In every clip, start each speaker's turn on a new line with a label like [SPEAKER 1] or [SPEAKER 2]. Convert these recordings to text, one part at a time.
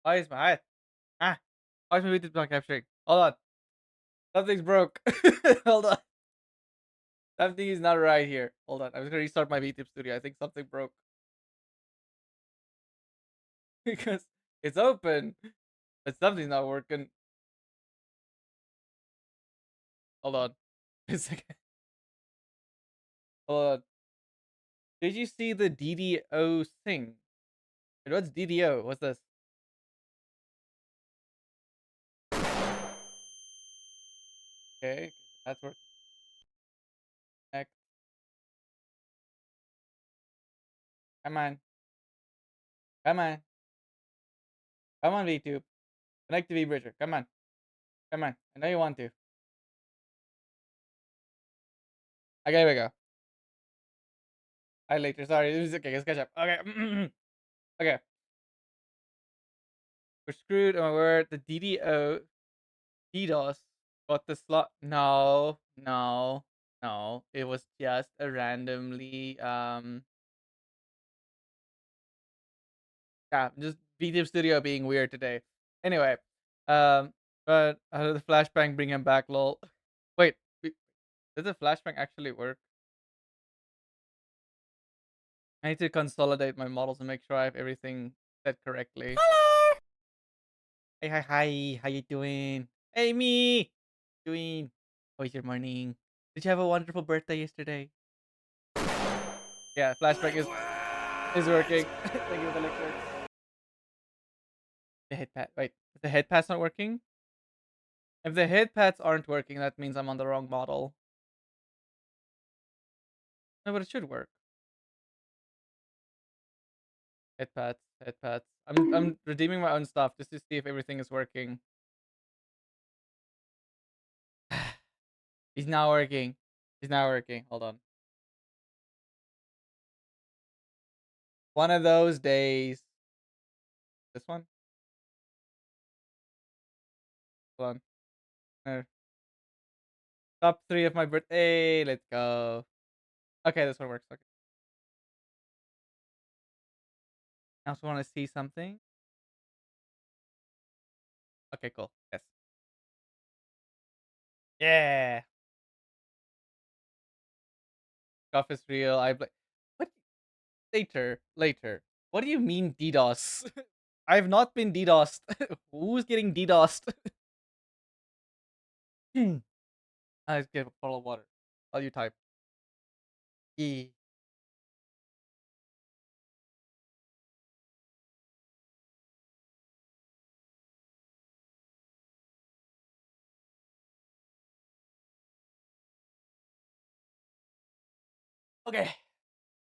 [SPEAKER 1] Why is my ah? Why is my VTube not capturing? Hold on, something's broke. Hold on, something is not right here. Hold on, I'm just gonna restart my VTube studio. I think something broke because it's open, but something's not working. Hold on, a second. Hold on. Did you see the DDO thing? Wait, what's DDO? What's this? Okay, that's working. Next. Come on, come on, come on, VTube. Connect to VBridger. Come on, come on. I know you want to. Okay, here we go. Hi later. Sorry. It was okay. Let's catch up. Okay. Okay. We're screwed. Oh my word. The DDO DDoS got the slot. No, no, no. It was just a randomly yeah, just VTube Studio being weird today. Anyway, um, but the flashbang bring him back. Lol. Wait, does the flashbang actually work? I need to consolidate my models and make sure I have everything set correctly. Hello. Hey, hi, hi. How you doing? Hey, me. Doing? How's your morning? Did you have a wonderful birthday yesterday? Yeah, flashback is working. Thank you, Elixir. The head pad. Wait, is the head pads not working? If the head pads aren't working, that means I'm on the wrong model. No, but it should work. Head pads, head pads. I'm redeeming my own stuff just to see if everything is working. He's not working. He's not working. Hold on. One of those days. This one? Hold on. There. Top 3 of my birthday. Let's go. Okay, this one works. Okay. I also want to see something. Okay, cool. Yes. Yeah. Stuff is real. What? Later. Later. What do you mean DDoS? I've not been DDoSed. Who's getting DDoSed? Let's get a bottle of water. While you type. E. Okay.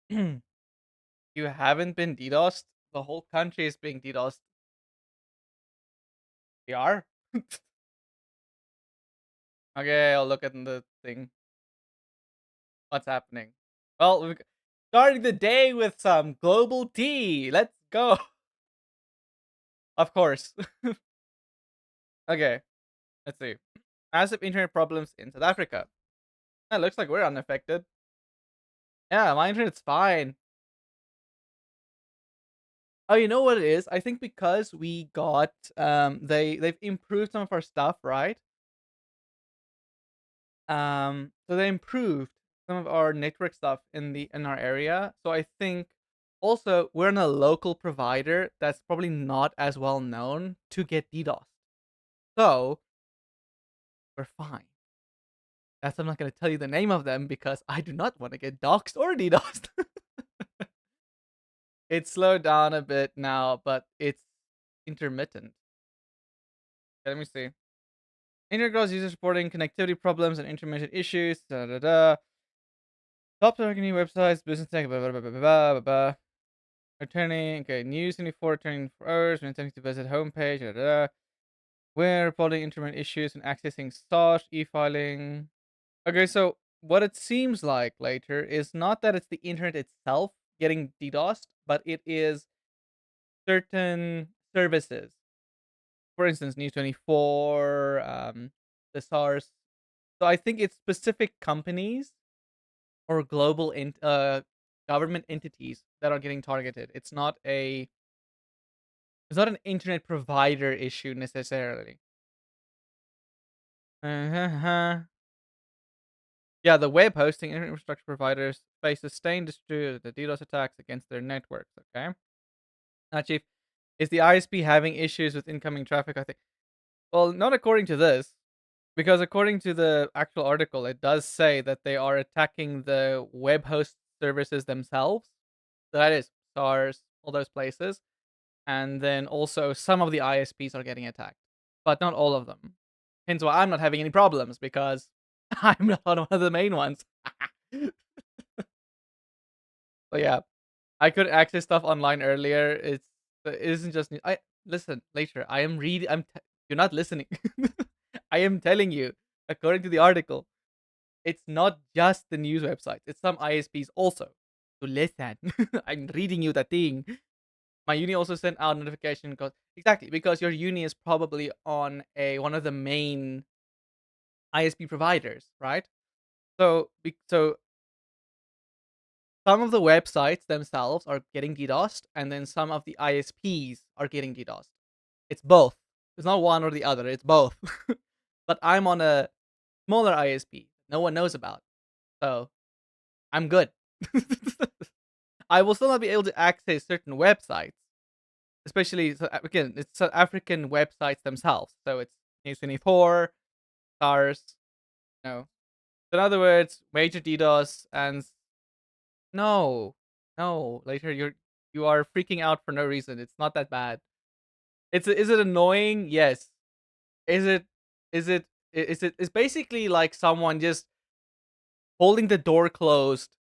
[SPEAKER 1] You haven't been DDoSed? The whole country is being DDoSed. We are? Okay, I'll look at the thing. What's happening? Well, we're starting the day with some global tea. Let's go. Of course. Okay, let's see. Massive internet problems in South Africa. It looks like we're unaffected. Yeah, my internet's fine. Oh, you know what it is? I think because we got they've improved some of our stuff, right? So they improved some of our network stuff in our area. So I think also we're in a local provider that's probably not as well known to get DDoS. So we're fine. That's I'm not gonna tell you the name of them because I do not want to get doxxed or DDoSed. It's slowed down a bit now, but it's intermittent. Okay, let me see. Internet grows user supporting connectivity problems and intermittent issues. Da da da. Top targeting websites, business tech, blah blah blah blah blah blah. Blah. Returning, okay, news 24, returning for hours, intending to visit homepage, da, da, da. We're reporting intermittent issues and accessing source, e-filing. Okay, so what it seems like later is not that it's the internet itself getting DDoSed, but it is certain services. For instance, News 24, the SARS. So I think it's specific companies or global government entities that are getting targeted. It's not a It's not an internet provider issue necessarily. Uh-huh. Yeah, the web hosting infrastructure providers face sustained distributed DDoS attacks against their networks. Okay. Now, Chief, is the ISP having issues with incoming traffic? I think. Well, not according to this, because according to the actual article, it does say that they are attacking the web host services themselves. So that is SARS, all those places, and then also some of the ISPs are getting attacked, but not all of them. Hence why I'm not having any problems because I'm not one of the main ones. So yeah, I could access stuff online earlier. It isn't just I listen later. I am reading. You're not listening. I am telling you, according to the article, it's not just the news websites. It's some ISPs also. To listen, I'm reading you the thing. My uni also sent out notification because exactly because your uni is probably on a one of the main ISP providers, right? So some of the websites themselves are getting DDoSed, and then some of the ISPs are getting DDoSed. It's both. It's not one or the other. It's both. But I'm on a smaller ISP no one knows about, so I'm good. I will still not be able to access certain websites, especially so, again, it's South African websites themselves. So it's News 24, SARS. No, so in other words, major DDoS and no, no. Later, you are freaking out for no reason. It's not that bad. Is it annoying? Yes. Is it is it it's basically like someone just holding the door closed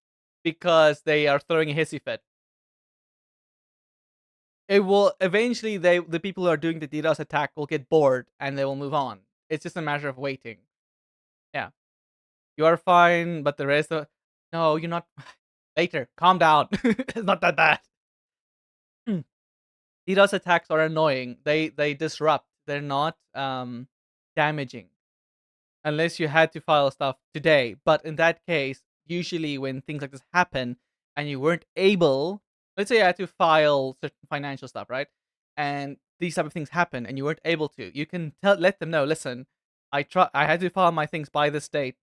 [SPEAKER 1] because they are throwing a hissy fit. It will eventually the people who are doing the DDoS attack will get bored and they will move on. It's just a matter of waiting. Yeah. You are fine, but the rest of no, you're not later. Calm down. It's not that bad. DDoS attacks are annoying. They disrupt. They're not damaging unless you had to file stuff today. But in that case, usually when things like this happen and you weren't able, let's say you had to file certain financial stuff, right? And these type of things happen and you weren't able to, you can let them know. Listen, I had to file my things by this date.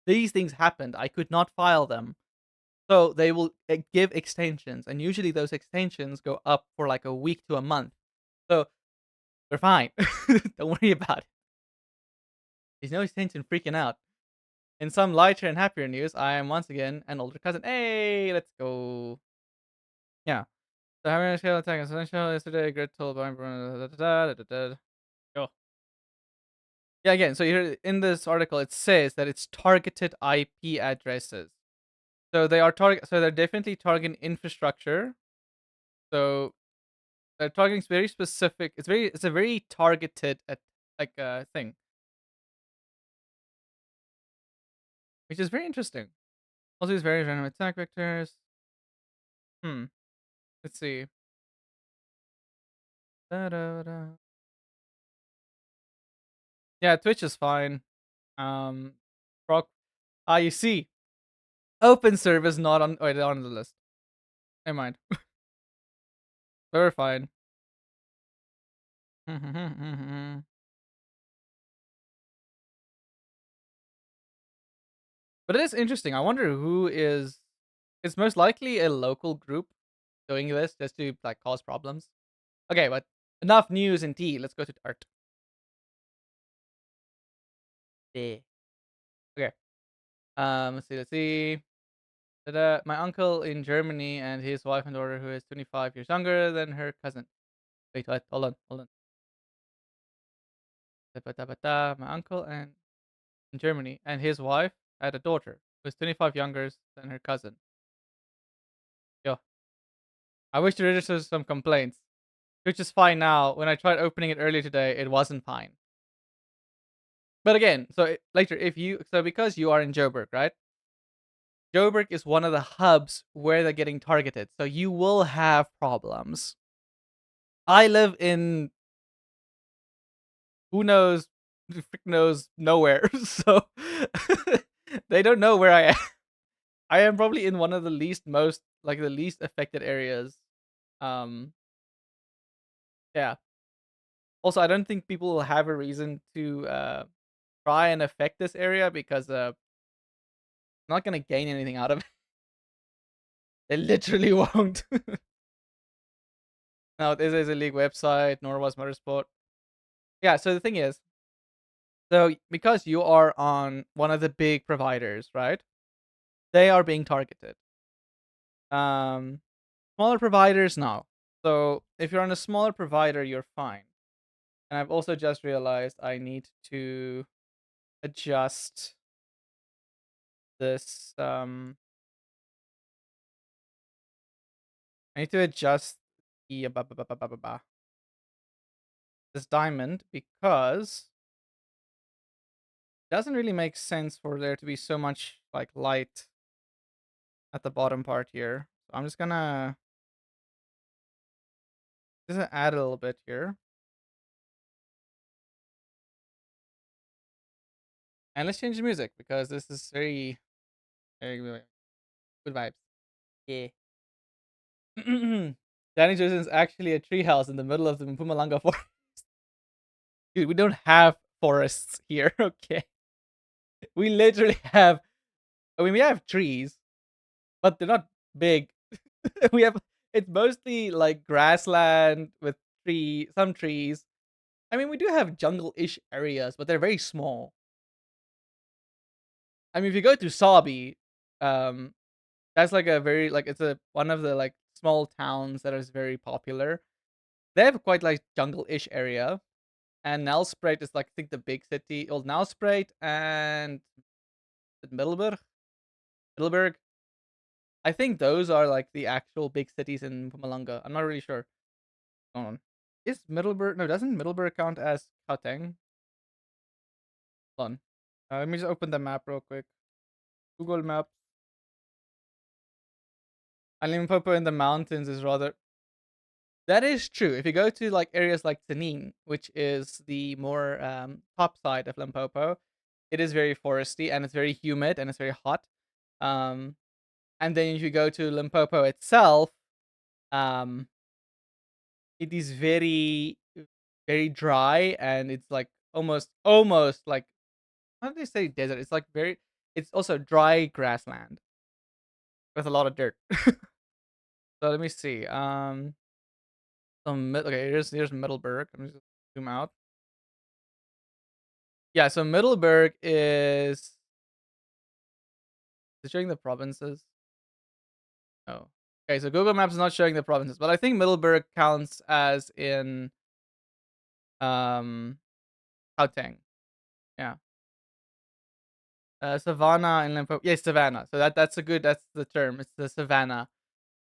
[SPEAKER 1] These things happened. I could not file them. So they will give extensions, and usually those extensions go up for like a week to a month. So they're fine. Don't worry about it. There's no extension freaking out. In some lighter and happier news, I am once again an older cousin. Hey, let's go. Yeah. So having a scale attack is essential. Yesterday, Grid told by Go. Yeah, again, so here in this article, it says that it's targeted IP addresses. So they are so they're definitely targeting infrastructure. So they're targeting very specific. It's a very targeted thing, which is very interesting. Also, use various random attack vectors. Hmm. Let's see. Da-da-da. Yeah, Twitch is fine. Proc. You see, OpenServe is not on. Wait, on the list. Never mind. We're fine. But it is interesting. I wonder who is. It's most likely a local group doing this just to like cause problems. Okay, but enough news and tea. Let's go to art. Yeah. Okay. Let's see. Let's see. Ta-da. My uncle in Germany and his wife and daughter, who is 25 years younger than her cousin. Wait, what? Hold on. Hold on. Ta-ta-ta-ta. My uncle and in Germany and his wife had a daughter who is 25 younger than her cousin. Yo, I wish to register some complaints, which is fine now. When I tried opening it earlier today, it wasn't fine. But again, later, because you are in Joburg, right? Joburg is one of the hubs where they're getting targeted, so you will have problems. I live in who knows, frick knows nowhere, so they don't know where I am. I am probably in one of the least affected areas. Um, Yeah. Also, I don't think people will have a reason to try and affect this area because I'm not gonna gain anything out of it. They literally won't. No, this is a league website, nor was Motorsport. Yeah, so the thing is, so because you are on one of the big providers, right? They are being targeted. Um, Smaller providers, no. So if you're on a smaller provider, you're fine. And I've also just realized I need to adjust this. I need to adjust the this diamond because it doesn't really make sense for there to be so much like light at the bottom part here. So I'm just gonna add a little bit here, and let's change the music because this is very good vibes. Yeah. Danny Johnson is actually a treehouse in the middle of the Mpumalanga forest. Dude, we don't have forests here, okay? We literally have, I mean, we have trees, but they're not big. we have, it's mostly like grassland with some trees. I mean, we do have jungle-ish areas, but they're very small. I mean, if you go to Sabi, um, that's like a very like it's a one of the like small towns that is very popular. They have quite like jungle-ish area, and Nelspruit is like I think the big city. Old Nelspruit and Middelburg. Middelburg. I think those are like the actual big cities in Mpumalanga. I'm not really sure. Hold on. Is Middelburg? No, doesn't Middelburg count as Gauteng? Hold on. Let me just open the map real quick. Google Maps. And Limpopo in the mountains is rather. That is true. If you go to like areas like Tanin, which is the more top side of Limpopo, it is very foresty and it's very humid and it's very hot. Um, and then if you go to Limpopo itself, um, it is very dry and it's like almost like how do they say desert? It's like very. It's also dry grassland with a lot of dirt. So let me see. Okay, here's Middleburg. Let me just zoom out. Yeah, so Middleburg is it showing the provinces? Oh. Okay, so Google Maps is not showing the provinces, but I think Middleburg counts as in um Gauteng. Yeah. Savannah and Limpopo. Yes, Savannah. So that's the term. It's the Savannah.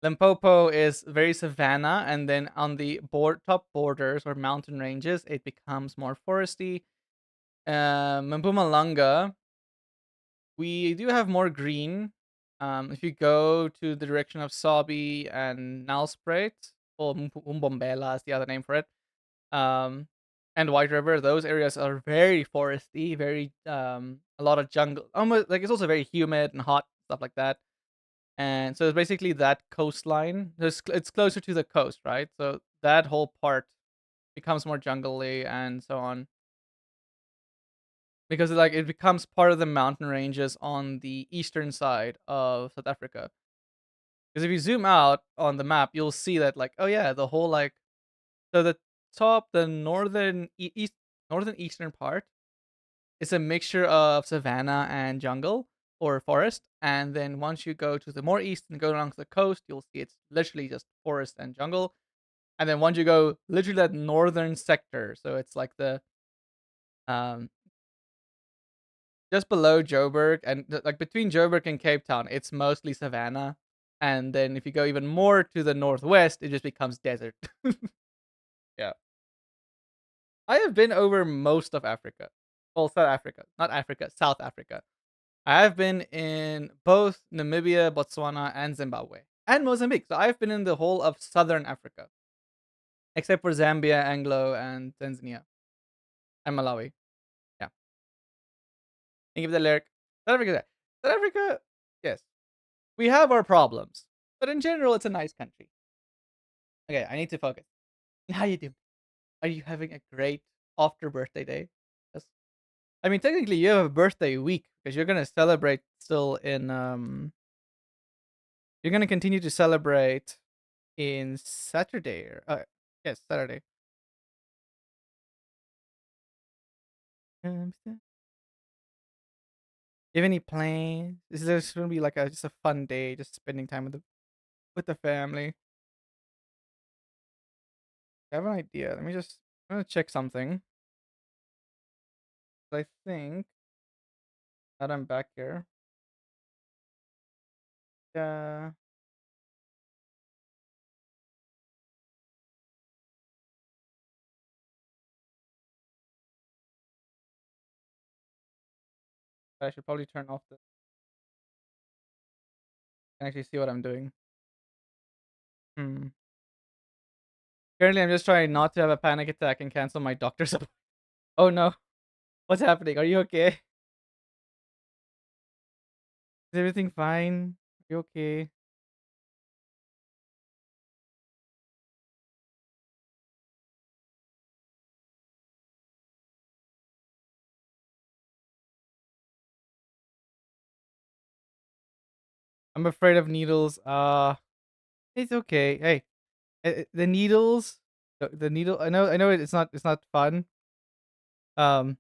[SPEAKER 1] Limpopo is very savanna, and then on the top borders or mountain ranges, it becomes more foresty. Mpumalanga, we do have more green. If you go to the direction of Sabi and Nelspruit, or Umbombela is the other name for it, um, and White River, those areas are very foresty, very a lot of jungle. Almost like it's also very humid and hot stuff like that. And so it's basically that coastline. It's closer to the coast, right? So that whole part becomes more jungly and so on because like it becomes part of the mountain ranges on the eastern side of South Africa. Because if you zoom out on the map, you'll see that like oh yeah, the whole like so the top the northern eastern part is a mixture of savanna and jungle or forest. And then once you go to the more east and go along the coast, you'll see it's literally just forest and jungle. And then once you go literally that northern sector, so it's like the um just below Joburg and like between Joburg and Cape Town, it's mostly savanna. And then if you go even more to the northwest, it just becomes desert. Yeah. I have been over most of Africa. Well, South Africa, not Africa, South Africa. I have been in both Namibia, Botswana, and Zimbabwe, and Mozambique. So I've been in the whole of southern Africa, except for Zambia, Anglo, and Tanzania, and Malawi. Yeah. Think of the lyric. South Africa. South Africa, yes. We have our problems, but in general, it's a nice country. Okay, I need to focus. How you do? Are you having a great after birthday day? Yes. I mean, technically, you have a birthday week because you're gonna celebrate still in You're gonna continue to celebrate in Saturday. Yes, Saturday. You have any plans? Is there just gonna be like a just a fun day, just spending time with the family? I have an idea. I'm gonna check something. I think that I'm back here. Yeah, I should probably turn off the and actually see what I'm doing. Hmm. Currently, I'm just trying not to have a panic attack and cancel my doctor's appointment. Oh no, what's happening? Are you okay? Is everything fine? Are you okay? I'm afraid of needles. It's okay. Hey, the needles, the needle. I know it's not fun. Um,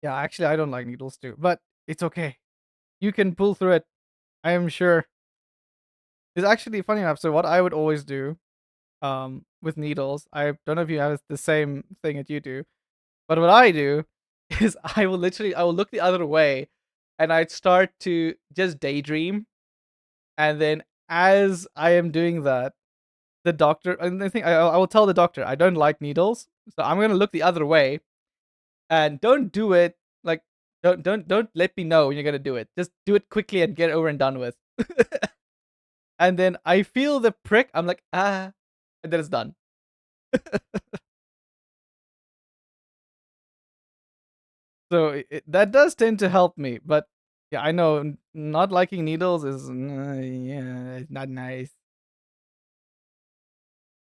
[SPEAKER 1] yeah, actually, I don't like needles too, but it's okay. You can pull through it. I am sure. It's actually funny enough. So what I would always do, with needles, I don't know if you have the same thing that you do, but what I do is I will look the other way, and I'd start to just daydream, and then as I am doing that, the doctor and the thing I will tell the doctor I don't like needles, so I'm gonna look the other way and don't do it like don't let me know when you're gonna do it. Just do it quickly and get it over and done with. And then I feel the prick. I'm like and then it's done. So that does tend to help me, but yeah, I know not liking needles is yeah, it's not nice.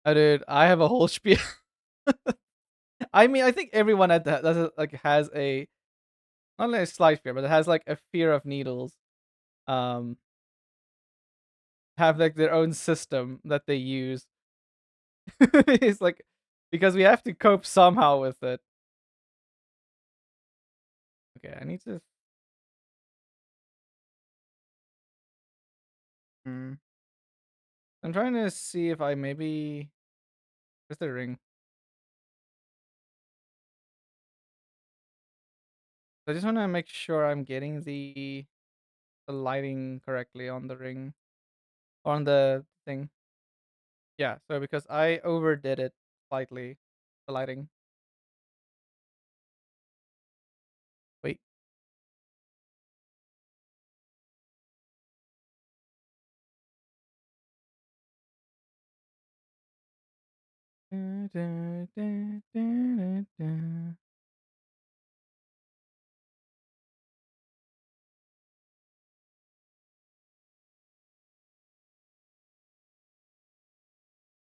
[SPEAKER 1] Dude, I have a whole spiel. I mean, I think everyone at that like has a not only a slight fear, but it has like a fear of needles. Um, have like their own system that they use. It's like because we have to cope somehow with it. Okay, I need to. Hmm. I'm trying to see if I maybe. Where's the ring? I just want to make sure I'm getting the lighting correctly on the ring on the thing. Yeah, so because I overdid it slightly, the lighting. Wait.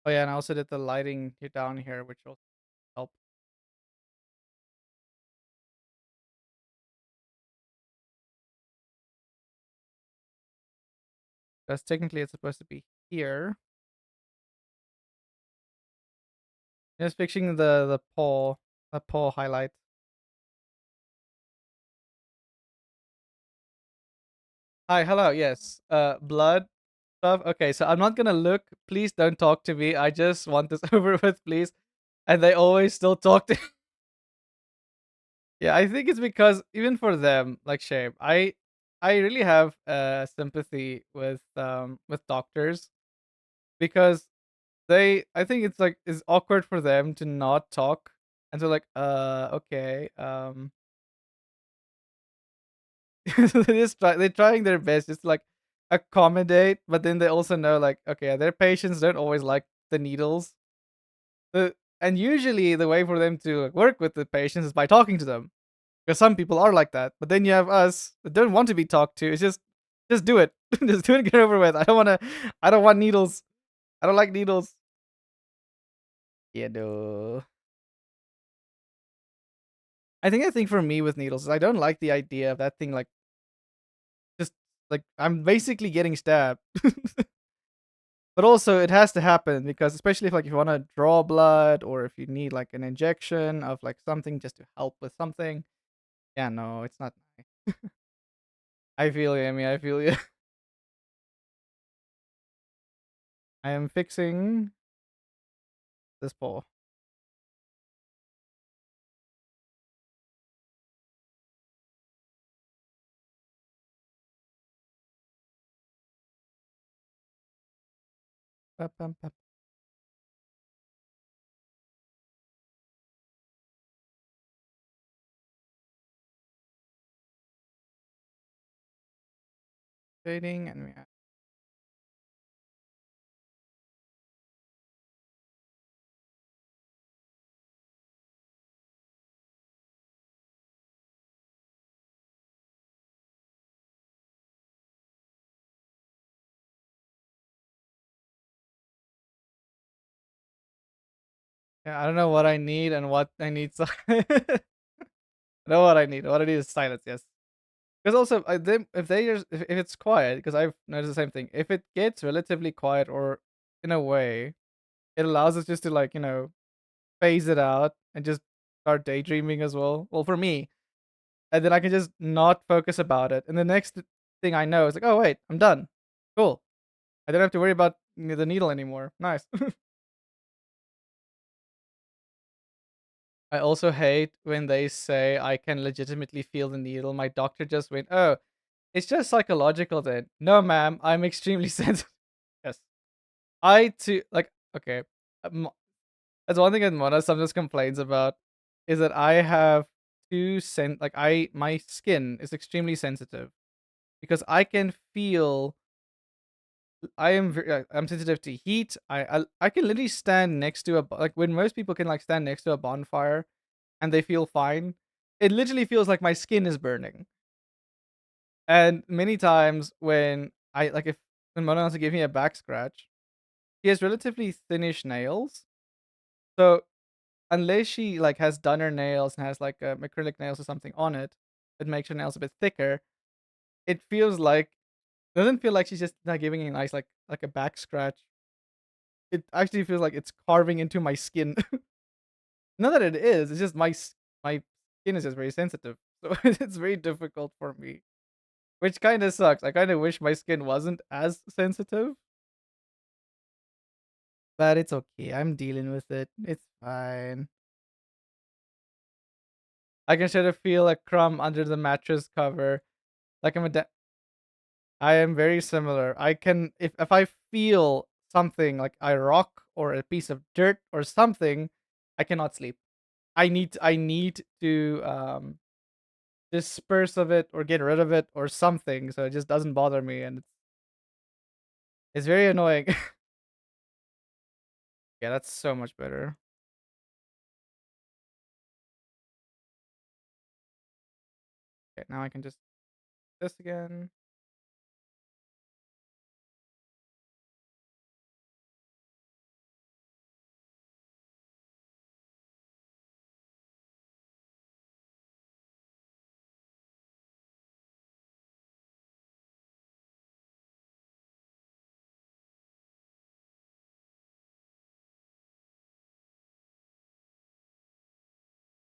[SPEAKER 1] Oh yeah, and I also did the lighting here down here, which will help. Because technically it's supposed to be here. Just fixing the pole highlight. Hi, hello, yes. Blood stuff. Okay, so I'm not gonna look. Please don't talk to me. I just want this over with, please. And they always still talk to. Yeah, I think it's because even for them, like shame, I really have sympathy with doctors because I think it's like it's awkward for them to not talk and so like okay they're trying their best just to, like accommodate, but then they also know like okay their patients don't always like the needles. And usually the way for them to like, work with the patients is by talking to them. Because some people are like that, but then you have us that don't want to be talked to. It's just do it, just do it, get over with. I don't want needles. I don't like needles. Aduh. I think for me with needles is I don't like the idea of that thing like just like I'm basically getting stabbed. But also it has to happen because especially if like if you want to draw blood or if you need like an injection of like something just to help with something. Yeah, no, it's not nice. I feel you, Amy. I feel you. I am fixing this pole. Pap, pam, pap. Fading and we yeah, I don't know what I need and what I need. So I know what I need. What I need is silence. Yes, because also if they just if it's quiet, because I've noticed the same thing. If it gets relatively quiet, or in a way, it allows us just to like phase it out and just start daydreaming as well. Well, for me, and then I can just not focus about it. And the next thing I know is like, oh wait, I'm done. Cool. I don't have to worry about the needle anymore. Nice. I also hate when they say I can legitimately feel the needle. My doctor just went, "Oh, it's just psychological then." No, ma'am, I'm extremely sensitive. Yes. I too like okay. That's one thing that Mona sometimes complains about is that I have like my skin is extremely sensitive because I can feel I'm sensitive to heat. I can literally stand next to like when most people can like stand next to a bonfire and they feel fine. It literally feels like my skin is burning. And many times when I like if when Mona wants to give me a back scratch, she has relatively thinnish nails. So unless she like has done her nails and has like acrylic nails or something on it, it makes her nails a bit thicker. It feels like doesn't feel like she's just not giving me a nice like a back scratch. It actually feels like it's carving into my skin. Not that it is. It's just my skin is just very sensitive, so it's very difficult for me, which kind of sucks. I kind of wish my skin wasn't as sensitive, but it's okay. I'm dealing with it. It's fine. I can sort of feel a crumb under the mattress cover, like I am very similar. I can if I feel something like a rock or a piece of dirt or something, I cannot sleep. I need to disperse of it or get rid of it or something so it just doesn't bother me, and it's very annoying. Yeah, that's so much better. Okay, now I can just this again.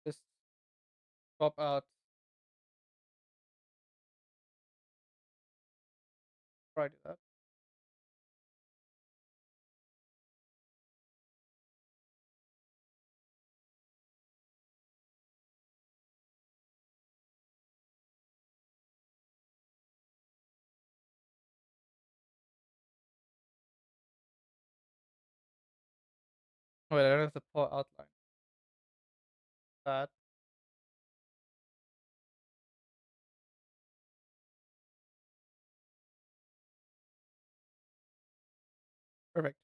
[SPEAKER 1] Just swap out. Try to do that. Oh, wait, I don't have to pull outline. That perfect.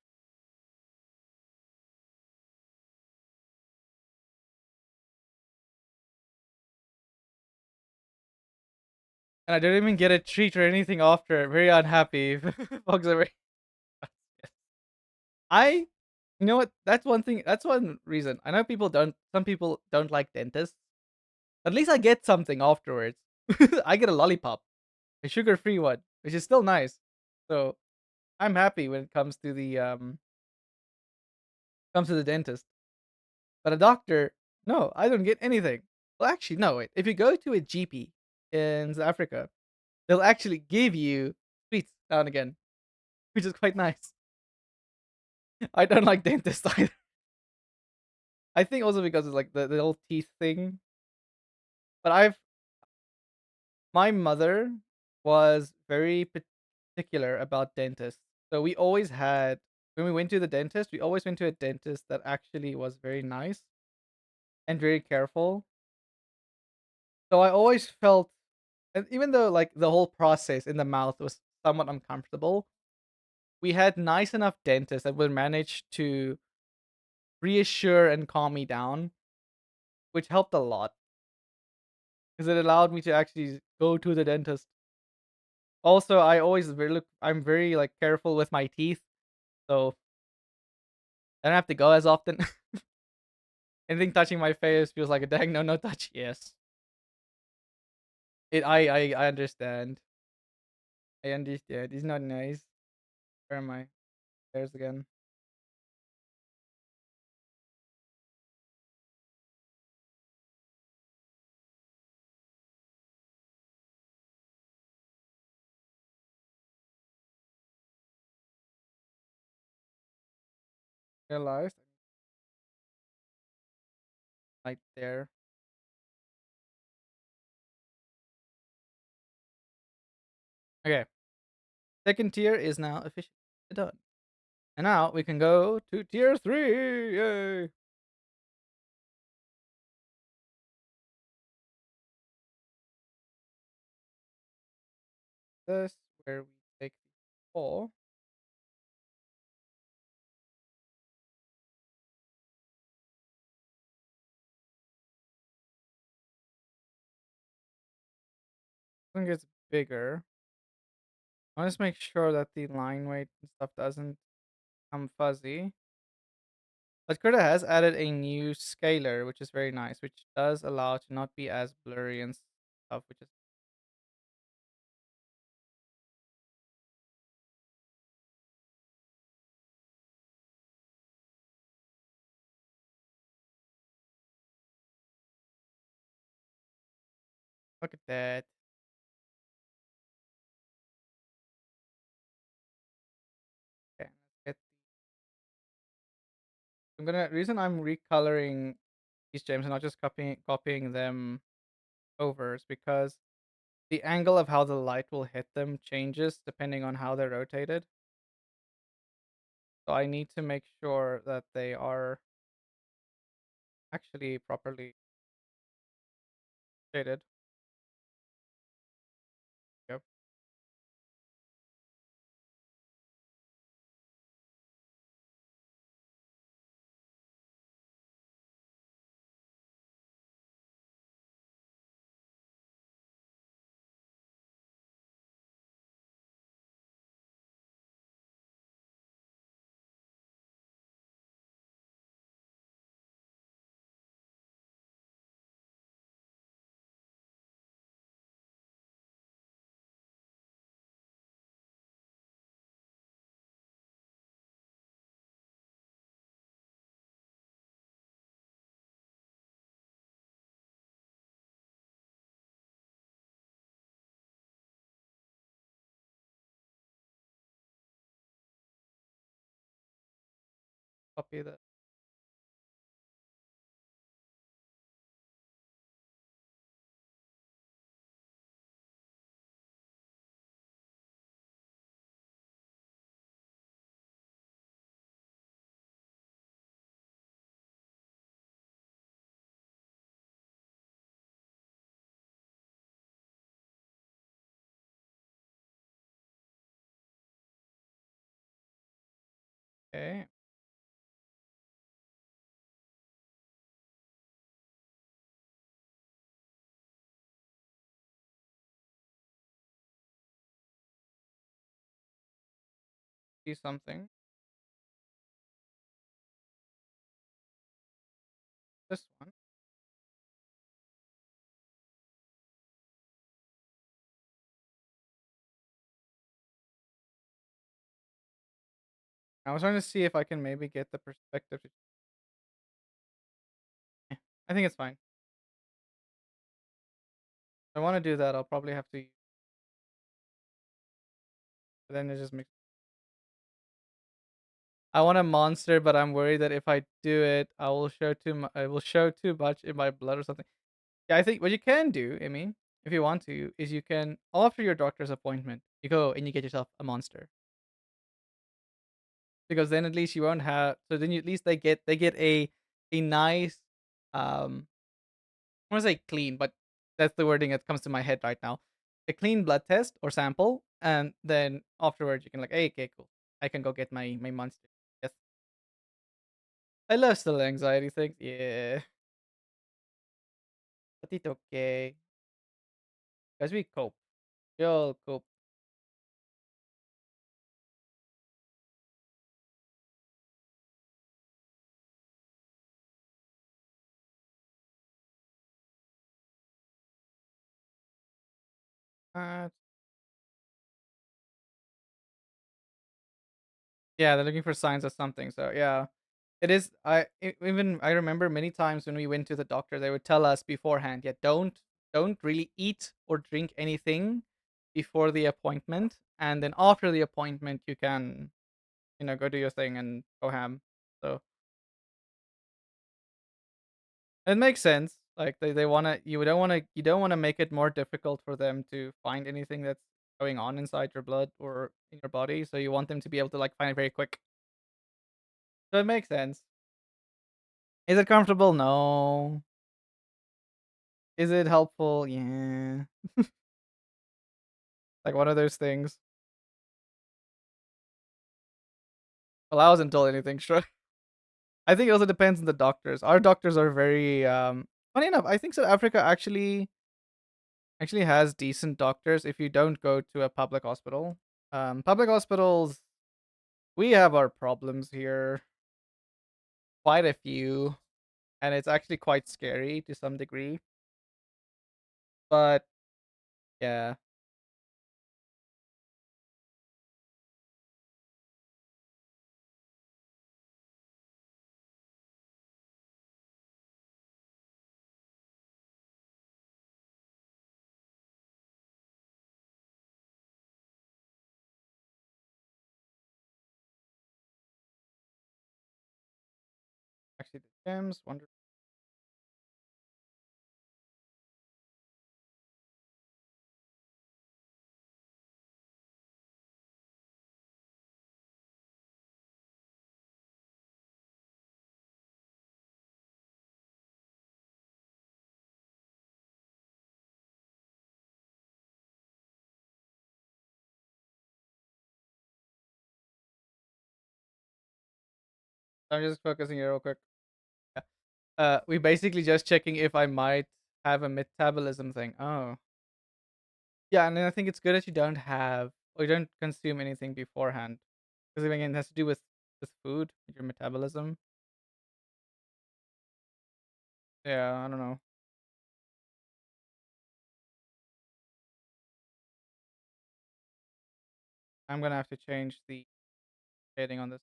[SPEAKER 1] And I didn't even get a treat or anything after. Very unhappy. Bugs are very. Yes. I You know what? That's one thing. That's one reason. I know people don't. Some people don't like dentists. At least I get something afterwards. I get a lollipop, a sugar-free one, which is still nice. So I'm happy when it comes to the dentist. But a doctor, no, I don't get anything. Well, actually, no. Wait. If you go to a GP in South Africa, they'll actually give you sweets now and again, which is quite nice. I don't like dentists either. I think also because it's like the whole teeth thing. But my mother was very particular about dentists. So we always had when we went to the dentist, we always went to a dentist that actually was very nice and very careful. So I always felt, and even though like the whole process in the mouth was somewhat uncomfortable, we had nice enough dentists that would manage to reassure and calm me down, which helped a lot because it allowed me to actually go to the dentist. Also, I'm very like careful with my teeth, so I don't have to go as often. Anything touching my face feels like a dang no touch. Yes. I understand. I understand. It's not nice. Where am I? There's again. Realized right there. Okay. Second tier is now officially done. And now we can go to tier 3. Yay. This where we take the ball. I think it's bigger. I want to make sure that the line weight and stuff doesn't become fuzzy. But Krita has added a new scaler, which is very nice, which does allow it to not be as blurry and stuff, which is look at that. Okay, let's get I'm gonna reason I'm recoloring these gems and not just copying them over is because the angle of how the light will hit them changes depending on how they're rotated. So I need to make sure that they are actually properly shaded. Yep. Copy that. Okay. See something. This one. I was trying to see if I can maybe get the perspective. Eh, I think it's fine. If I want to do that, I'll probably have to. But then it just makes. I want a monster, but I'm worried that if I do it, I will show I will show too much in my blood or something. Yeah, I think what you can do, I mean, if you want to, is you can after your doctor's appointment, you go and you get yourself a monster because then at least you won't have. So then you, at least they get a nice I want to say clean, but that's the wording that comes to my head right now. A clean blood test or sample, and then afterwards you can like, hey, okay, cool. I can go get my monster. Yes, I love still anxiety things. Yeah, but it's okay because we cope. We all cope. Uh, yeah, they're looking for signs of something. So yeah, it is. Even I remember many times when we went to the doctor, they would tell us beforehand, yeah, don't really eat or drink anything before the appointment, and then after the appointment, you can go do your thing and go ham. So it makes sense. Like they wanna you don't wanna make it more difficult for them to find anything that's going on inside your blood or in your body. So you want them to be able to like find it very quick. So it makes sense. Is it comfortable? No. Is it helpful? Yeah. Like one of those things. Well, I wasn't told anything, sure. I think it also depends on the doctors. Our doctors are very funny enough, I think South Africa actually has decent doctors if you don't go to a public hospital. Public hospitals, we have our problems here, quite a few, and it's actually quite scary to some degree. But yeah, actually the gyms, wonder. I'm just focusing here real quick. Yeah. We basically just checking if I might have a metabolism thing. Oh, yeah, and then I think it's good that you don't have or you don't consume anything beforehand because again, it has to do with food, your metabolism. Yeah, I don't know. I'm gonna have to change the shading on this.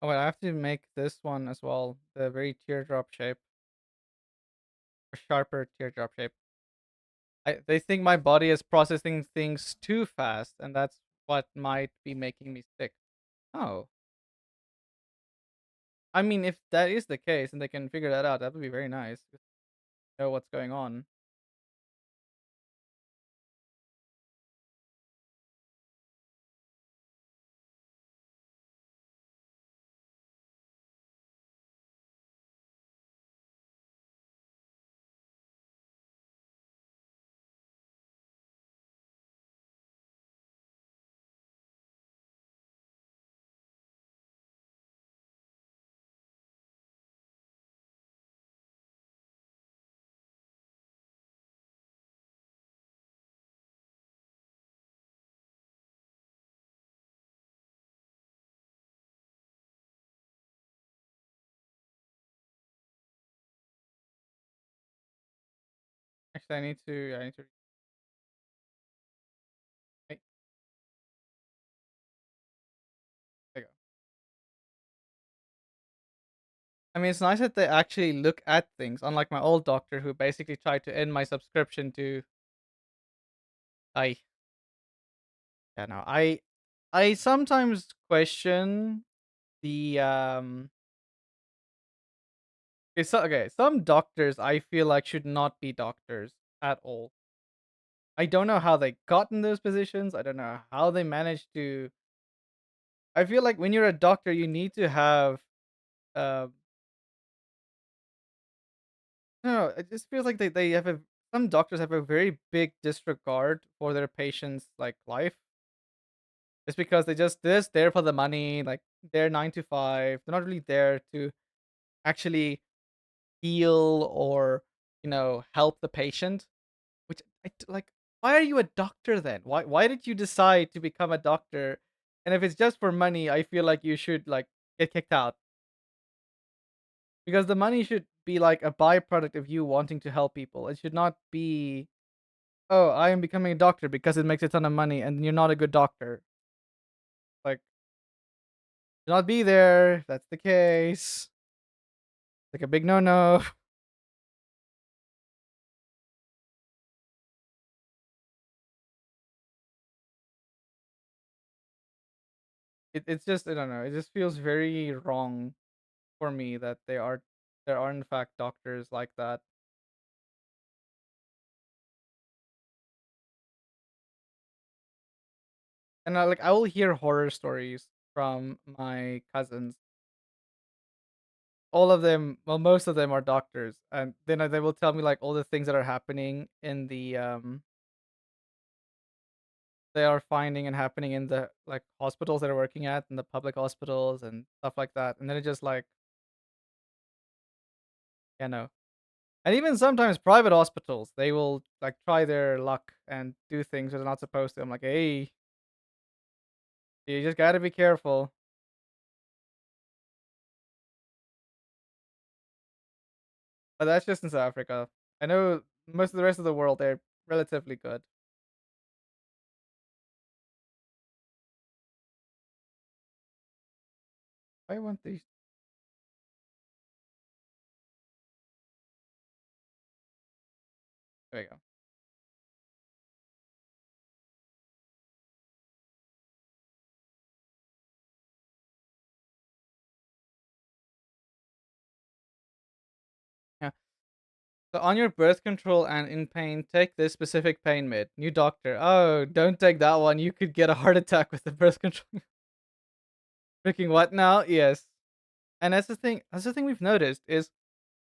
[SPEAKER 1] Oh wait, I have to make this one as well the very teardrop shape, or sharper teardrop shape. They think my body is processing things too fast, and that's what might be making me sick. Oh, I mean, if that is the case and they can figure that out, that would be very nice. Know what's going on. Actually, I need to. Wait, there you go. I mean, it's nice that they actually look at things, unlike my old doctor who basically tried to end my subscription to. I Yeah, no, I sometimes question the some doctors I feel like should not be doctors at all. I don't know how they got in those positions. I don't know how they managed to. I feel like when you're a doctor, you need to have. Uh, no, it just feels like they have a. Some doctors have a very big disregard for their patients' like life, just because they're just there for the money. Like they're 9 to 5. They're not really there to actually heal or help the patient. Which like, why are you a doctor then? Why did you decide to become a doctor? And if it's just for money, I feel like you should like get kicked out because the money should be like a byproduct of you wanting to help people. It should not be, oh, I am becoming a doctor because it makes a ton of money and you're not a good doctor. Like, should not be there. If that's the case. Like a big no no. It's just I don't know. It just feels very wrong for me that there are in fact doctors like that. And I will hear horror stories from my cousins. All of them, well, most of them are doctors, and then they will tell me like all the things that are happening in the they are finding and happening in the like hospitals they're working at, in the public hospitals and stuff like that. And then it just like you know, and even sometimes private hospitals, they will like try their luck and do things that they're not supposed to. I'm like, hey, you just gotta be careful. But that's just in South Africa. I know most of the rest of the world they're relatively good. I want these. There you go. Yeah. So on your birth control and in pain, take this specific pain med. New doctor. Oh, don't take that one. You could get a heart attack with the birth control. Freaking what now? Yes. And that's the thing. That's the thing we've noticed is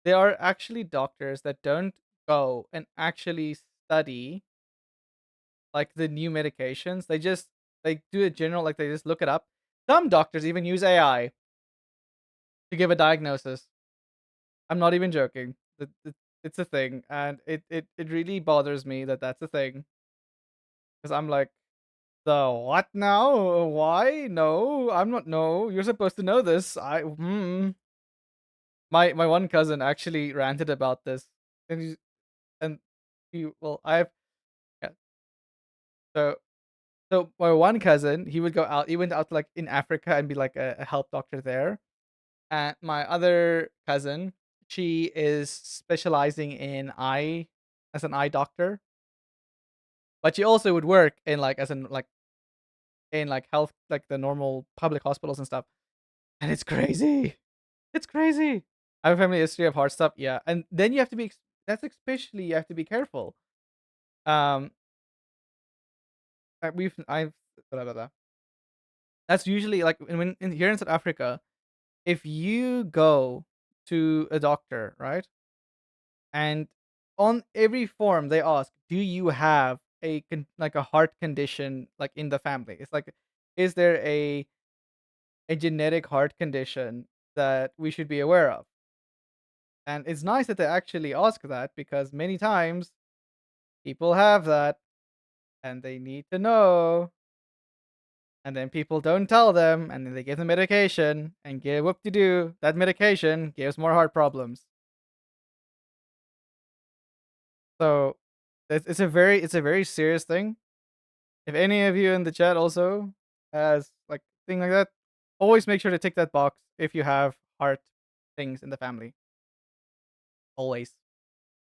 [SPEAKER 1] there are actually doctors that don't go and actually study like the new medications. They do a general like they just look it up. Some doctors even use AI to give a diagnosis. I'm not even joking. It's a thing, and it really bothers me that that's a thing. Because I'm like, the what now? Why? No, I'm not. No, you're supposed to know this. My one cousin actually ranted about this, and and I've yeah. So my one cousin, he would go out. He went out like in Africa and be like a help doctor there. And my other cousin, she is specializing in eye as an eye doctor, but she also would work in like as in like in like health like the normal public hospitals and stuff. And it's crazy. It's crazy. I have a family history of heart stuff, yeah. And then you have to be that's especially you have to be careful. Um I've blah, blah, blah. That's usually like here in South Africa, if you go to a doctor, right? And on every form they ask, "Do you have like a heart condition like in the family?" It's like, is there a genetic heart condition that we should be aware of? And it's nice that they actually ask that because many times people have that and they need to know. And then people don't tell them and then they give them medication and get whoop de doo. That medication gives more heart problems. So it's a very serious thing. If any of you in the chat also has like thing like that, always make sure to tick that box if you have heart things in the family. Always.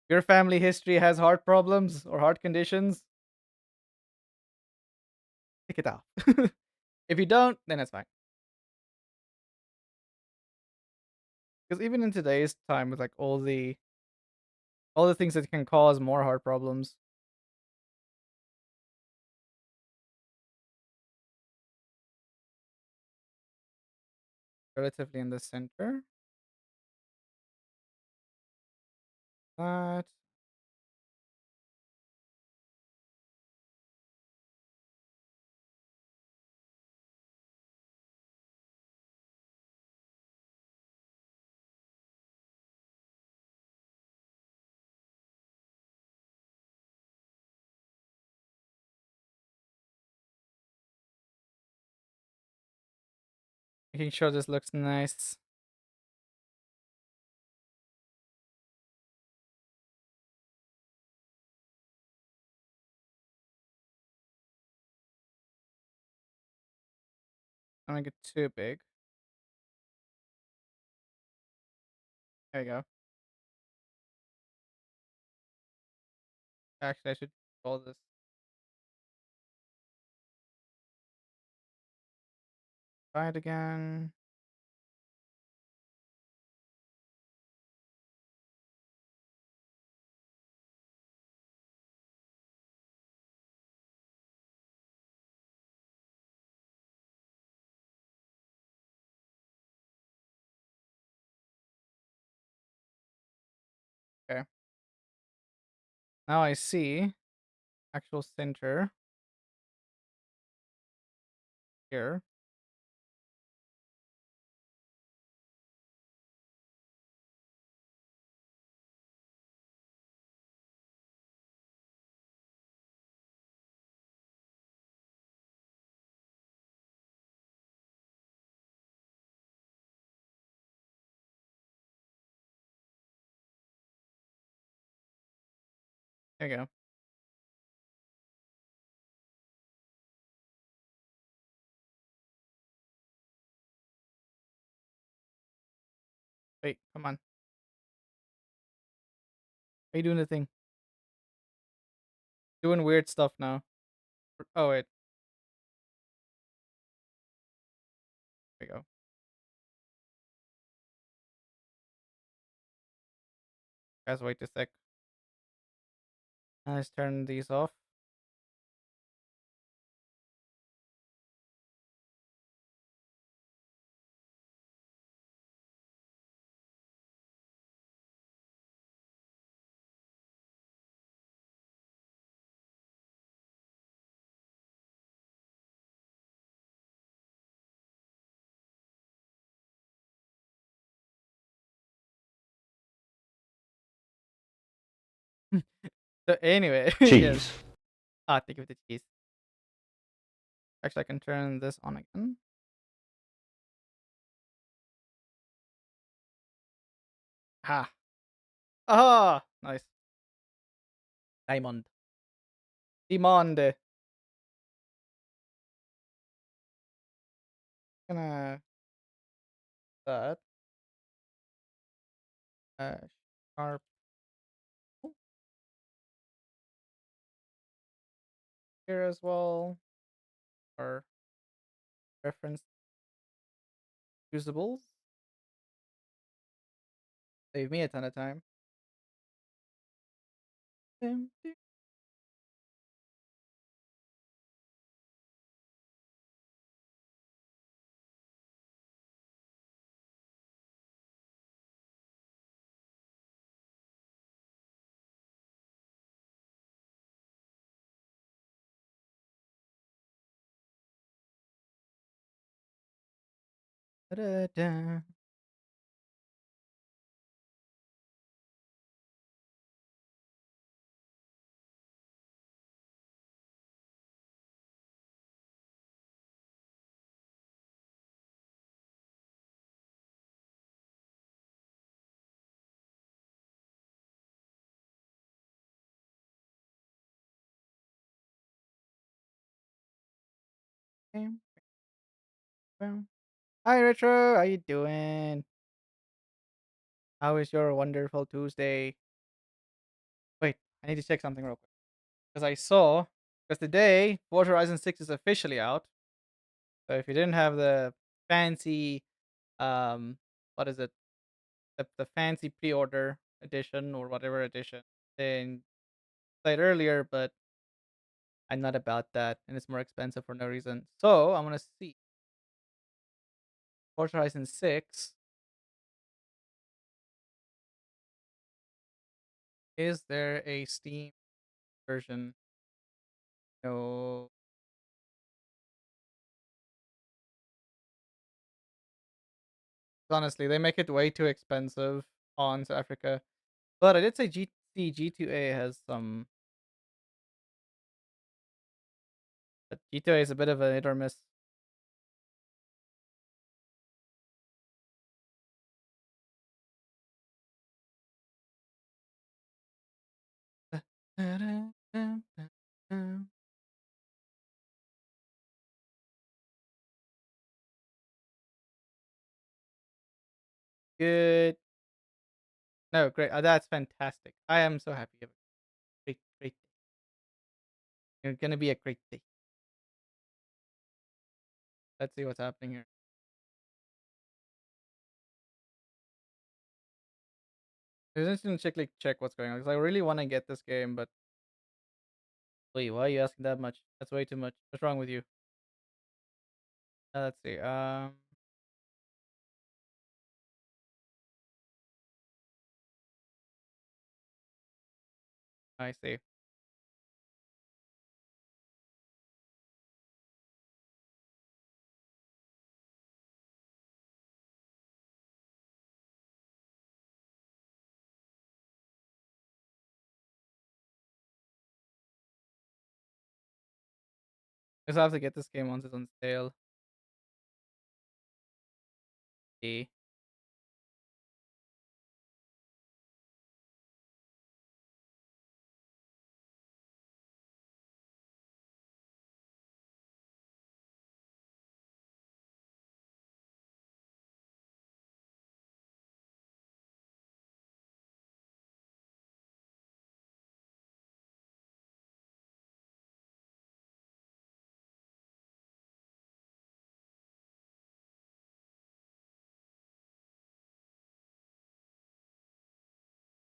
[SPEAKER 1] Your family history has heart problems or heart conditions, tick it out. If you don't, then it's fine. Because even in today's time with like all the things that can cause more heart problems, relatively in the center. That making sure this looks nice. Don't make it too big. There you go. Actually, I should call this. Try it again. Okay. Now I see actual center here. There you go. Wait, come on. Are you doing the thing? Doing weird stuff now. Oh wait, there we go. Guys, wait a sec. Let's turn these off. So anyway, yes.
[SPEAKER 2] Cheese.
[SPEAKER 1] Ah, think of the cheese. Actually, I can turn this on again. Ha. Ah, nice. Diamond. Diamond. Gonna that. Uh, sharp here as well. Or reference usables. Save me a ton of time. Da-da-da. Bam, bam. Hi, Retro. How you doing? How is your wonderful Tuesday? Wait, I need to check something real quick because I saw because today Forza Horizon 6 is officially out. So if you didn't have the fancy, what is it? The fancy pre-order edition or whatever edition, then played earlier, but I'm not about that, and it's more expensive for no reason. So I'm gonna see Forza Horizon 6. Is there a Steam version? No. Honestly, they make it way too expensive on South Africa. But I did say G2A has some, but G2A is a bit of a hit or miss. Good. No, great. That's fantastic. I am so happy. You have a great, great day. You're gonna be a great day. Let's see what's happening here. I just gonna check what's going on because I really want to get this game, but wait, why are you asking that much? That's way too much. What's wrong with you? Let's see. I see. Just have to get this game once it's on sale. Okay.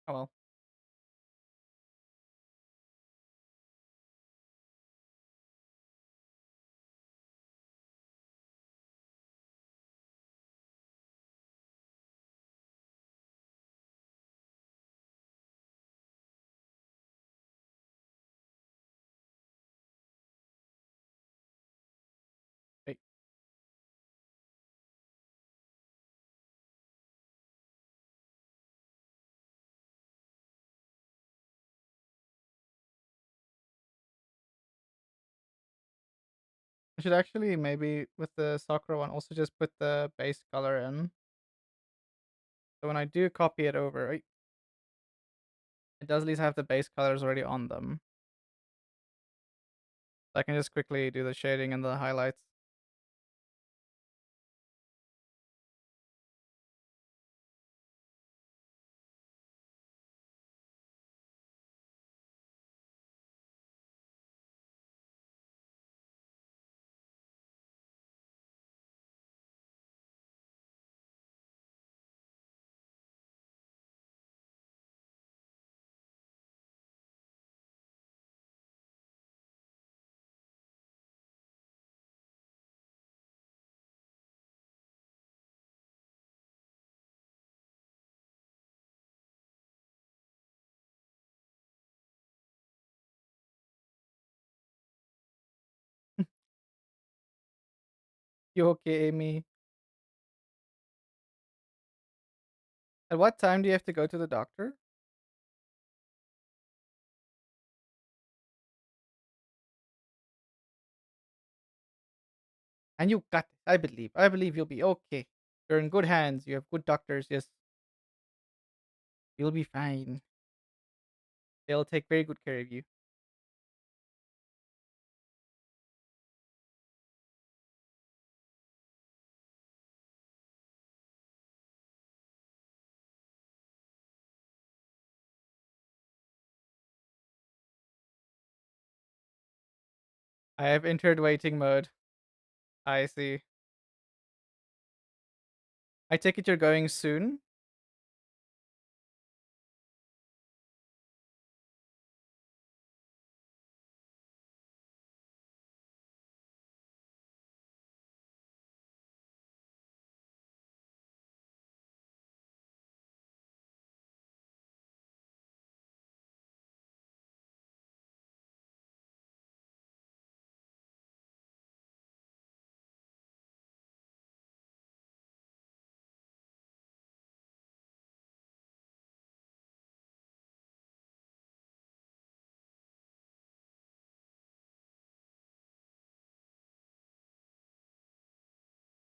[SPEAKER 1] Oh well. Wait. I should actually maybe with the Sakura one also just put the base color in. So when I do copy it over, right, it does at least have the base colors already on them. So I can just quickly do the shading and the highlights. You okay, Amy? At what time do you have to go to the doctor? And you got it. I believe. I believe you'll be okay. You're in good hands. You have good doctors. Yes, you'll be fine. They'll take very good care of you. I have entered waiting mode. I see. I take it you're going soon?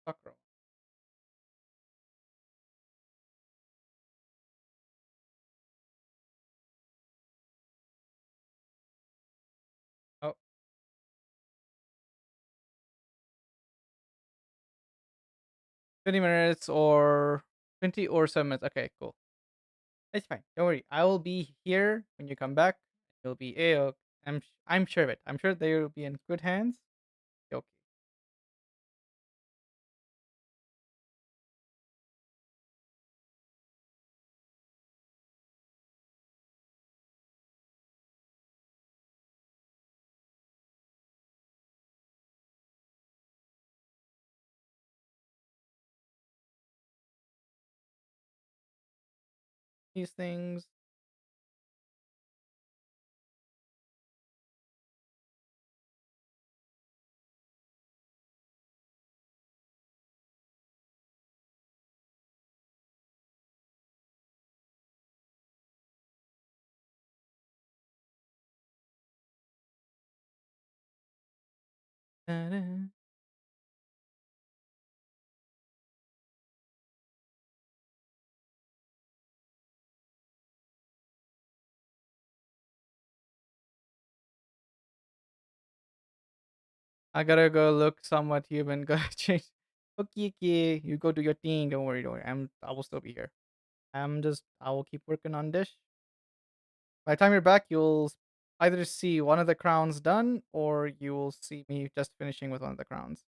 [SPEAKER 1] Sakura. Oh, 20 minutes or 20 or 7 minutes. Okay, cool. It's fine. Don't worry. I will be here when you come back. You'll be a. I'm sure of it. I'm sure they will be in good hands. Okay. These things. Ta-da. I gotta go look somewhat human. Gotta change. Okay, okay. You go do your thing. Don't worry, don't worry. I will still be here. I will keep working on this. By the time you're back, you'll either see one of the crowns done or you will see me just finishing with one of the crowns.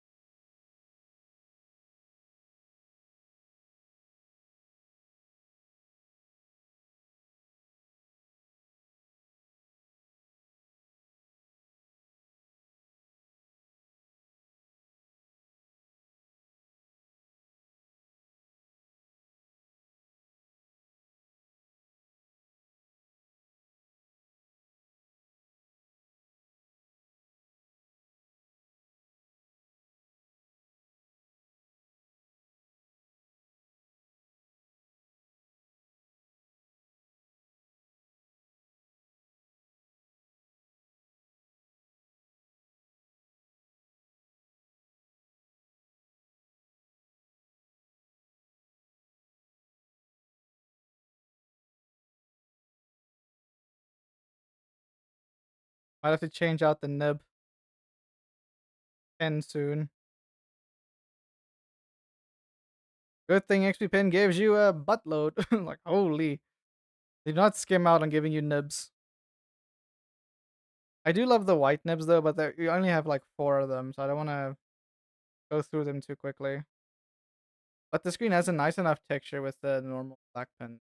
[SPEAKER 1] Might have to change out the nib pen soon. Good thing XP pen gives you a buttload. Like, holy. They do not skim out on giving you nibs. I do love the white nibs though, but you only have like 4 of them, so I don't want to go through them too quickly. But the screen has a nice enough texture with the normal black pen.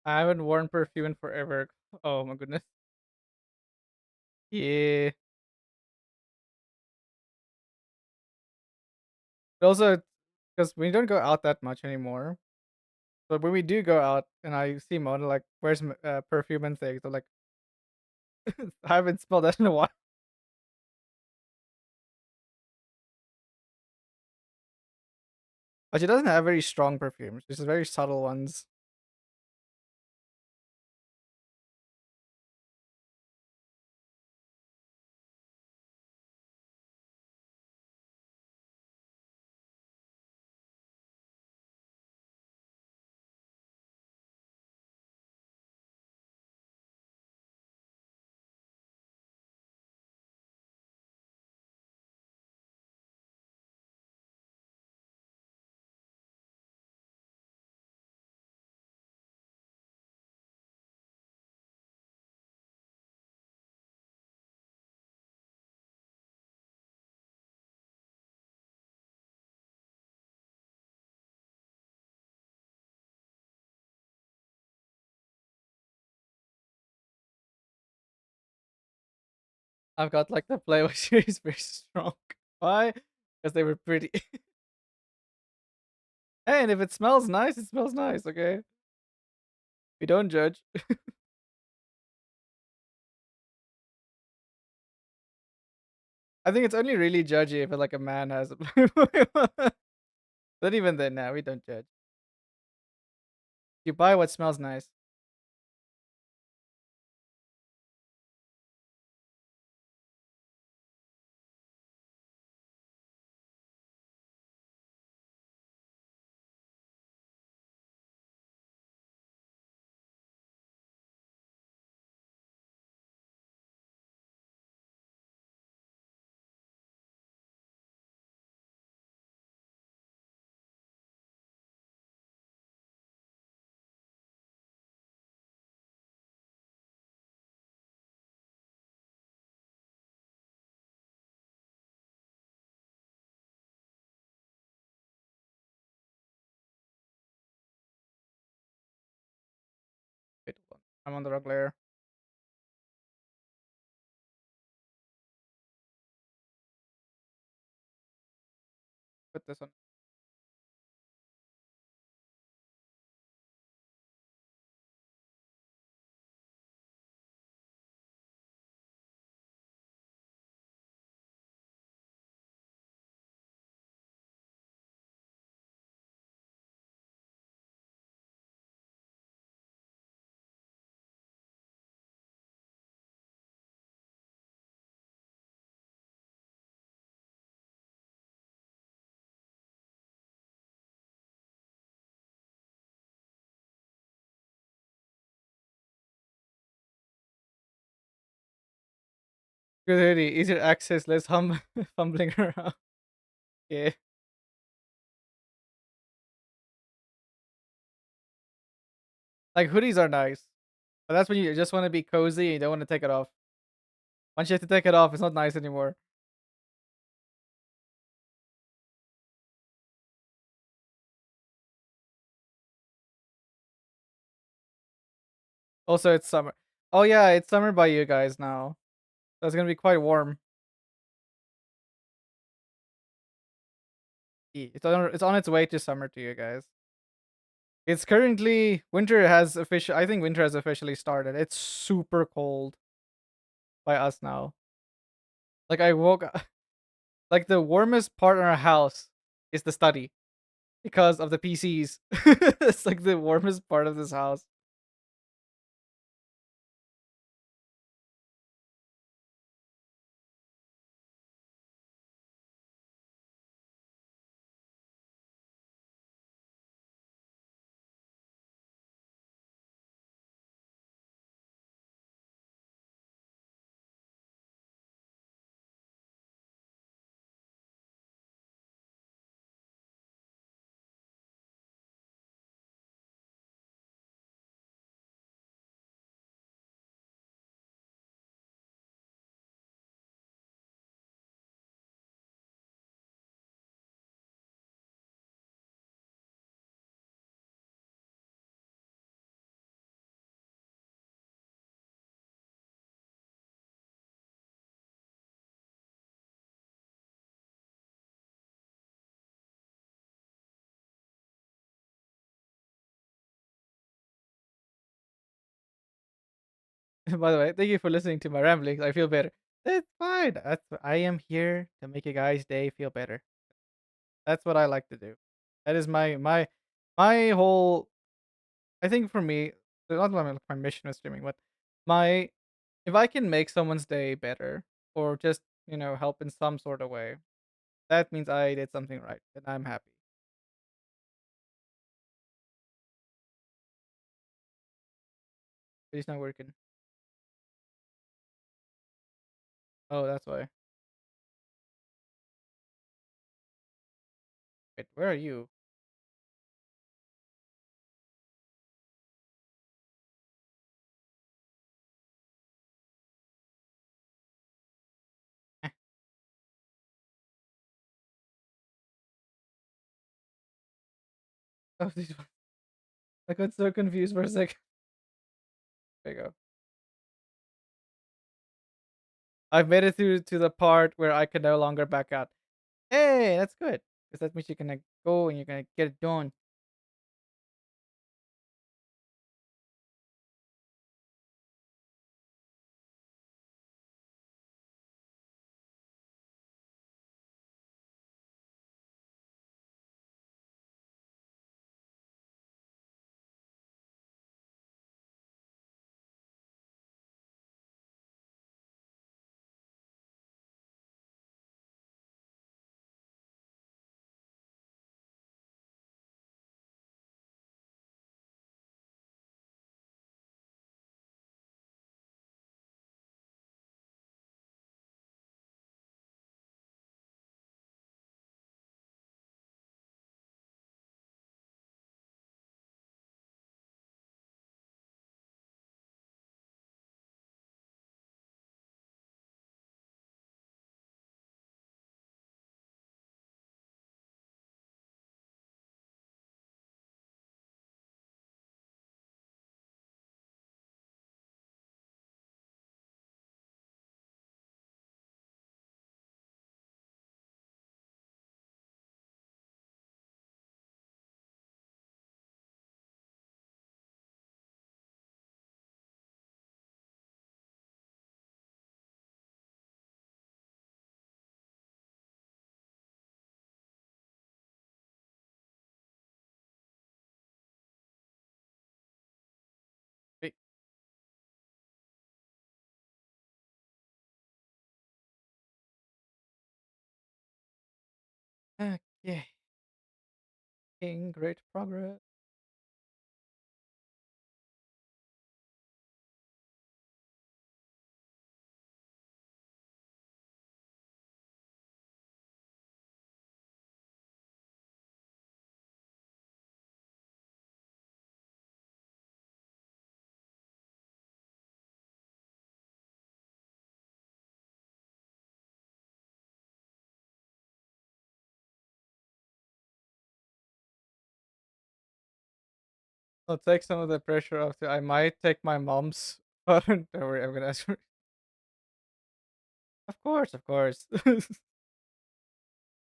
[SPEAKER 1] I haven't worn perfume in forever. Oh my goodness. Yeah. But also, because we don't go out that much anymore. But when we do go out and I see Mona like, where's perfume and things? I'm like, I haven't smelled that in a while. But she doesn't have very strong perfumes. She's just very subtle ones. I've got like the Playboy series very strong. Why? Because they were pretty. Hey, and if it smells nice, it smells nice, okay? We don't judge. I think it's only really judgy if like a man has a Playboy. But even then, now we don't judge. You buy what smells nice. Wait, hold on. I'm on the wrong layer. Put this on. Good hoodie, easier access, less fumbling around. Yeah. Like hoodies are nice. But that's when you just want to be cozy and you don't want to take it off. Once you have to take it off, it's not nice anymore. Also, it's summer. Oh yeah, it's summer by you guys now. So it's gonna be quite warm. It's on its way to summer to you guys. It's currently winter has official. I think winter has officially started. It's super cold by us now. Like I woke, like the warmest part in our house is the study because of the PCs. It's like the warmest part of this house. By the way, thank you for listening to my ramblings. I feel better. It's fine. I am here to make a guy's day feel better. That's what I like to do. That is my whole. I think for me, not my mission with streaming, but my if I can make someone's day better or just help in some sort of way, that means I did something right and I'm happy. But it's not working. Oh, that's why. Wait, where are you? Oh, these. I got so confused for a second. There you go. I've made it through to the part where I can no longer back out. Hey, that's good. Because that means you're gonna go and you're gonna get it done. Wait, okay. Making great progress. I'll take some of the pressure off. I might take my mom's phone. Don't worry, I'm gonna ask her. Of course, of course.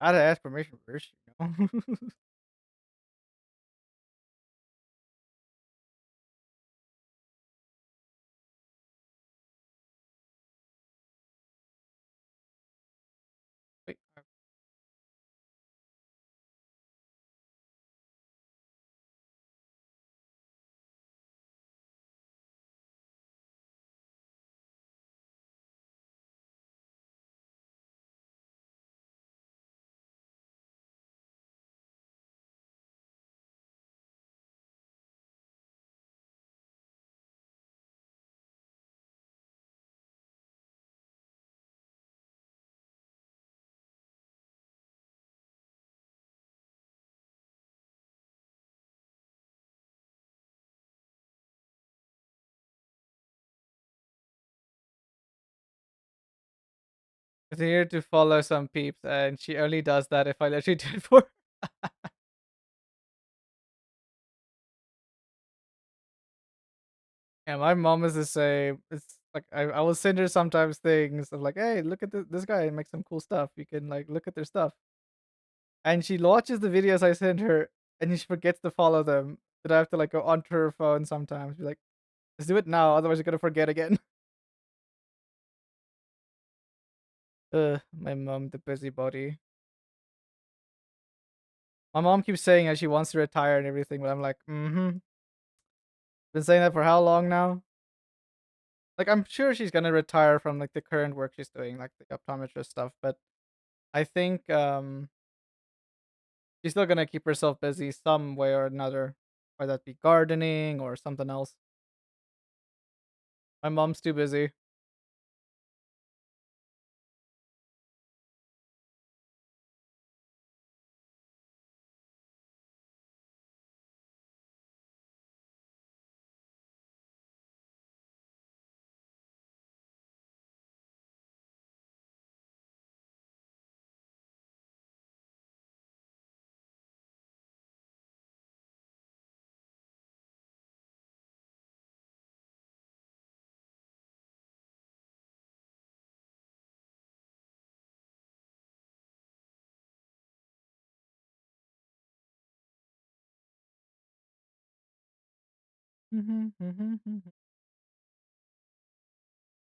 [SPEAKER 1] I had to ask permission first, Wait, I'm here to follow some peeps, and she only does that if I let you do it for her. Yeah, my mom is the same. It's like I will send her sometimes things of like, hey, look at this guy and make some cool stuff. You can like look at their stuff. And she watches the videos I send her and she forgets to follow them. That I have to like go onto her phone sometimes. Be like, let's do it now, otherwise you're gonna forget again. My mom, the busybody. My mom keeps saying that she wants to retire and everything, but I'm like, mm-hmm. Been saying that for how long now? Like, I'm sure she's gonna retire from like the current work she's doing, like the optometrist stuff. But I think she's still gonna keep herself busy some way or another, whether that be gardening or something else. My mom's too busy.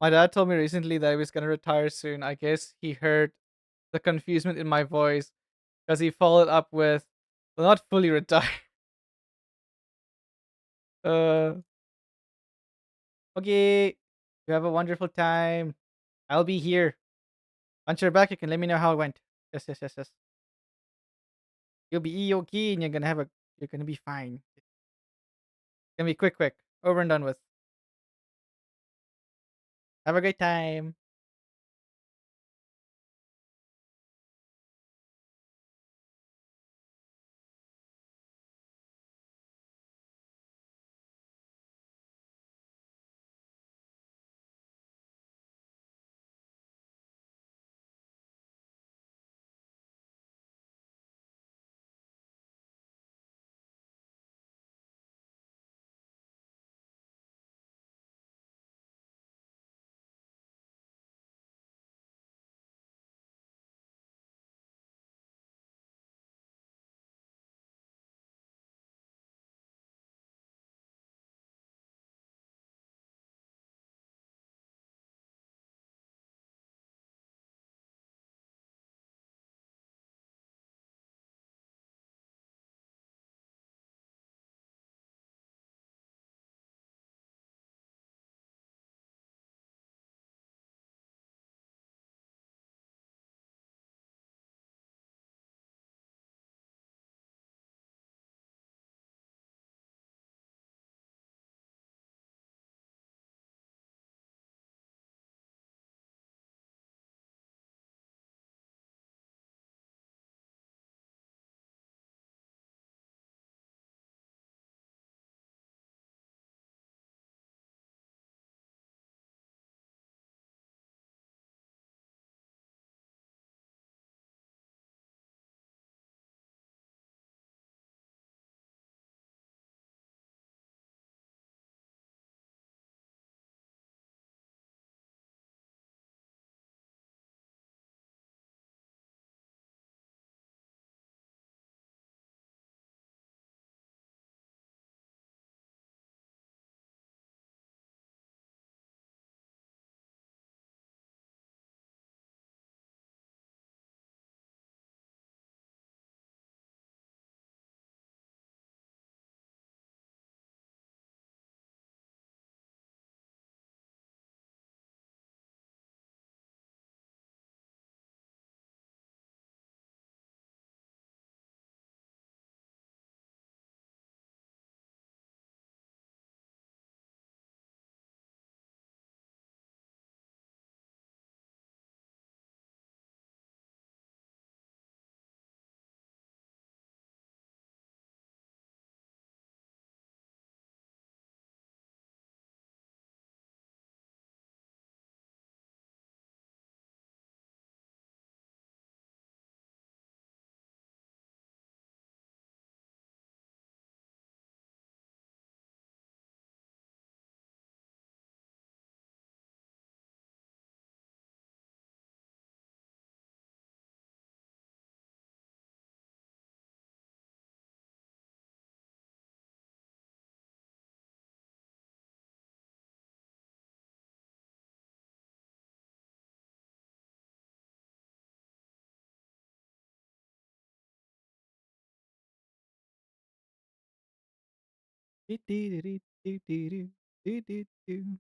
[SPEAKER 1] My dad told me recently that he was gonna retire soon. I guess he heard the confusement in my voice because he followed up with, "Well, not fully retire." Uh, okay. You have a wonderful time. I'll be here. Once you're back, you can let me know how it went. Yes, yes, yes, yes. You'll be okay, and you're gonna be fine. It's gonna be quick, quick, over and done with. Have a great time. Do-do-do-do-do-do-do-do-do.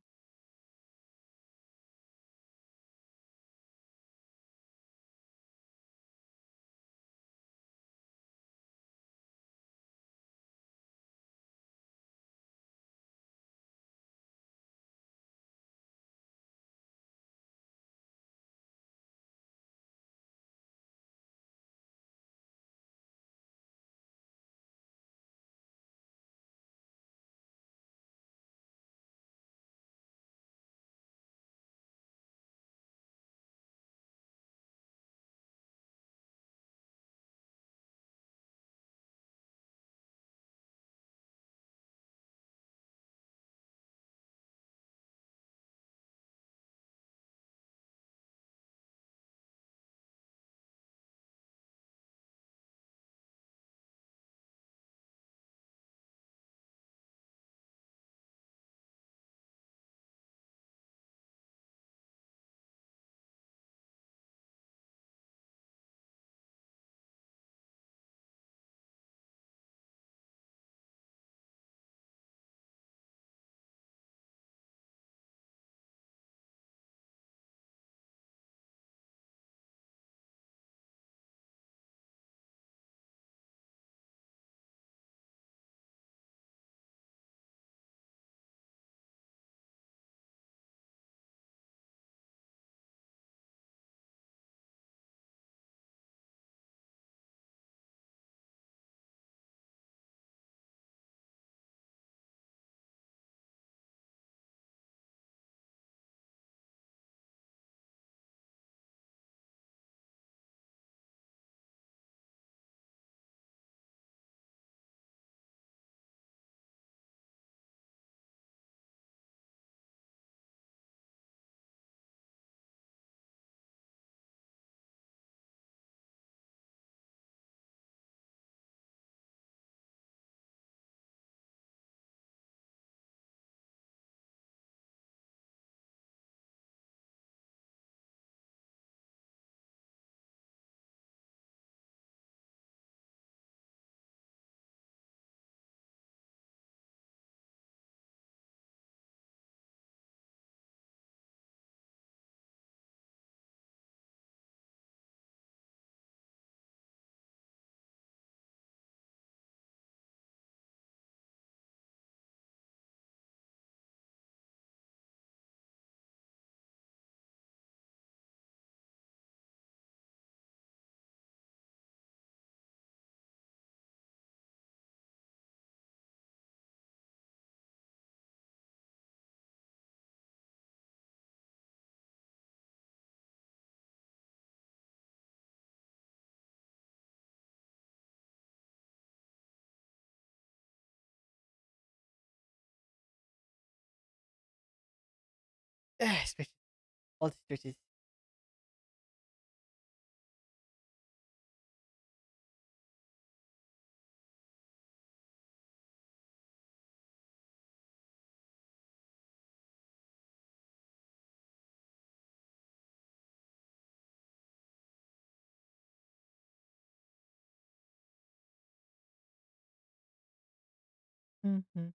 [SPEAKER 1] Especially all the stretches. Mhm.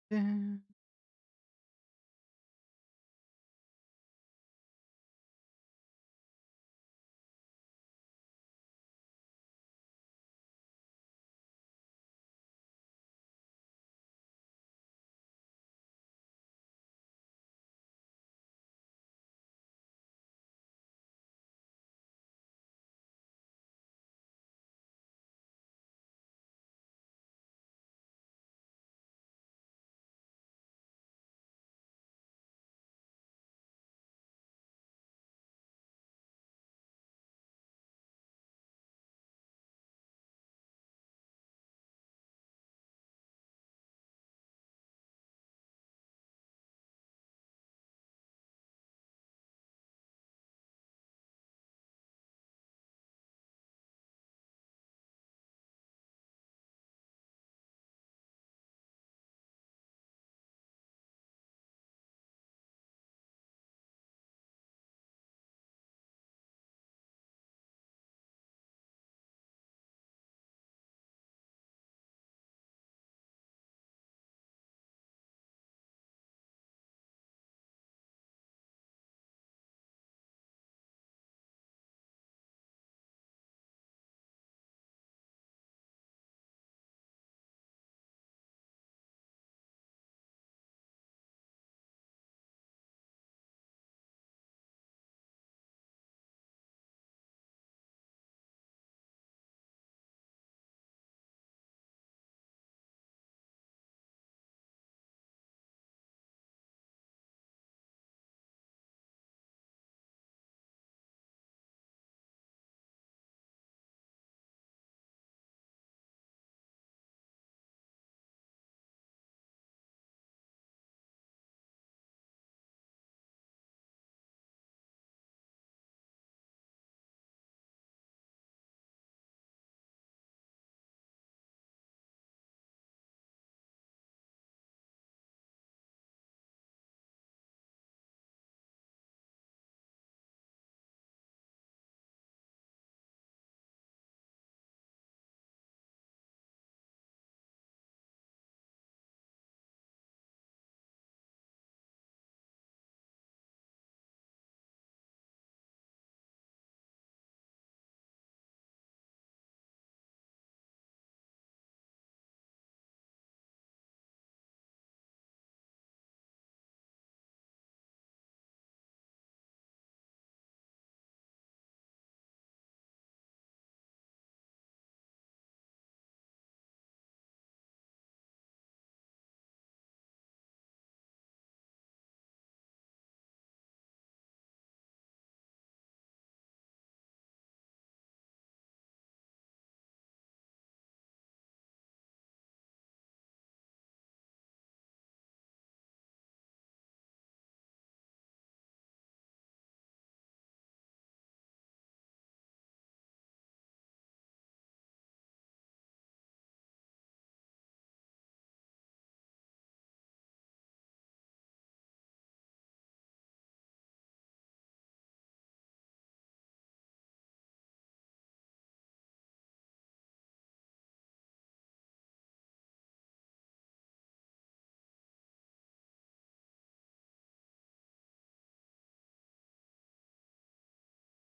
[SPEAKER 1] dun.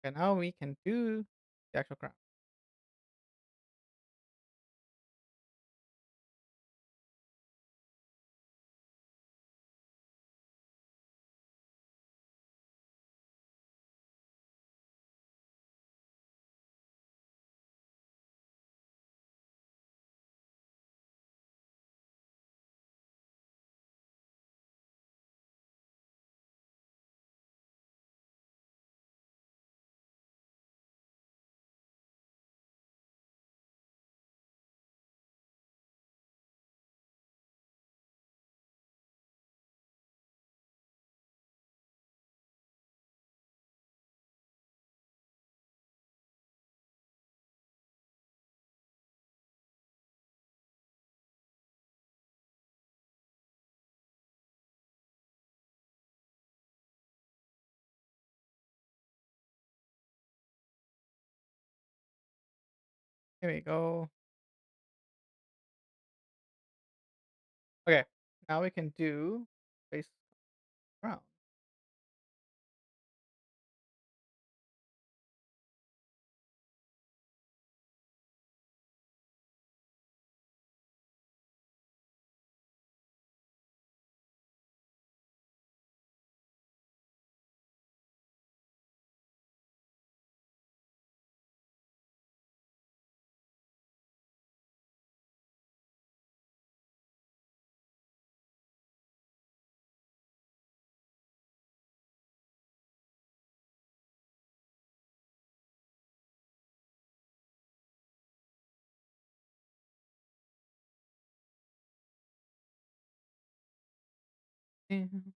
[SPEAKER 1] Okay, now we can do the actual crown. Here we go. Okay. Now we can do face ground. Mhm.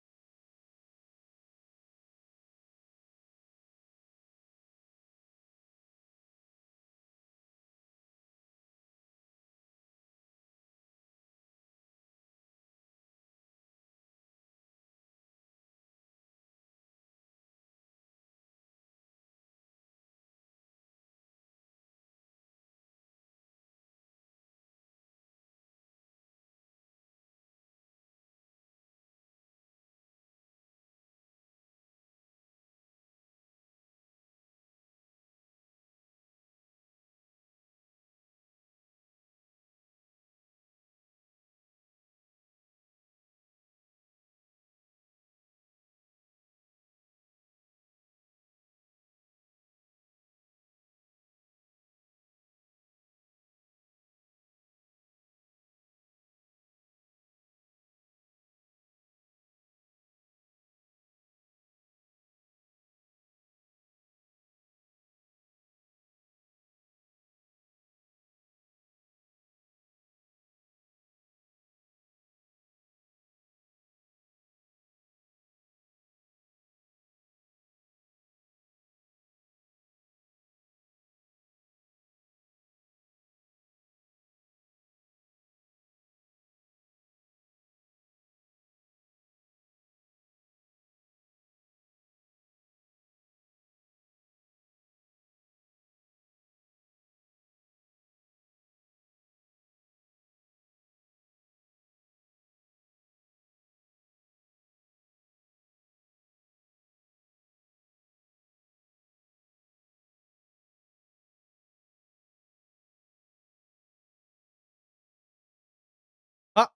[SPEAKER 1] Ah,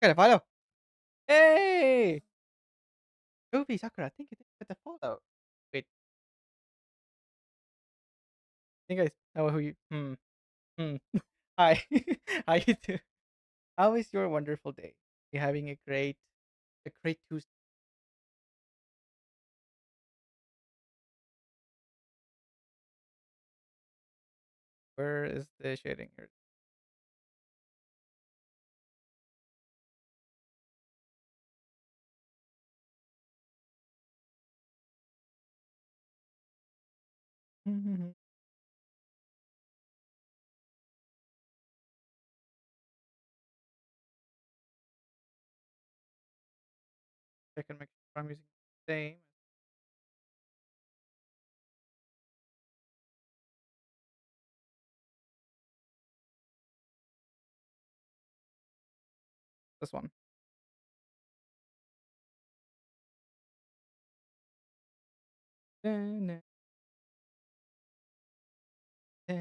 [SPEAKER 1] got a follow. Hey! Ruby Sakura, thank you for the follow. Wait, I think I know who you. Hmm. Hi, how you doing? How is your wonderful day? You having a great Tuesday? Where is the shading here? Mhm. I can make sure I'm using the same. This one. Da-na, da.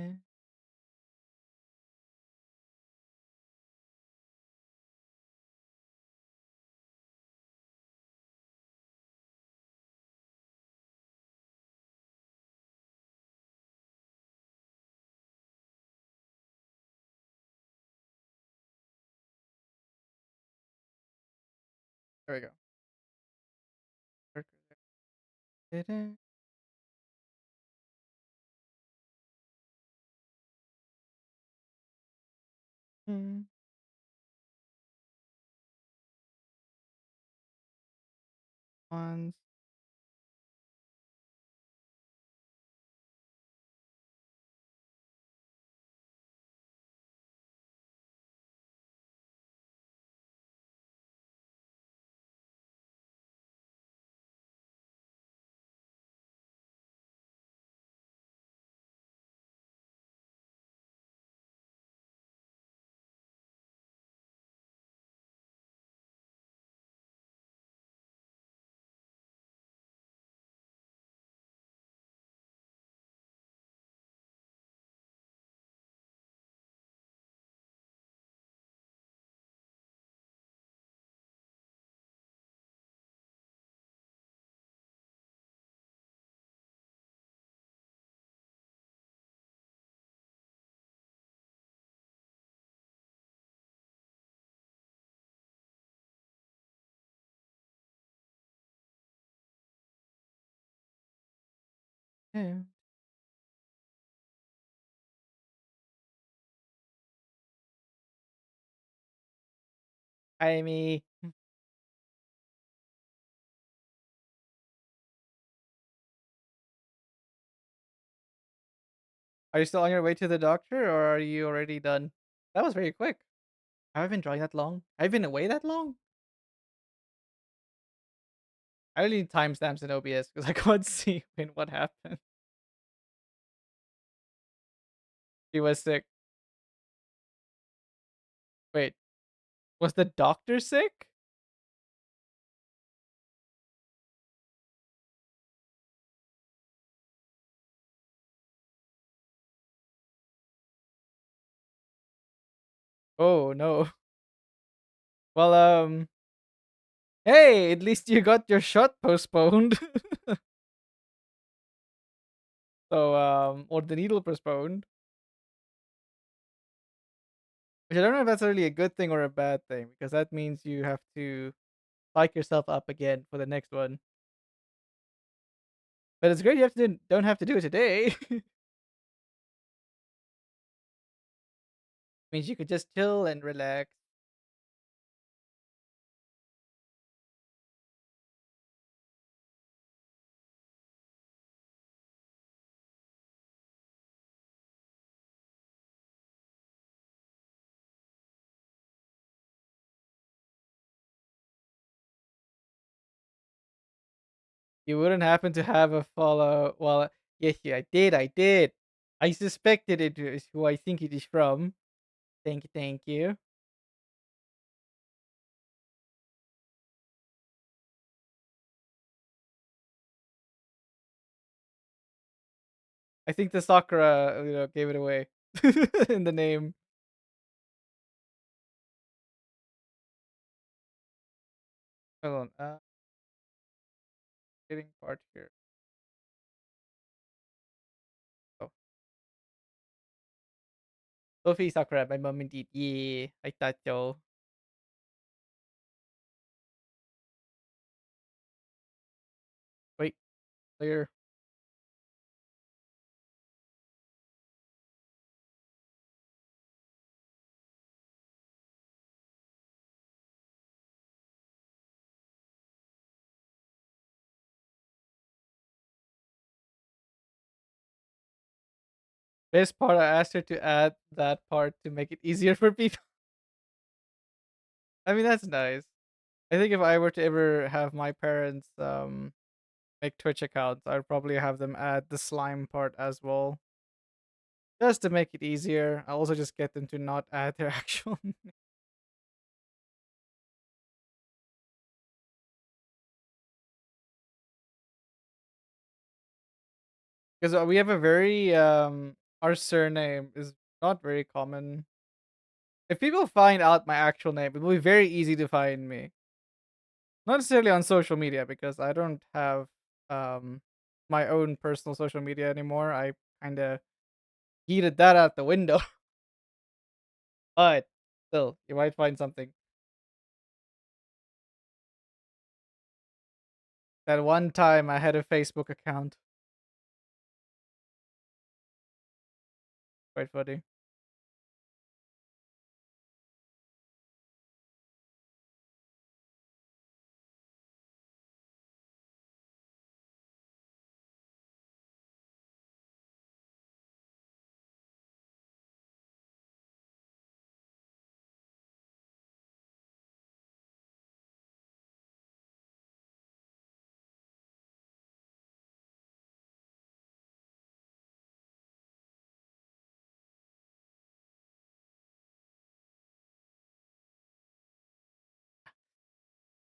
[SPEAKER 1] There we go. Da-da. Mm. Ones. Yeah. Amy, are you still on your way to the doctor, or are you already done? That was very quick. Have I been drawing that long? Have I been away that long? I really need timestamps in OBS because I can't see when what happened. He was sick. Wait, was the doctor sick? Oh no. Well, hey, at least you got your shot postponed. So, or the needle postponed. Which I don't know if that's really a good thing or a bad thing because that means you have to psych yourself up again for the next one. But it's great you have to don't have to do it today. Means you could just chill and relax. You wouldn't happen to have a follow. Well, yes, yeah, I did. I did. I suspected it is who I think it is from. Thank you. Thank you. I think the Sakura, gave it away in the name. Hold on. Getting part here. Oh, Sophie Sakura, my mom indeed. Yeah, I thought so. Wait, clear. Best part, I asked her to add that part to make it easier for people. I mean, that's nice. I think if I were to ever have my parents make Twitch accounts, I'd probably have them add the slime part as well. Just to make it easier. I'll also just get them to not add their actual name. Because we have a very our surname is not very common. If people find out my actual name, it will be very easy to find me. Not necessarily on social media because I don't have um my own personal social media anymore. I kind of heated that out the window. But still, you might find something. That one time I had a Facebook account. Quite funny.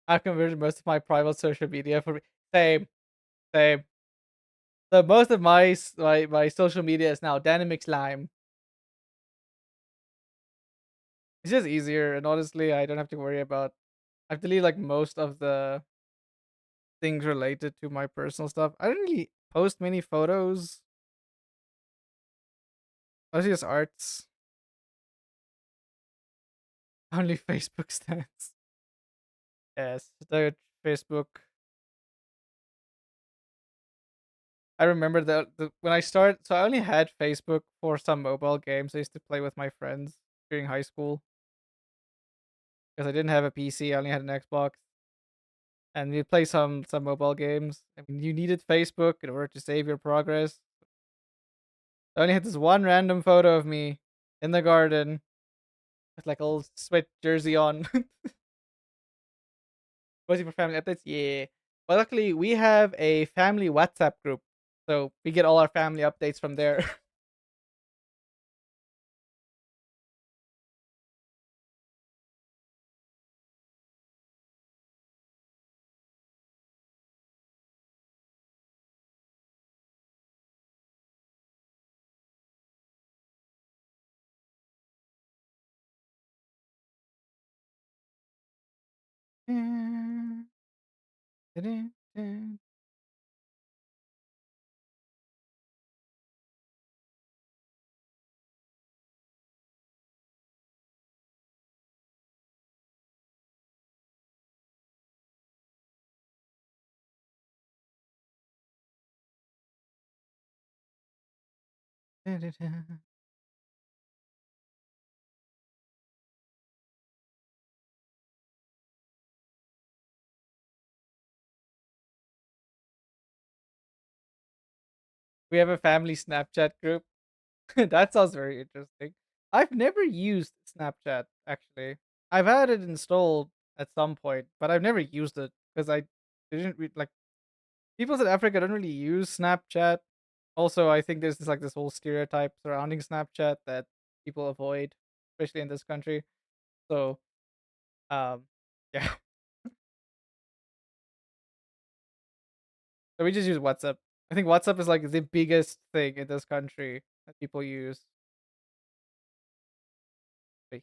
[SPEAKER 1] I converted most of my private social media for same, same. So most of my social media is now dynamic slime. It's just easier, and honestly, I don't have to worry about. I have to delete like most of the things related to my personal stuff. I don't really post many photos. Mostly just arts. Only Facebook stands. Yes, the Facebook. I remember when I started. So I only had Facebook for some mobile games I used to play with my friends during high school because I didn't have a PC. I only had an Xbox, and we play some mobile games. I mean, you needed Facebook in order to save your progress. I only had this one random photo of me in the garden with like a little sweat jersey on. Waiting for family updates? Yeah. But luckily, we have a family WhatsApp group. So we get all our family updates from there. We have a family Snapchat group. That sounds very interesting. I've never used Snapchat, actually. I've had it installed at some point, but I've never used it because I didn't like people in Africa don't really use Snapchat. Also, I think there's this whole stereotype surrounding Snapchat that people avoid, especially in this country. So, um, yeah. So we just use WhatsApp. I think WhatsApp is like the biggest thing in this country that people use. Wait,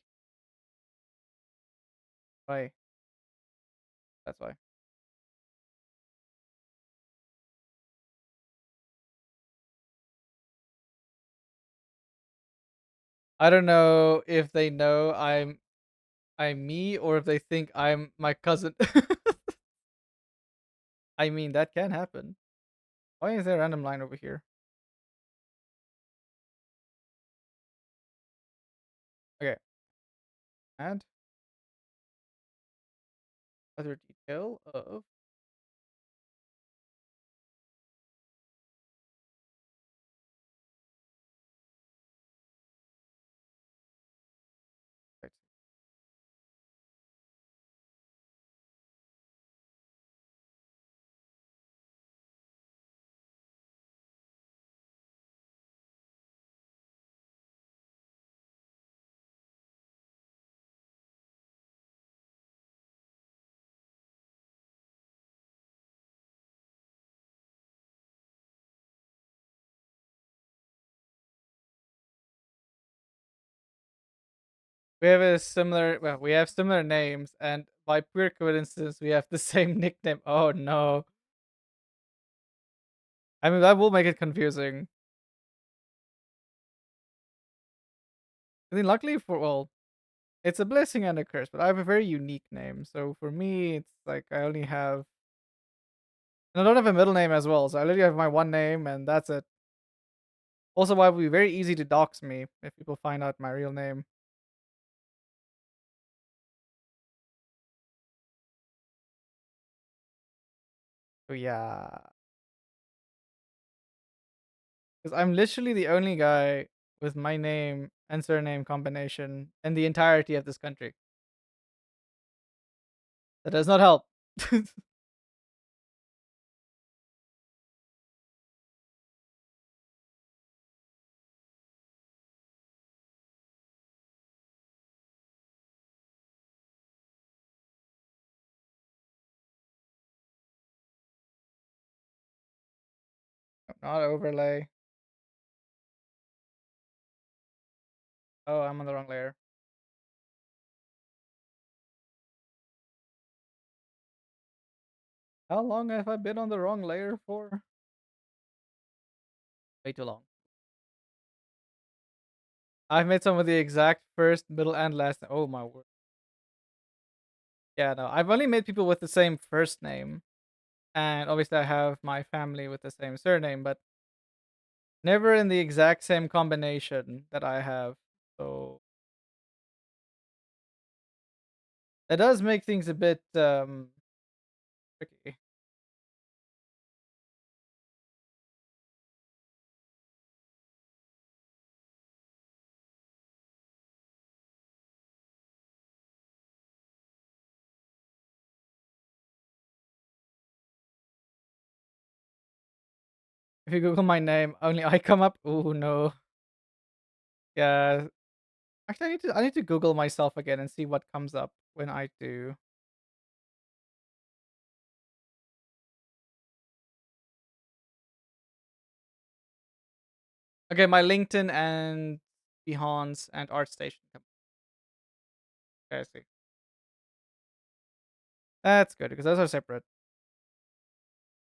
[SPEAKER 1] why? That's why. I don't know if they know I'm me or if they think I'm my cousin. I mean, that can happen. Why is there a random line over here? Okay, and other detail of right. We have a similar well, we have similar names, and by pure coincidence, we have the same nickname. Oh no! I mean, that will make it confusing. I mean, luckily for well, it's a blessing and a curse, but I have a very unique name. So for me, it's like I only have, and I don't have a middle name as well. So I literally have my one name, and that's it. Also, why it would be very easy to dox me if people find out my real name. So yeah, because I'm literally the only guy with my name and surname combination in the entirety of this country. That does not help. Not overlay. Oh, I'm on the wrong layer. How long have I been on the wrong layer for? Way too long. I've made some of the exact first, middle, and last. Oh my word. Yeah, no, I've only made people with the same first name, and obviously I have my family with the same surname. But Never in the exact same combination that I have. So that does make things a bit tricky. If you Google my name, only I come up. Oh no. Yeah. Actually, I need to Google myself again and see what comes up when I do. Okay, my LinkedIn and Behance and ArtStation. Okay, I see. That's good because those are separate.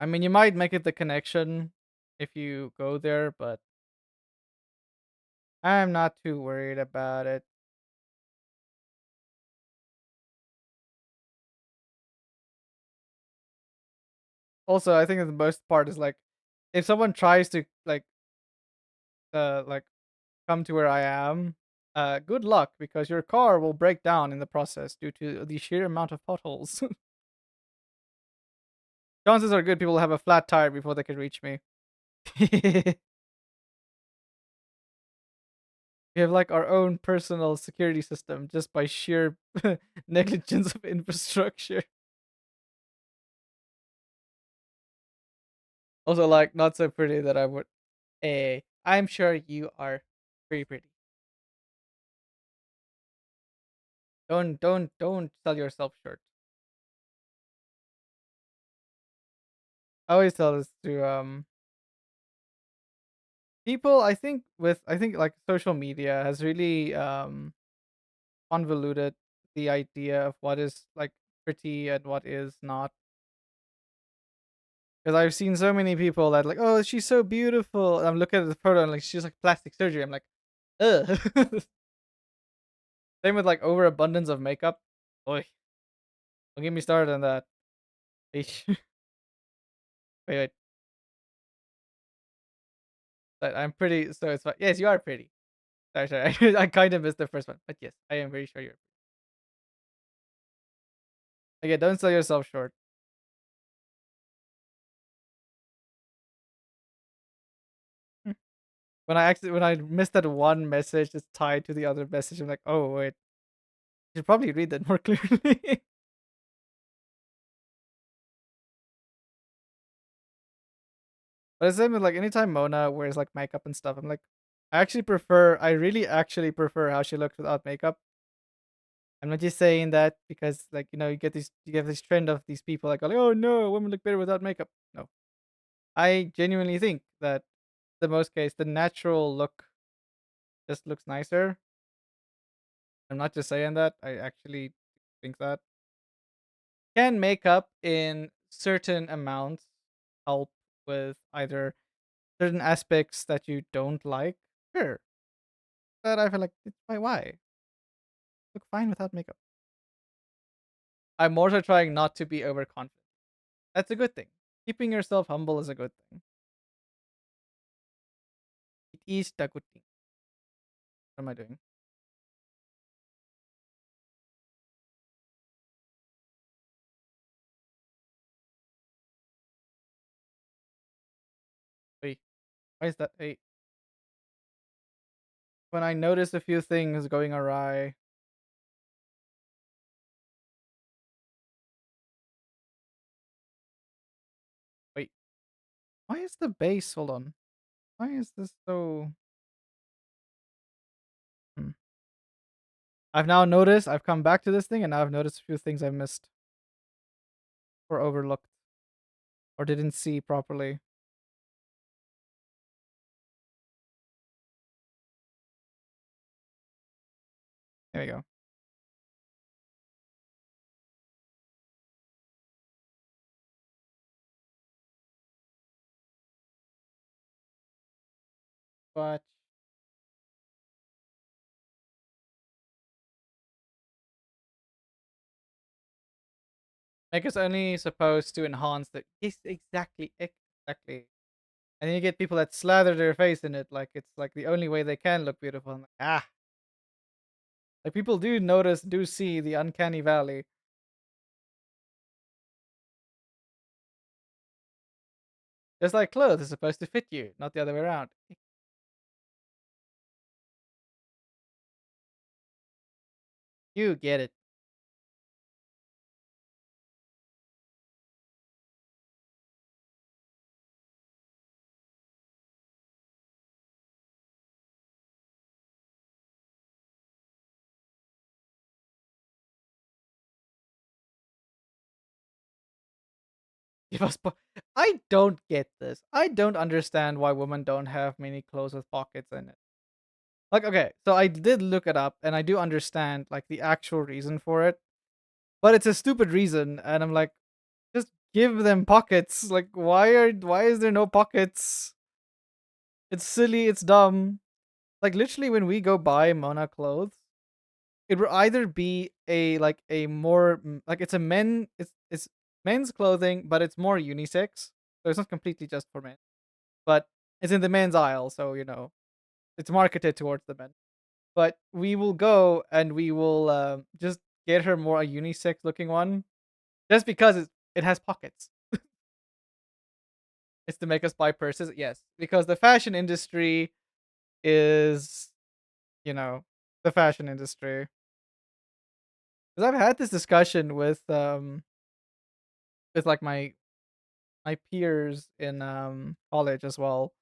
[SPEAKER 1] I mean, you might make it the connection if you go there, but I'm not too worried about it. Also, I think the most part is like if someone tries to like come to where I am, good luck because your car will break down in the process due to the sheer amount of potholes. Chances are good people will have a flat tire before they can reach me. We have like our own personal security system just by sheer negligence of infrastructure. Also, like not so pretty that I would. I'm sure you are very pretty. Don't sell yourself short. I always tell this to people. I think like social media has really convoluted the idea of what is like pretty and what is not. Because I've seen so many people that like, oh, she's so beautiful. And I'm looking at the photo and like she's like plastic surgery. I'm like, ugh. Same with like overabundance of makeup. Boy, don't get me started on that. Eesh. Wait. I'm pretty, so it's fine. Yes, you are pretty. Sorry. I kind of missed the first one, but yes, I am very sure you're. Again, don't sell yourself short. Hmm. When I missed that one message that's tied to the other message, I'm like, oh wait, you should probably read that more clearly. But it's same with like anytime Mona wears like makeup and stuff, I'm like, I really actually prefer how she looks without makeup. I'm not just saying that because like you get this trend of these people like, oh no, women look better without makeup. No, I genuinely think that the most case the natural look just looks nicer. I'm not just saying that. I actually think that. Can makeup in certain amounts help with either certain aspects that you don't like? Sure. But I feel like it's why? Look fine without makeup. I'm more so trying not to be overconfident. That's a good thing. Keeping yourself humble is a good thing. It is a good thing. What am I doing? Wait, why is that? Wait. When I notice a few things going awry. Wait, why is the base? Hold on. Why is this so? Hmm. I've come back to this thing and now I've noticed a few things I missed or overlooked or didn't see properly. There we go. But make us only supposed to enhance the yes, exactly. Exactly. And then you get people that slather their face in it like it's like the only way they can look beautiful. I'm like, ah, like people do notice, do see the uncanny valley. Just like clothes is supposed to fit you, not the other way around. You get it. Give us I don't get this. I don't understand why women don't have many clothes with pockets in it. Like, okay, so I did look it up and I do understand like the actual reason for it, but it's a stupid reason and I'm like, just give them pockets. Like why is there no pockets? It's silly, it's dumb. Like literally when we go buy Mona clothes, it will either be a like a more like it's men's clothing, but it's more unisex. So it's not completely just for men. But it's in the men's aisle, so it's marketed towards the men. But we will go and we will just get her more a unisex looking one, just because it has pockets. It's to make us buy purses, yes, because the fashion industry is you know the fashion industry. Because I've had this discussion with like my peers in college as well.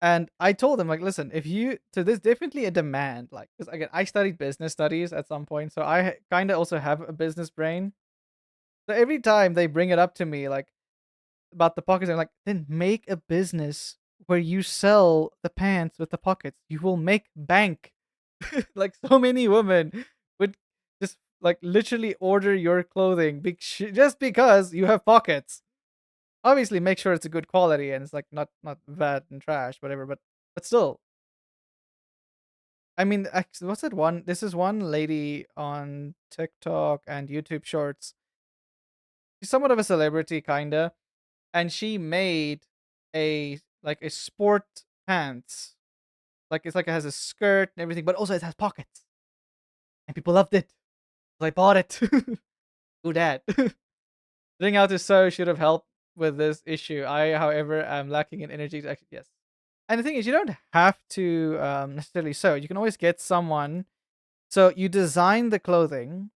[SPEAKER 1] And I told them like, listen, if you so there's definitely a demand, like because again I studied business studies at some point, so I kind of also have a business brain. So every time they bring it up to me like about the pockets, I'm like, then make a business where you sell the pants with the pockets. You will make bank. Like so many women would just like literally order your clothing just because you have pockets. Obviously, make sure it's a good quality and it's like not bad and trash, whatever. But still, I mean, what's that one? This is one lady on TikTok and YouTube Shorts. She's somewhat of a celebrity, kinda, and she made a sport pants. Like it's like it has a skirt and everything, but also it has pockets, and people loved it. So I bought it. Do that. Learning how to sew should have helped with this issue. I, however, am lacking in energy to actually yes. And the thing is, you don't have to necessarily sew. You can always get someone. So you design the clothing,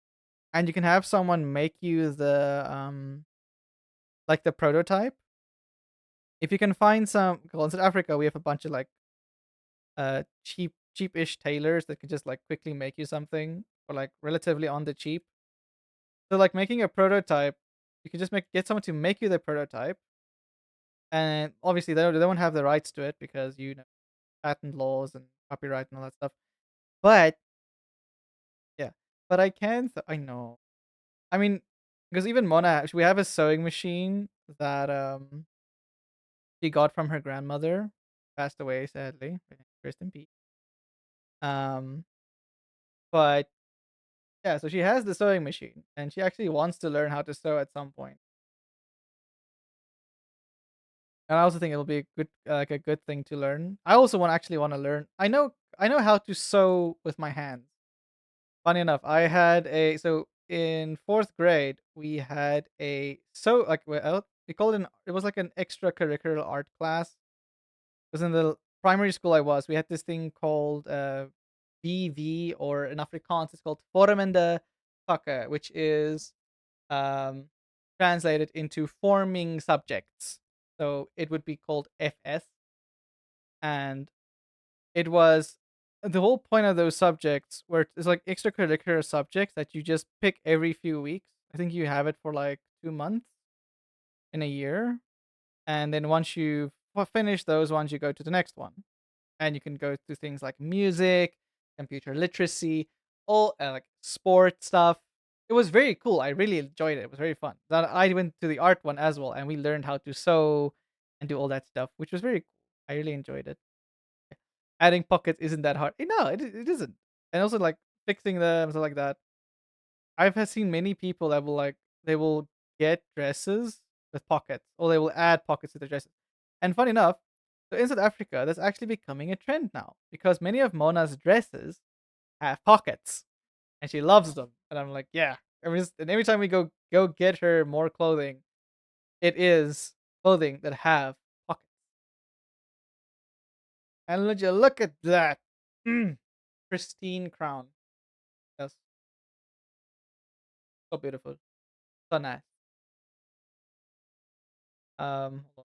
[SPEAKER 1] and you can have someone make you the like the prototype. If you can find some, well, in South Africa, we have a bunch of like cheapish tailors that can just like quickly make you something for like relatively on the cheap. So like making a prototype, you can just get someone to make you the prototype, and obviously they won't have the rights to it because patent laws and copyright and all that stuff. But yeah, but I know. I mean, because even Mona, we have a sewing machine that she got from her grandmother, passed away sadly. Rest in peace. Um, but yeah, so she has the sewing machine, and she actually wants to learn how to sew at some point. And I also think it'll be a good, like a good thing to learn. I also actually want to learn. I know how to sew with my hands. Funny enough, I had a so in fourth grade we had a we called it it was like an extracurricular art class. Because in the primary school I was, we had this thing called BV, or in Afrikaans it's called Vormende Vakke, which is um, translated into forming subjects. So it would be called FS, and it was the whole point of those subjects where it's like extracurricular subjects that you just pick every few weeks. I think you have it for like 2 months in a year, and then once you finish those ones, you go to the next one, and you can go to things like music, computer literacy, all like sport stuff. It was very cool. I really enjoyed it. It was very fun. Then I went to the art one as well, and we learned how to sew and do all that stuff, which was very cool. I really enjoyed it. Adding pockets isn't that hard. No, it isn't. And also like fixing them, stuff like that. Seen many people that will they will get dresses with pockets, or they will add pockets to their dresses. And funny enough, So in South Africa, that's actually becoming a trend now because many of Mona's dresses have pockets, and she loves them. And I'm like, yeah. And every time we go get her more clothing, it is clothing that have pockets. And would you look at that, mm, pristine crown? Yes, so beautiful, so nice. Hold on.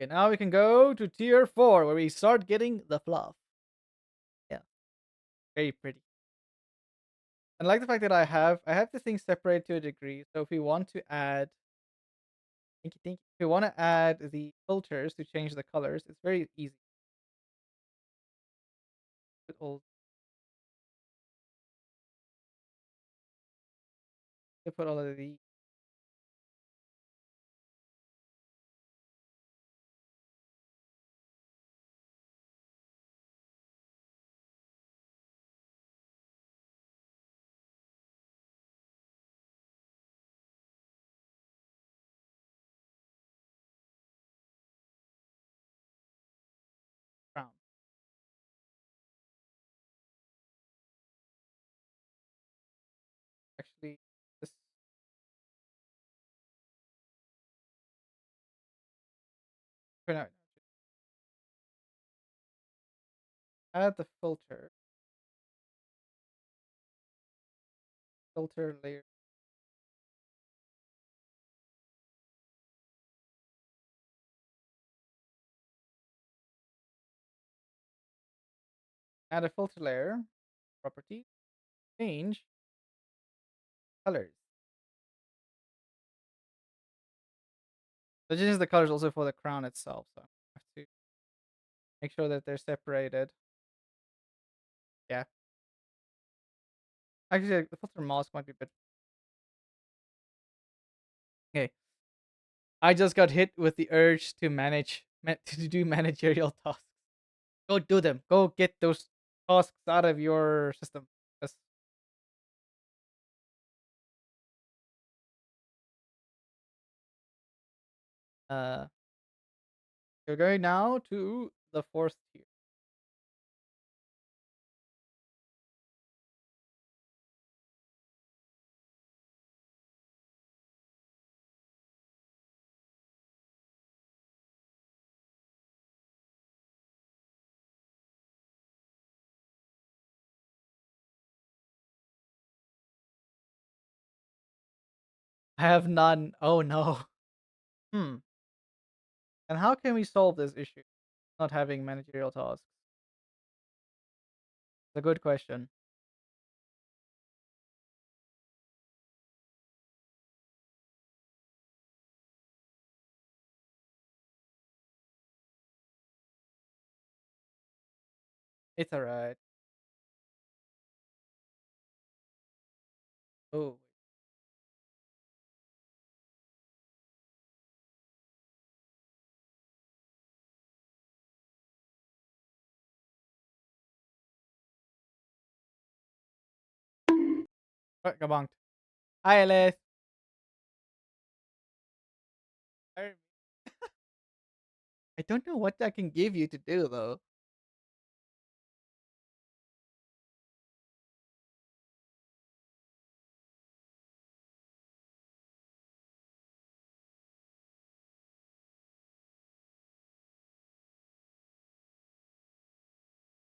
[SPEAKER 1] Okay, now we can go to tier 4 where we start getting the fluff. Yeah, very pretty. I like the fact that I have the thing separated to a degree. So if we want to add, think, if we want to add the filters to change the colors, it's very easy. Put all, put all of the crown. Actually, this for now, add the filter layer, add a filter layer, property, change colors. So change the colors also for the crown itself. So I have to make sure that they're separated. Yeah. Actually, the filter mask might be a bit. Okay. I just got hit with the urge to to do managerial tasks. Go do them. Go get those tasks out of your system. Yes. Uh, we're going now to the fourth tier. I have none. Oh no. Hmm. And how can we solve this issue? Not having managerial tasks. It's a good question. It's alright. Oh, gabonked. Hi, Alice. I I don't know what I can give you to do though.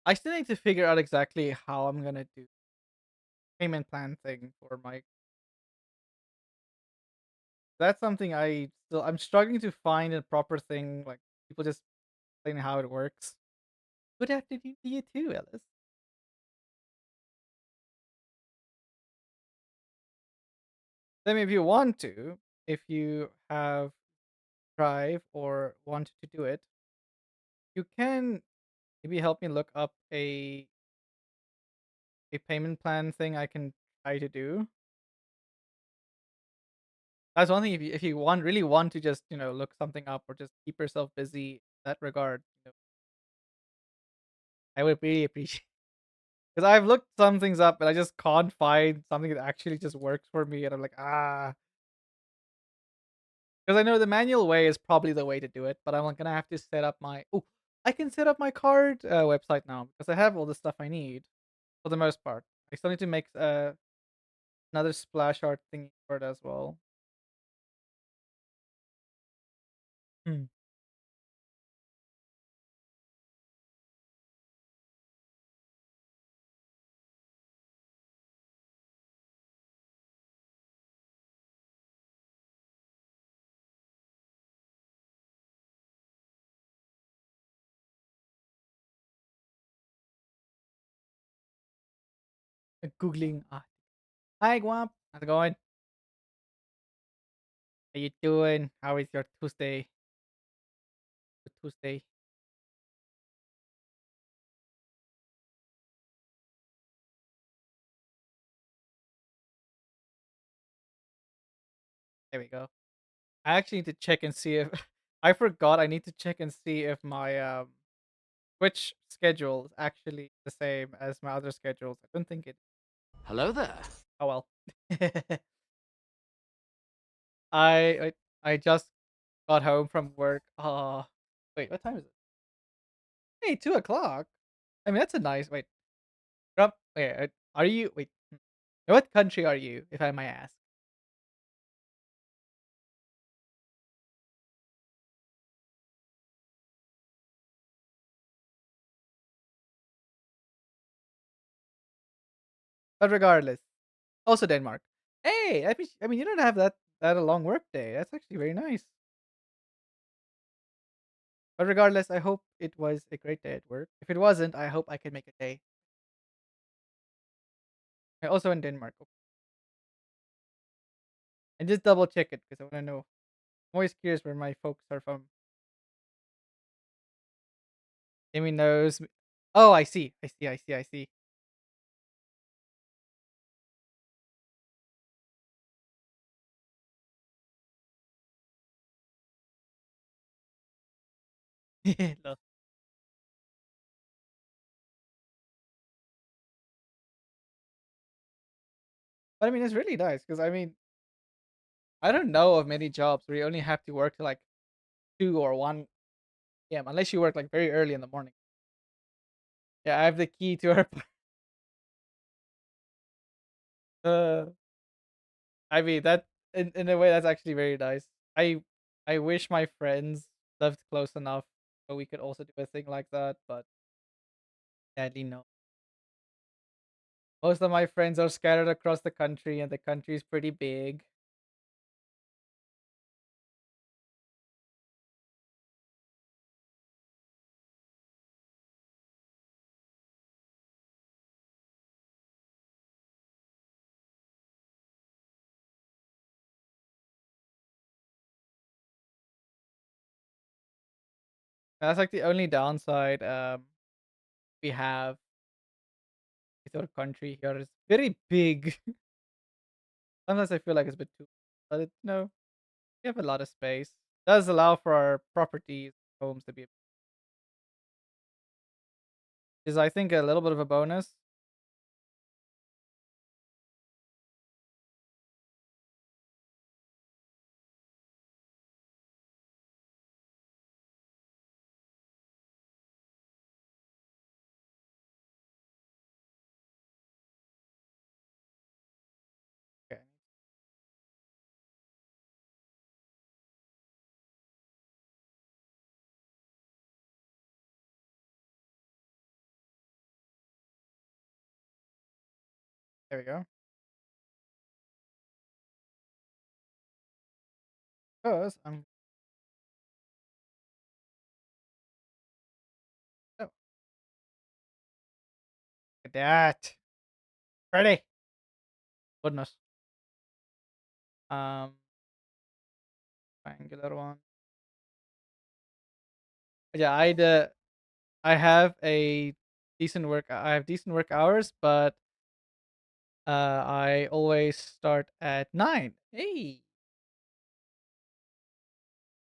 [SPEAKER 1] I still need to figure out exactly how I'm gonna do payment plan thing for my. That's something I'm struggling to find a proper thing. Like people just explain how it works. Good afternoon to you too, Alice. Then, if you want to, if you have Drive or want to do it, you can maybe help me look up a payment plan thing I can try to do. That's one thing. If you really want to just look something up or just keep yourself busy in that regard, I would really appreciate. Because I've looked some things up and I just can't find something that actually just works for me, and I'm like, ah, Because I know the manual way is probably the way to do it, but I'm gonna have to set up my. Oh, I can set up my card website now because I have all the stuff I need for the most part. I still need to make another splash art thingy for it as well. Hmm. Googling. Hi, Guap. How's it going? How you doing? How is your Tuesday? Tuesday. There we go. I actually need to check and see if I forgot. I need to check and see if my Twitch schedule is actually the same as my other schedules. I don't think it.
[SPEAKER 2] Hello there.
[SPEAKER 1] Oh well. I I just got home from work. Wait, what time is it? Hey, 2 o'clock. I mean, that's a nice. Wait, wait. Are you? Wait. What country are you, if I may ask? But regardless, also Denmark. Hey, I mean, you don't have that a long work day. That's actually very nice. But regardless, I hope it was a great day at work. If it wasn't, I hope I can make a day. I also in Denmark. And just double check it because I want to know. I'm always curious where my folks are from. Amy knows. Oh, I see. I see. I see. I see. Lol. But I mean, it's really nice because I mean, I don't know of many jobs where you only have to work till like 2 or 1 p.m. unless you work like very early in the morning. Yeah, I have the key to her. Uh, I mean that in a way that's actually very nice. I I wish my friends lived close enough so we could also do a thing like that, but sadly no. Most of my friends are scattered across the country, and the country is pretty big. That's like the only downside we have with our country here. It's very big. Sometimes I feel like it's a bit too, but we have a lot of space. Does allow for our properties, homes to be, is I think a little bit of a bonus. Okay, there we go. Because I'm oh, look at that. Ready. Goodness. Um, triangular one. Yeah, I have a decent work. I have decent work hours, but I always start at 9. Hey,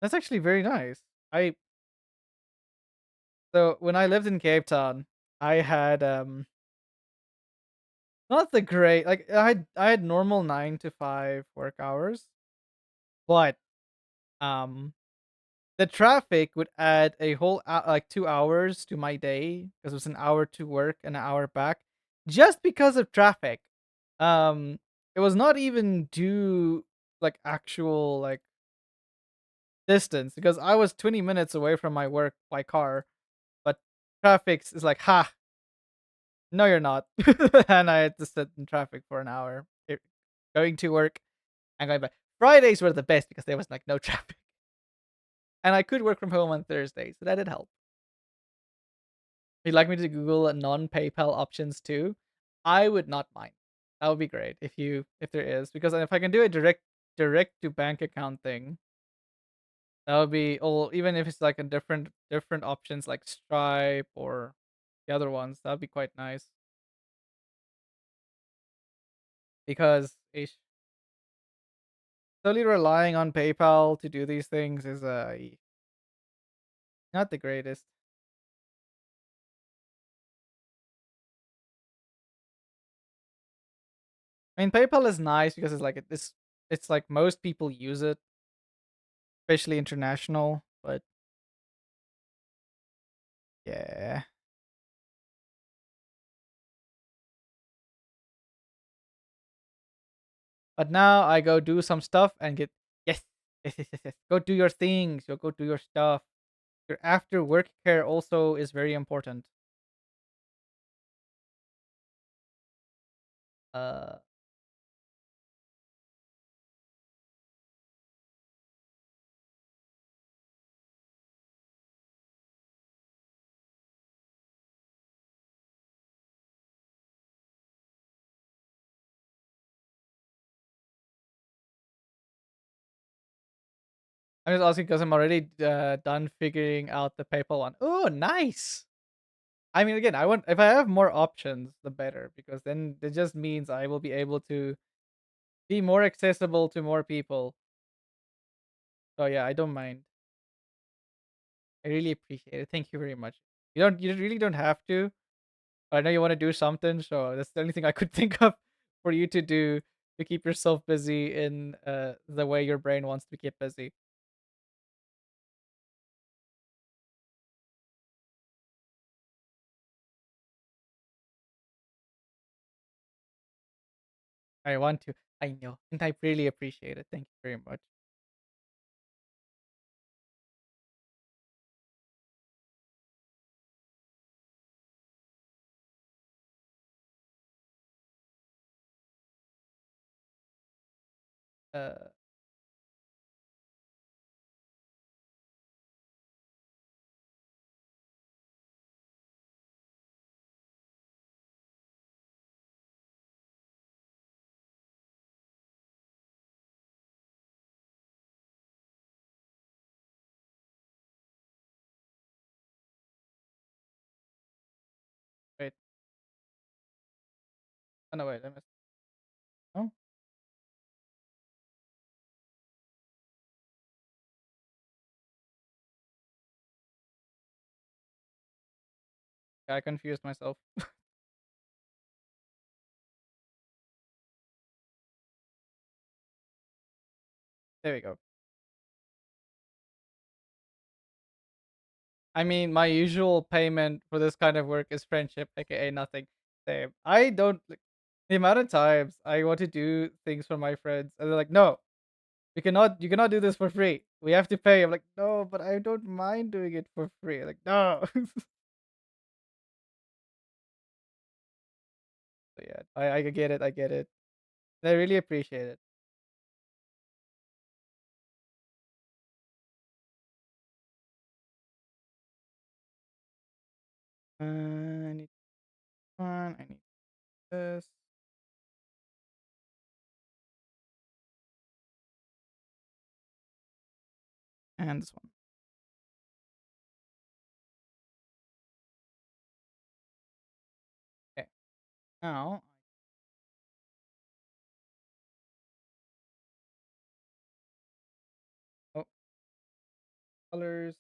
[SPEAKER 1] that's actually very nice. I So when I lived in Cape Town, I had not the great like I had normal 9 to 5 work hours, but Um, the traffic would add a whole like 2 hours to my day because it was an hour to work and an hour back, just because of traffic. Um, it was not even due like actual like distance because I was 20 minutes away from my work by car, but traffic is like, ha, no, you're not. And I had to sit in traffic for an hour, going to work and going back. Fridays were the best because there was like no traffic, and I could work from home on Thursdays, so that did help. You'd like me to Google non-PayPal options too? I would not mind. That would be great if there is, because if I can do a direct to bank account thing, that would be, or even if it's like a different options like Stripe or the other ones, that would be quite nice. Because solely relying on PayPal to do these things is not the greatest. I mean, PayPal is nice because it's like most people use it, especially international. But yeah, but now I go do some stuff and get, yes, yes. Go do your things. You go do your stuff. Your after work care also is very important. Uh, I'm just asking because I'm already done figuring out the PayPal one. Oh, nice. I mean, again, I want if I have more options, the better, because then it just means I will be able to be more accessible to more people. So yeah, I don't mind. I really appreciate it. Thank you very much. You really don't have to. But I know you want to do something, so that's the only thing I could think of for you to do to keep yourself busy in the way your brain wants to keep busy. I want to. I know, and I really appreciate it. Thank you very much. Uh, wait. Oh no, wait. I missed. Oh, I confused myself. There we go. I mean, my usual payment for this kind of work is friendship, aka nothing. Same. I don't like the amount of times I want to do things for my friends, and they're like, "No, you cannot do this for free. We have to pay." I'm like, "No, but I don't mind doing it for free." Like, no. So yeah, I get it. I get it. I really appreciate it. I need one. I need this and this one. Okay. Now, oh, colors.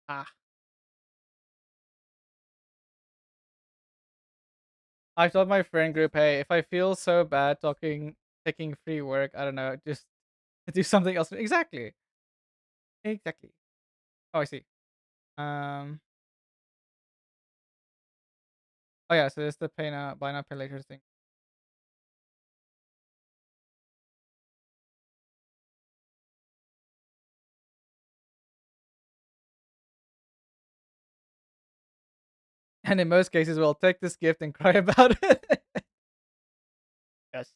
[SPEAKER 1] Ah, I told my friend group, hey, if I feel so bad taking free work, I don't know, just do something else. Exactly. Exactly. Oh, I see. Um. Oh yeah. So it's the pay now, buy now, pay later thing, and in most cases, we'll take this gift and cry about it. Yes.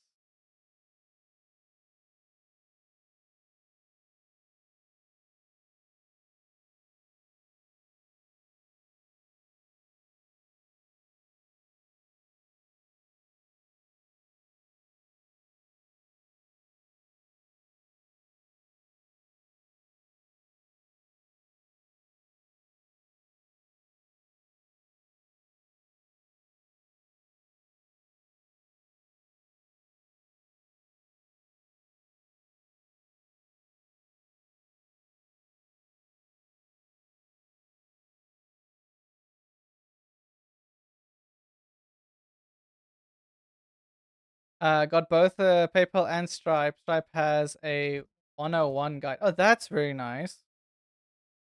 [SPEAKER 1] Got both PayPal and Stripe. Stripe has a 101 guide. Oh, that's very nice.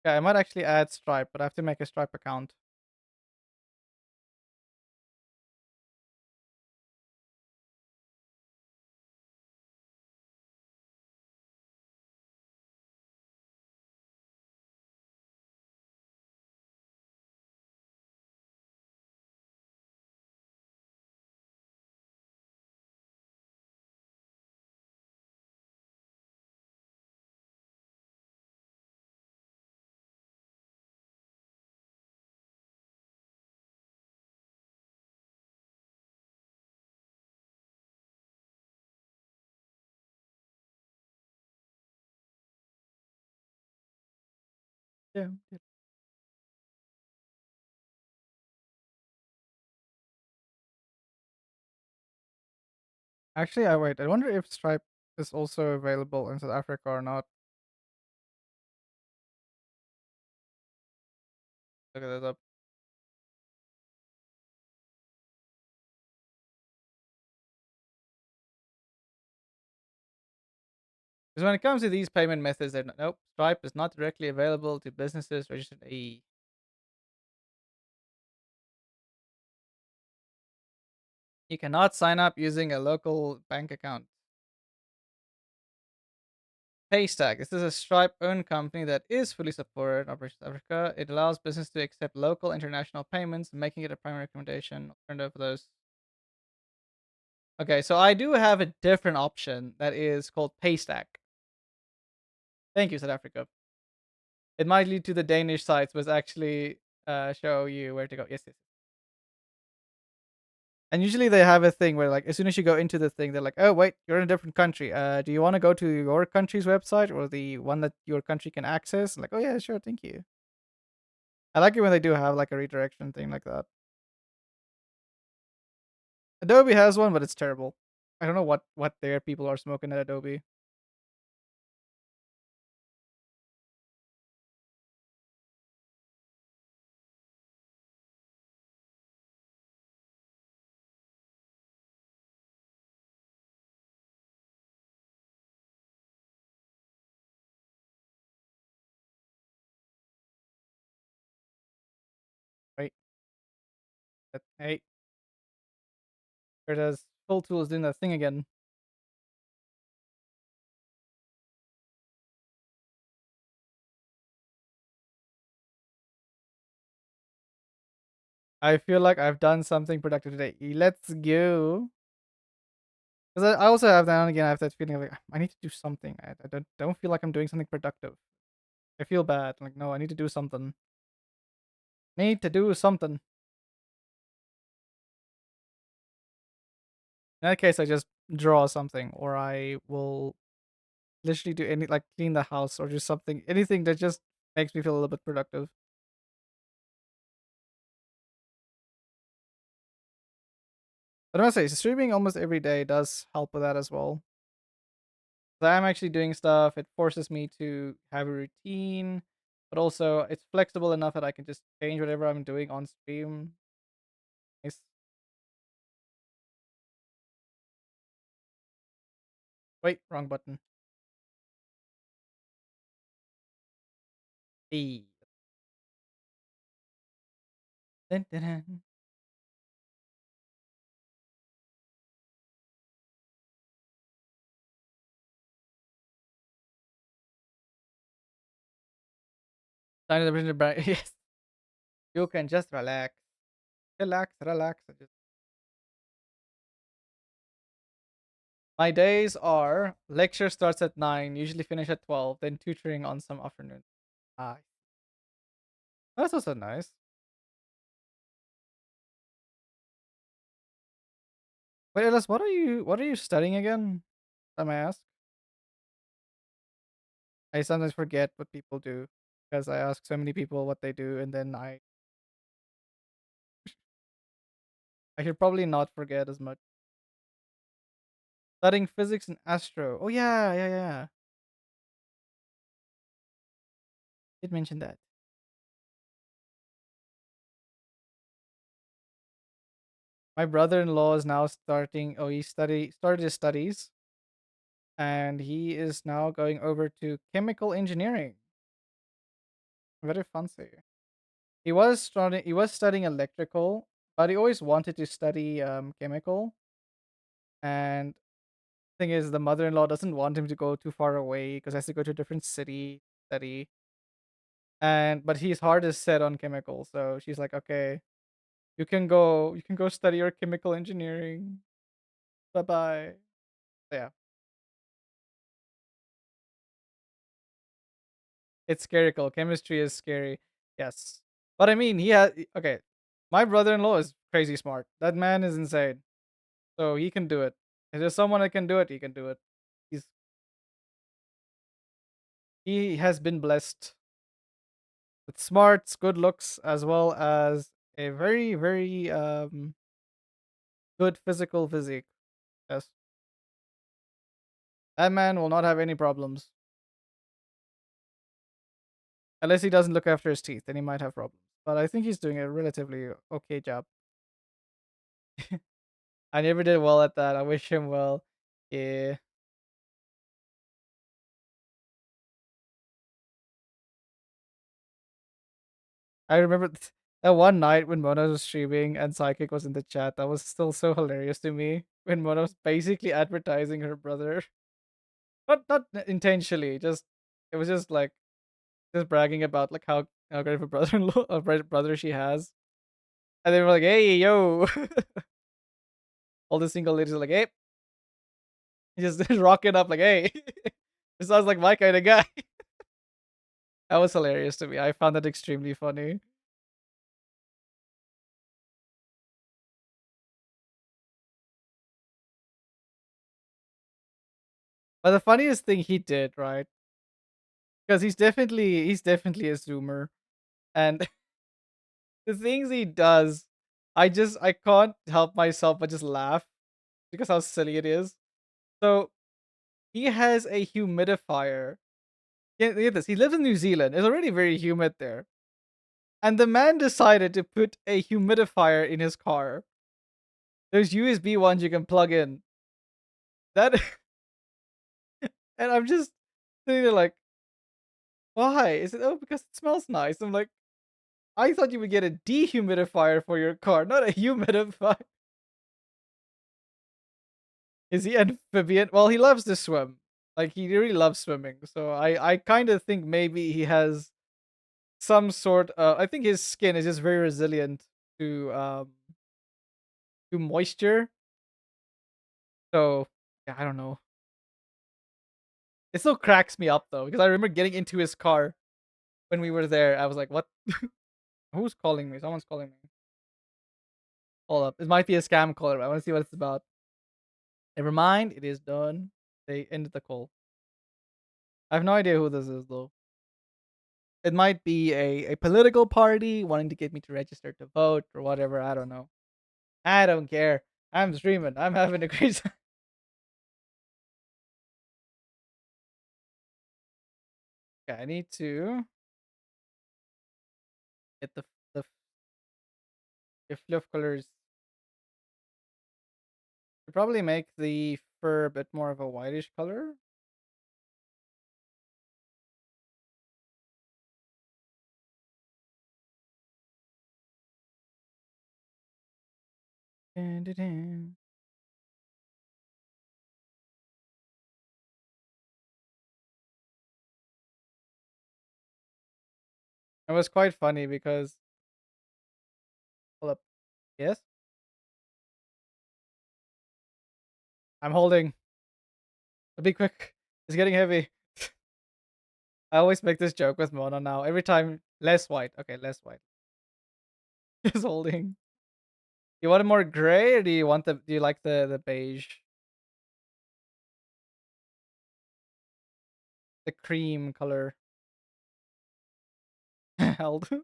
[SPEAKER 1] Yeah, I might actually add Stripe, but I have to make a Stripe account. Yeah. Yeah. Actually, I wait. I wonder if Stripe is also available in South Africa or not. Look at that up. Because when it comes to these payment methods, they're nope. Stripe is not directly available to businesses registered. You cannot sign up using a local bank account. Paystack. This is a Stripe-owned company that is fully supported in Operations Africa. It allows business to accept local international payments, making it a primary recommendation alternative for those. Okay, so I do have a different option that is called Paystack. Thank you, South Africa. It might lead to the Danish sites, but actually show you where to go. Yes, yes. And usually they have a thing where, like, as soon as you go into the thing, they're like, "Oh, wait, you're in a different country. Do you want to go to your country's website or the one that your country can access?" I'm like, "Oh yeah, sure, thank you." I like it when they do have like a redirection thing like that. Adobe has one, but it's terrible. I don't know what their people are smoking at Adobe. Wait, hey, there it is. Full Tool is doing that thing again. I feel like I've done something productive today. Let's go. Because I also have that and again. I have that feeling of like I need to do something. I don't feel like I'm doing something productive. I feel bad. Like no, I need to do something. Need to do something. In that case, I just draw something, or I will literally do any like clean the house or do something, anything that just makes me feel a little bit productive. But I must say, streaming almost every day does help with that as well. So I'm actually doing stuff. It forces me to have a routine. but also it's flexible enough that I can just change whatever I'm doing on stream. Nice. Wait, wrong button. E. Dun, dun, dun. Time to bring it back. Yes, you can just relax, relax, relax. My days are lecture starts at 9, usually finish at 12, then tutoring on some afternoons. Ah, that's also nice. Wait, Ellis, what are you studying again? I may ask. I sometimes forget what people do because I ask so many people what they do, and then I should probably not forget as much. Studying physics and astro. Oh yeah, yeah, yeah. Did mention that. My brother-in-law is now starting. Oh, he started his studies, and he is now going over to chemical engineering. Very fancy. He was studying electrical, but he always wanted to study chemical. And thing is, the mother-in-law doesn't want him to go too far away because he has to go to a different city study. And but his heart is set on chemical, so she's like, okay, you can go study your chemical engineering. Bye bye. Yeah, it's scary. Chemistry is scary. Yes, but I mean, he had okay. My brother-in-law is crazy smart. That man is insane. So he can do it. If there's someone that can do it, he can do it. He's he has been blessed with smarts, good looks, as well as a very, very good physical physique. Yes. That man will not have any problems. Unless he doesn't look after his teeth, then he might have problems. But I think he's doing a relatively okay job. I never did well at that. I wish him well. Yeah. I remember that one night when Mona was streaming and Psychic was in the chat. That was still so hilarious to me. When Mona was basically advertising her brother. Not intentionally, just it was just like just bragging about like how great of a brother-in-law a brother she has. And they were like, hey yo. All the single ladies are like, hey, just rocking up like, hey. This sounds like my kind of guy. That was hilarious to me. I found that extremely funny. But the funniest thing he did, right? Because he's definitely a zoomer. And the things he does, I can't help myself but just laugh because how silly it is. So he has a humidifier. Get this. He lives in New Zealand. It's already very humid there. And the man decided to put a humidifier in his car. There's USB ones you can plug in. That and I'm just sitting there like, why? Is it because it smells nice? I'm like, I thought you would get a dehumidifier for your car, not a humidifier. Is he amphibian? Well, he loves to swim. Like he really loves swimming. So I kind of think maybe he has some sort I think his skin is just very resilient to moisture. So yeah, I don't know. It still cracks me up though because I remember getting into his car when we were there. I was like, "What? Who's calling me? Someone's calling me." Hold up, it might be a scam caller. I want to see what it's about. Never mind, it is done. They ended the call. I have no idea who this is though. It might be a political party wanting to get me to register to vote or whatever. I don't know. I don't care. I'm streaming. I'm having a great time. Okay, I need to Get the flow of colors. Should probably make the fur a bit more of a whitish color. Dun, dun, dun. It was quite funny because hold up. Yes? I'm holding. Be quick. It's getting heavy. I always make this joke with Mona now. Every time less white. Okay, less white. He's holding. You want it more gray or do you like the beige? The cream color. Held. 'Cause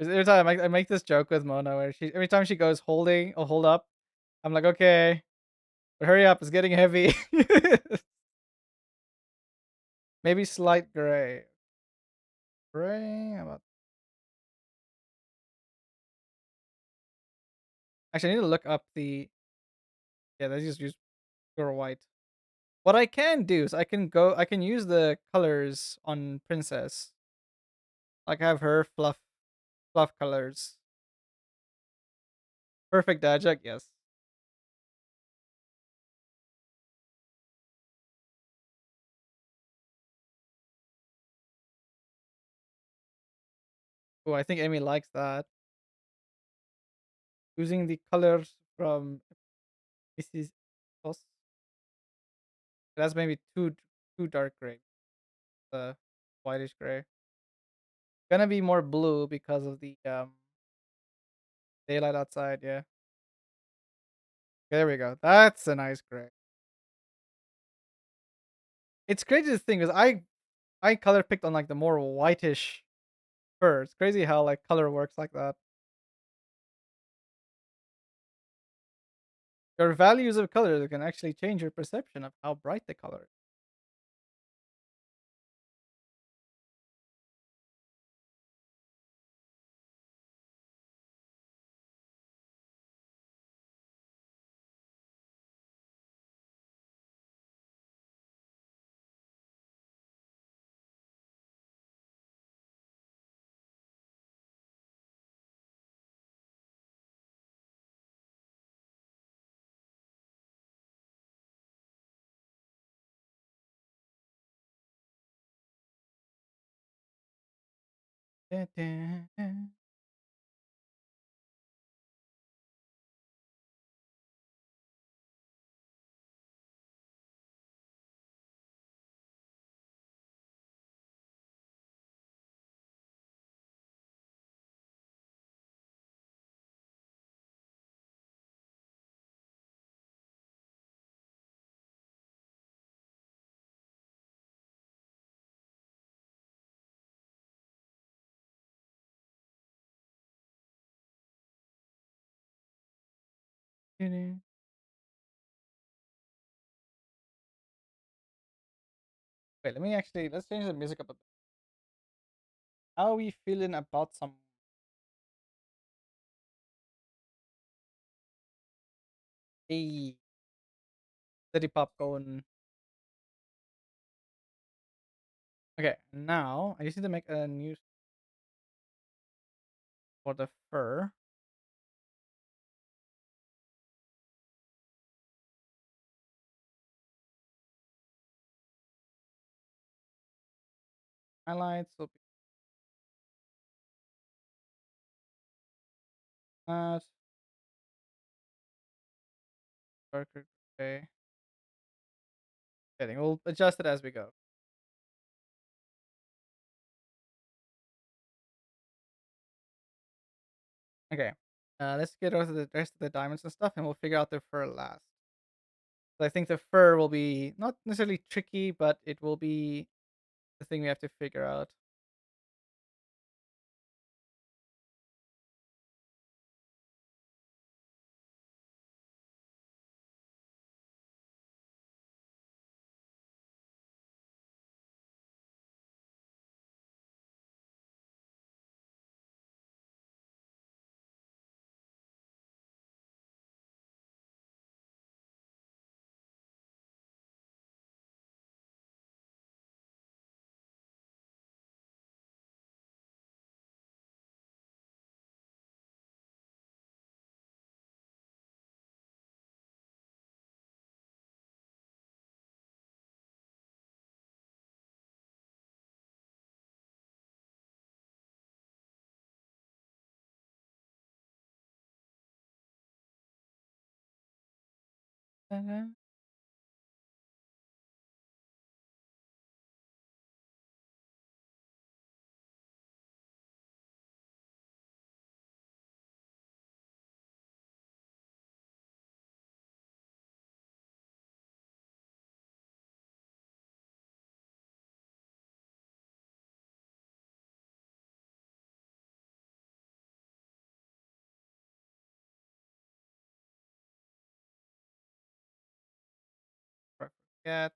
[SPEAKER 1] every time I make this joke with Mona where she every time she goes holding or hold up, I'm like, okay, but hurry up, it's getting heavy. Maybe slight gray. Gray? How about actually I need to look up the yeah, they just use pure white. What I can do is I can use the colors on Princess. Like have her fluff colors. Perfect Dajak, yes. Oh, I think Amy likes that. Using the colors from Mrs. Toss. That's maybe too dark gray. The whitish gray. Gonna be more blue because of the daylight outside, yeah. There we go. That's a nice gray. It's crazy to think because I color picked on like the more whitish fur. It's crazy how like color works like that. Your values of color can actually change your perception of how bright the color is. Dun, dun, dun. Dun, dun. Wait, let's change the music up a bit. How are we feeling about some a city pop going? Okay, now I just need to make a new for the fur. Highlights will be that darker gray. Kidding. We'll adjust it as we go. Okay. Let's get over the rest of the diamonds and stuff, and we'll figure out the fur last. So I think the fur will be not necessarily tricky, but it will be the thing we have to figure out. Forget.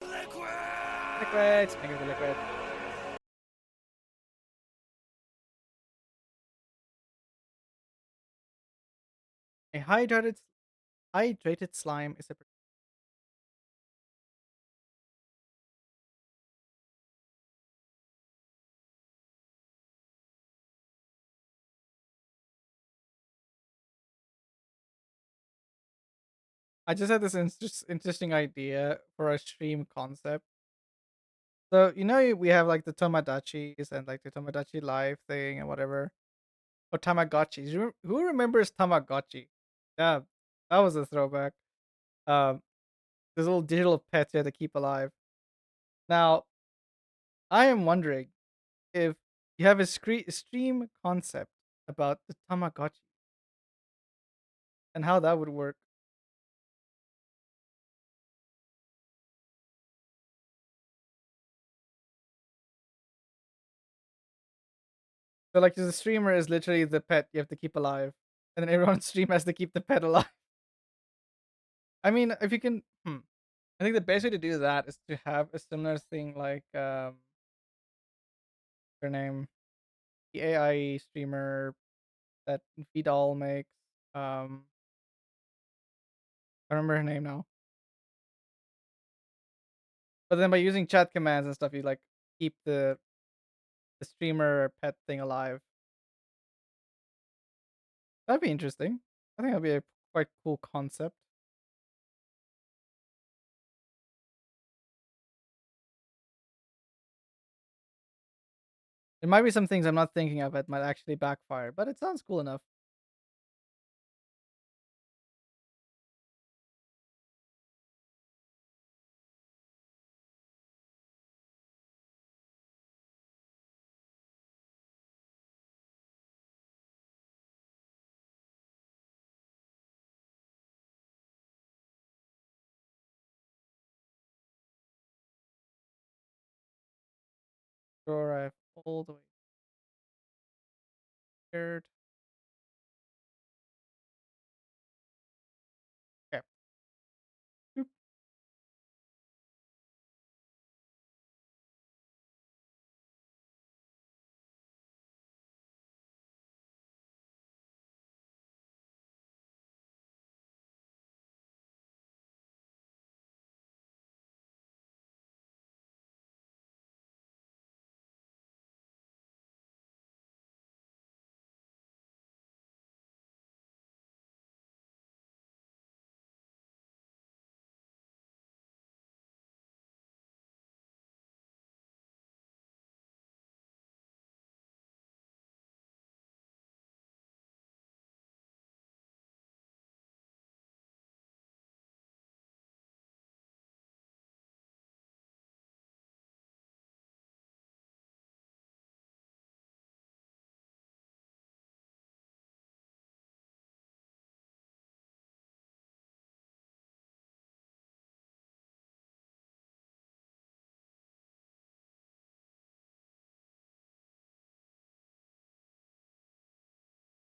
[SPEAKER 1] Liquid. I give the liquid. A hydrated slime is a. I just had this interesting idea for a stream concept. So we have like the Tomodachi's and like the Tomodachi Live thing and whatever. Or Tamagotchis. Who remembers Tamagotchi? Yeah, that was a throwback. Um, those little digital pets you had to keep alive. Now, I am wondering if you have a stream concept about the Tamagotchi and how that would work. So, like, the streamer is literally the pet you have to keep alive, and then everyone on stream has to keep the pet alive. I mean, if you can, I think the best way to do that is to have a similar thing like her name, the AI streamer that Vidal makes. I remember her name now. But then by using chat commands and stuff, you like keep the streamer pet thing alive. That'd be interesting. I think that'd be a quite cool concept. There might be some things I'm not thinking of that might actually backfire, but it sounds cool enough. Sure, I've all the way scared. Okay. Boop.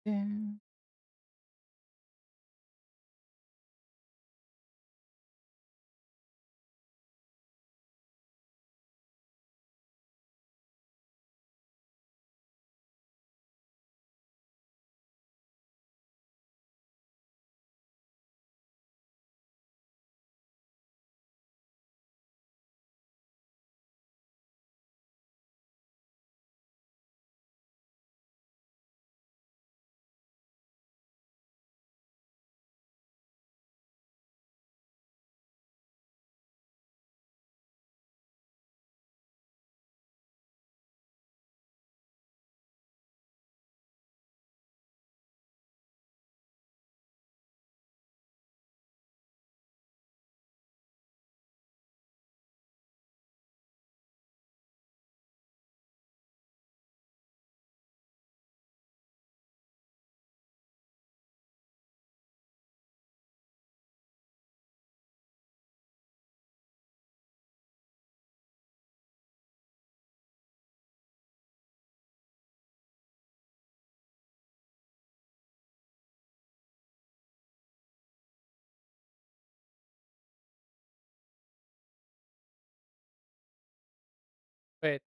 [SPEAKER 1] Yeah. Wait,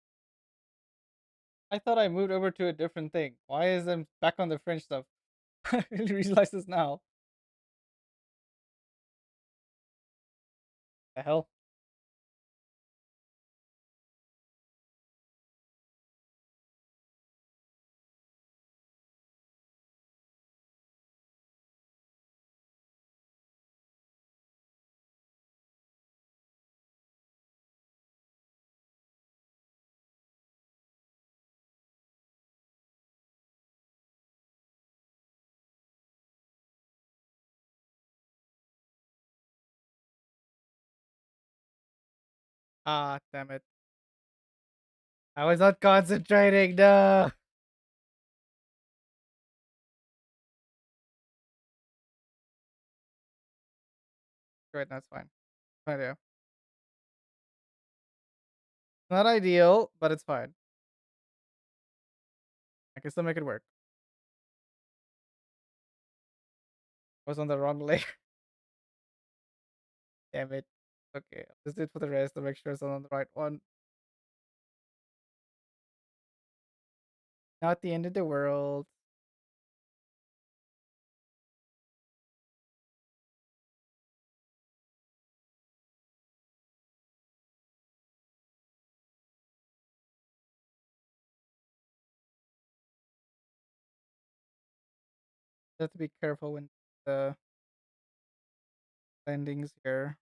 [SPEAKER 1] I thought I moved over to a different thing. Why is I'm back on the French stuff? I really realize this now. The hell? Ah, damn it. I was not concentrating. No. Great, that's fine. I do. Not ideal, but it's fine. I can still make it work. I was on the wrong layer. Damn it. Okay, I'll just do it for the rest to make sure it's on the right one. Not the end of the world. You have to be careful when the landings here.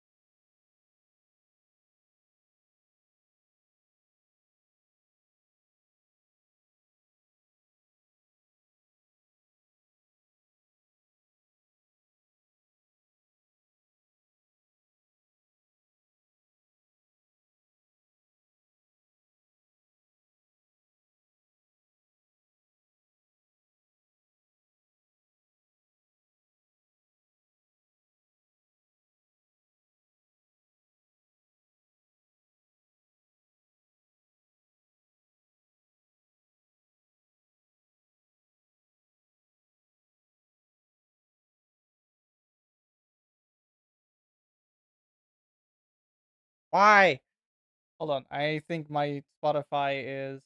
[SPEAKER 1] Why? Hold on. I think my Spotify is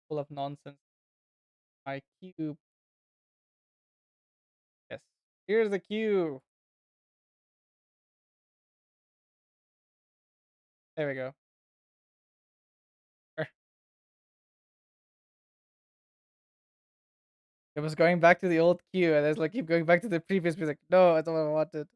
[SPEAKER 1] full of nonsense. My cue. Yes. Here's the cue. There we go. Er, it was going back to the old cue, and it's like keep going back to the previous music. No, that's not what I wanted.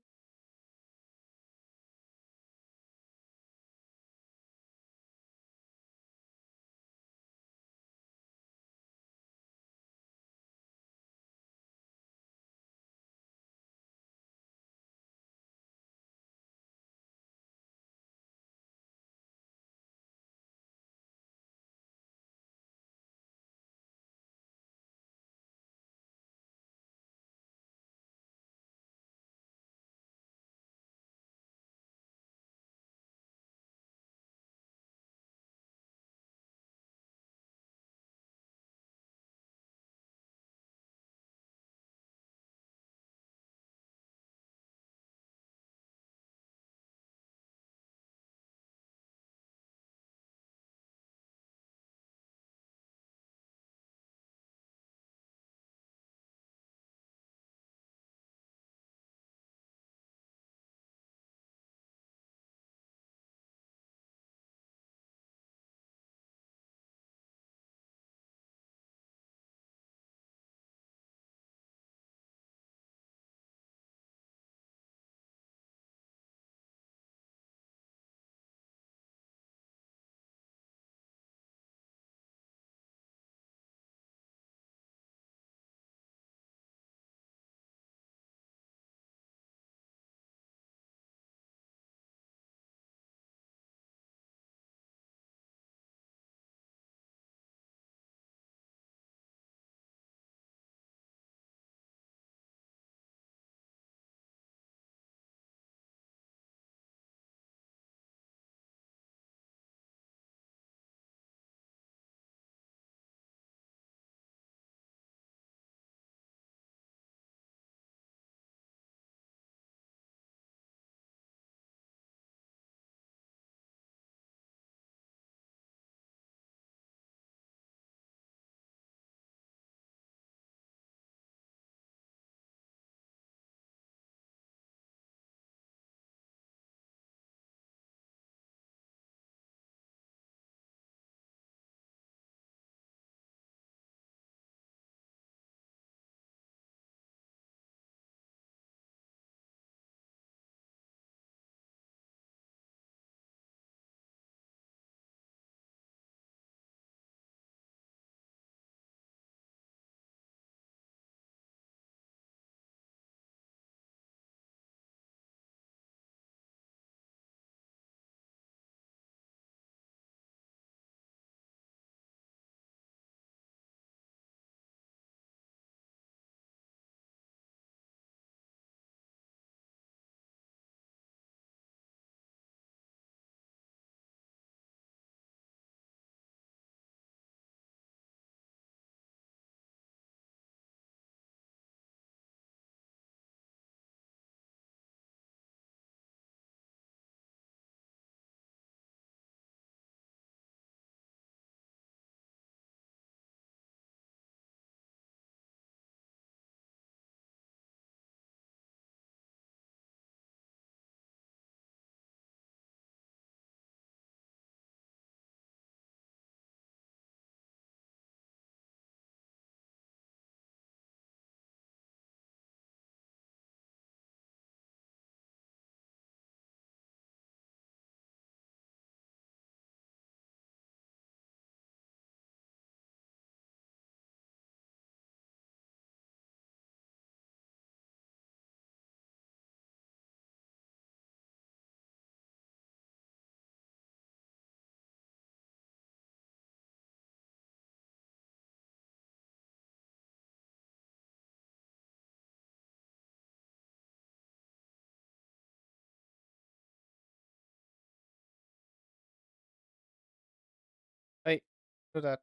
[SPEAKER 1] Do that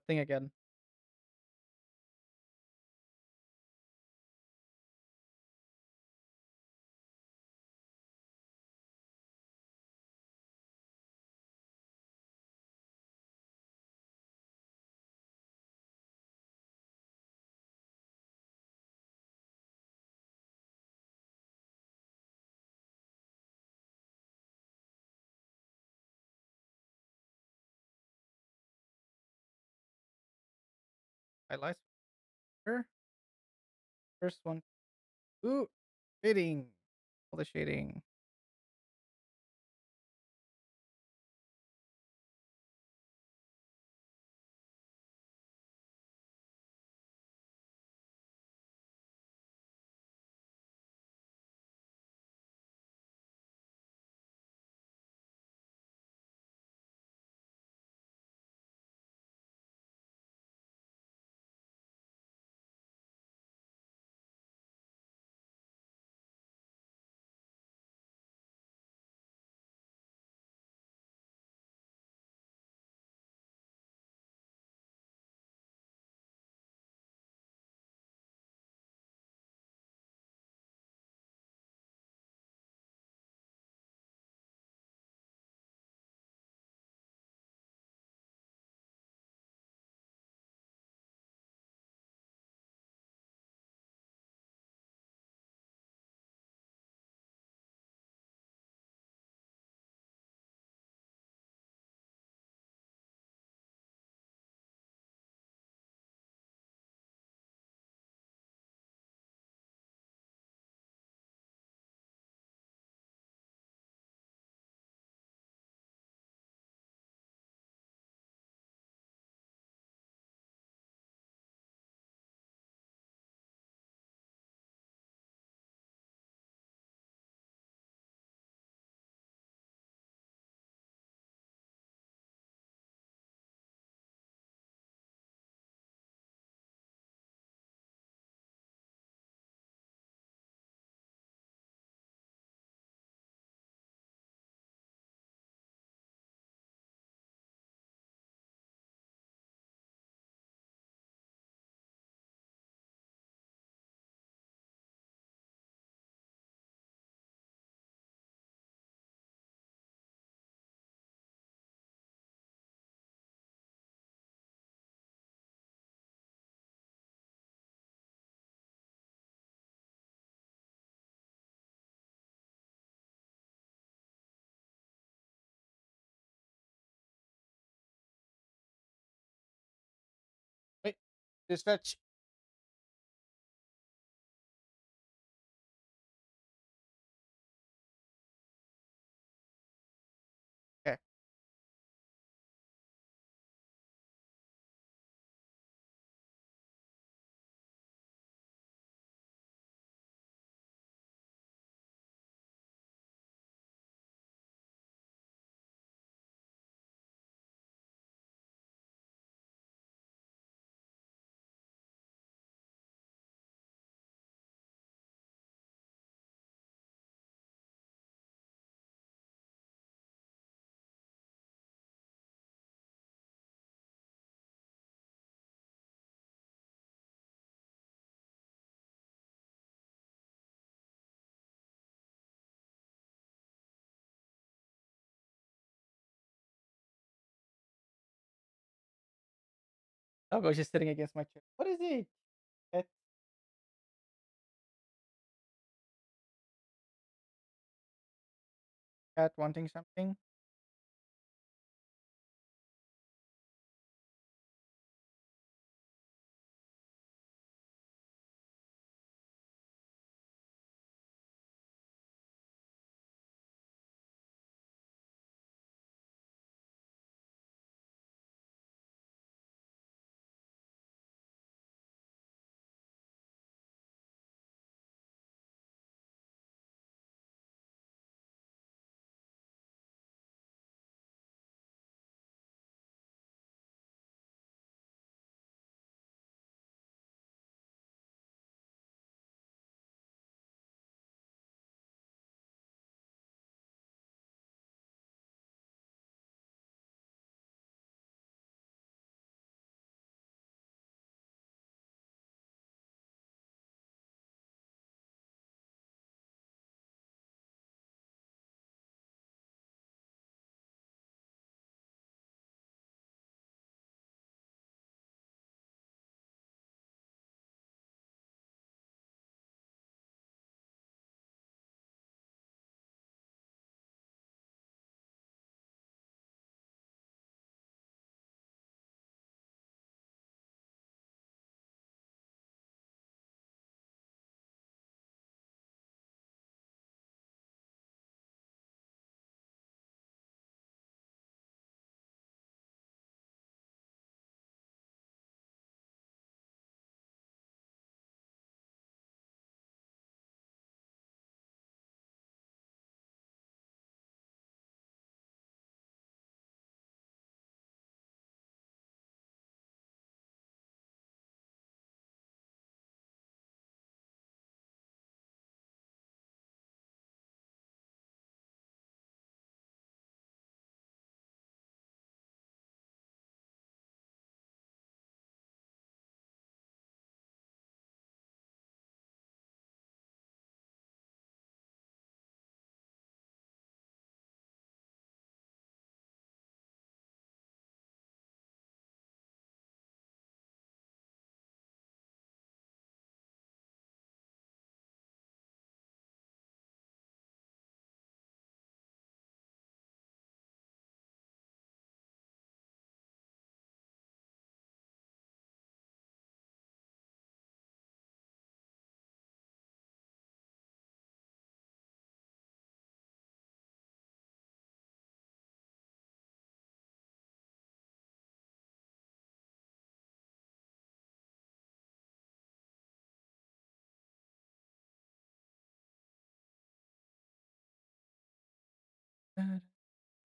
[SPEAKER 1] thing again. Highlights. Sure. First one. Ooh, shading. All the shading. Wait. Do stretch. Okay. Doggo is just sitting against my chair. What is it? Cat, cat wanting something?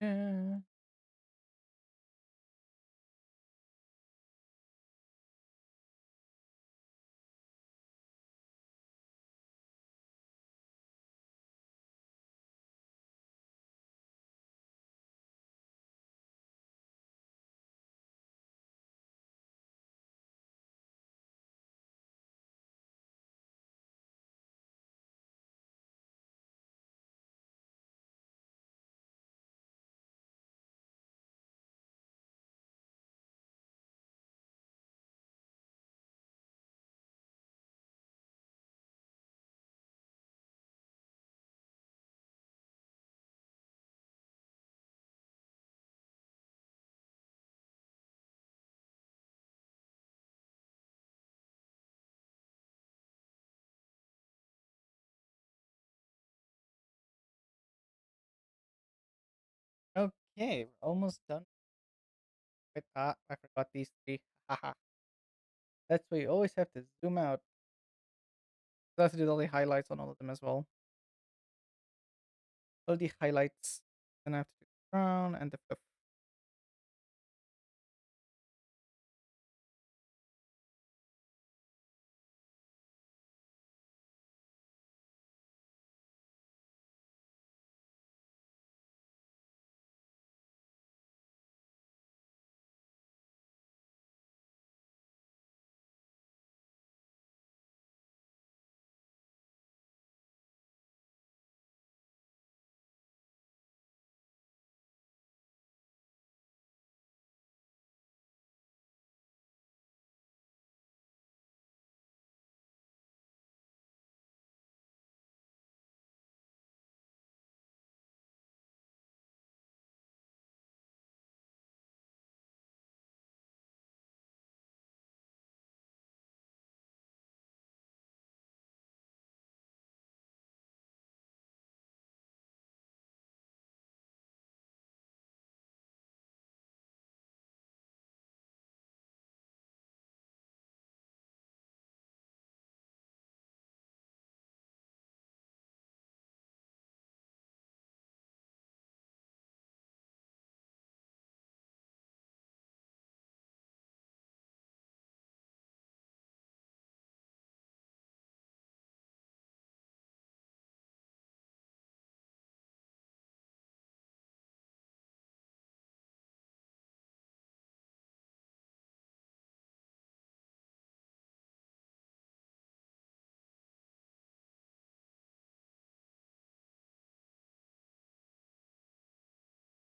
[SPEAKER 1] Yeah. Okay, we're almost done. Wait, I forgot these three. Haha. That's why you always have to zoom out. So I have to do all the highlights on all of them as well. All the highlights. Then I have to do the crown and the fifth.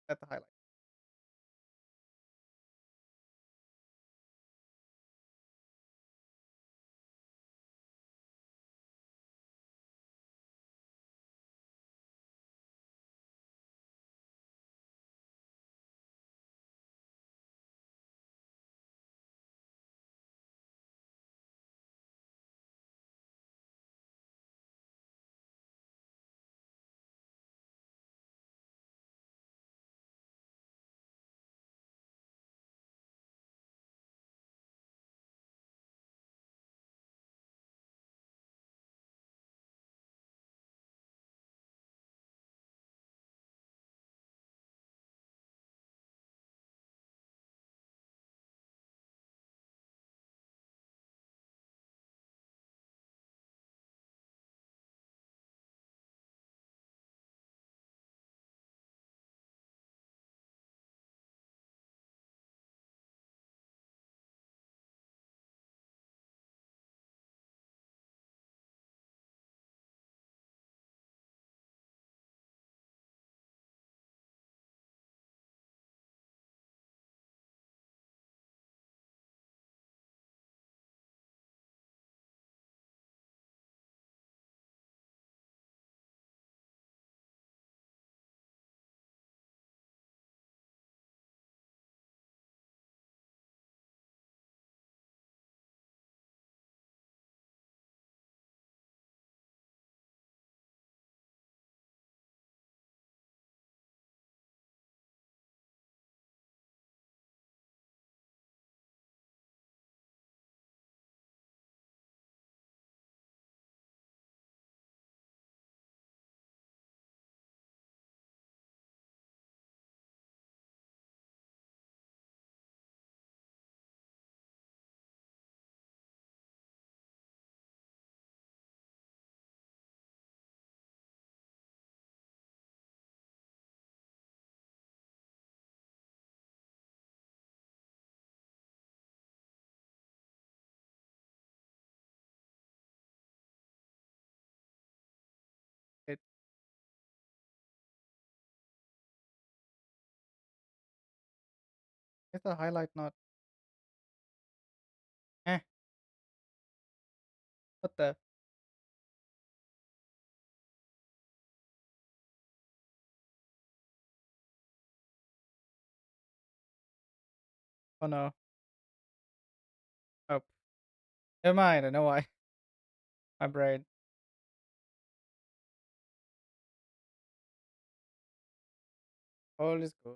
[SPEAKER 1] At the highlight. the highlight not? Eh, what the? Oh no. Oh, never mind. I know why. My brain. All is good.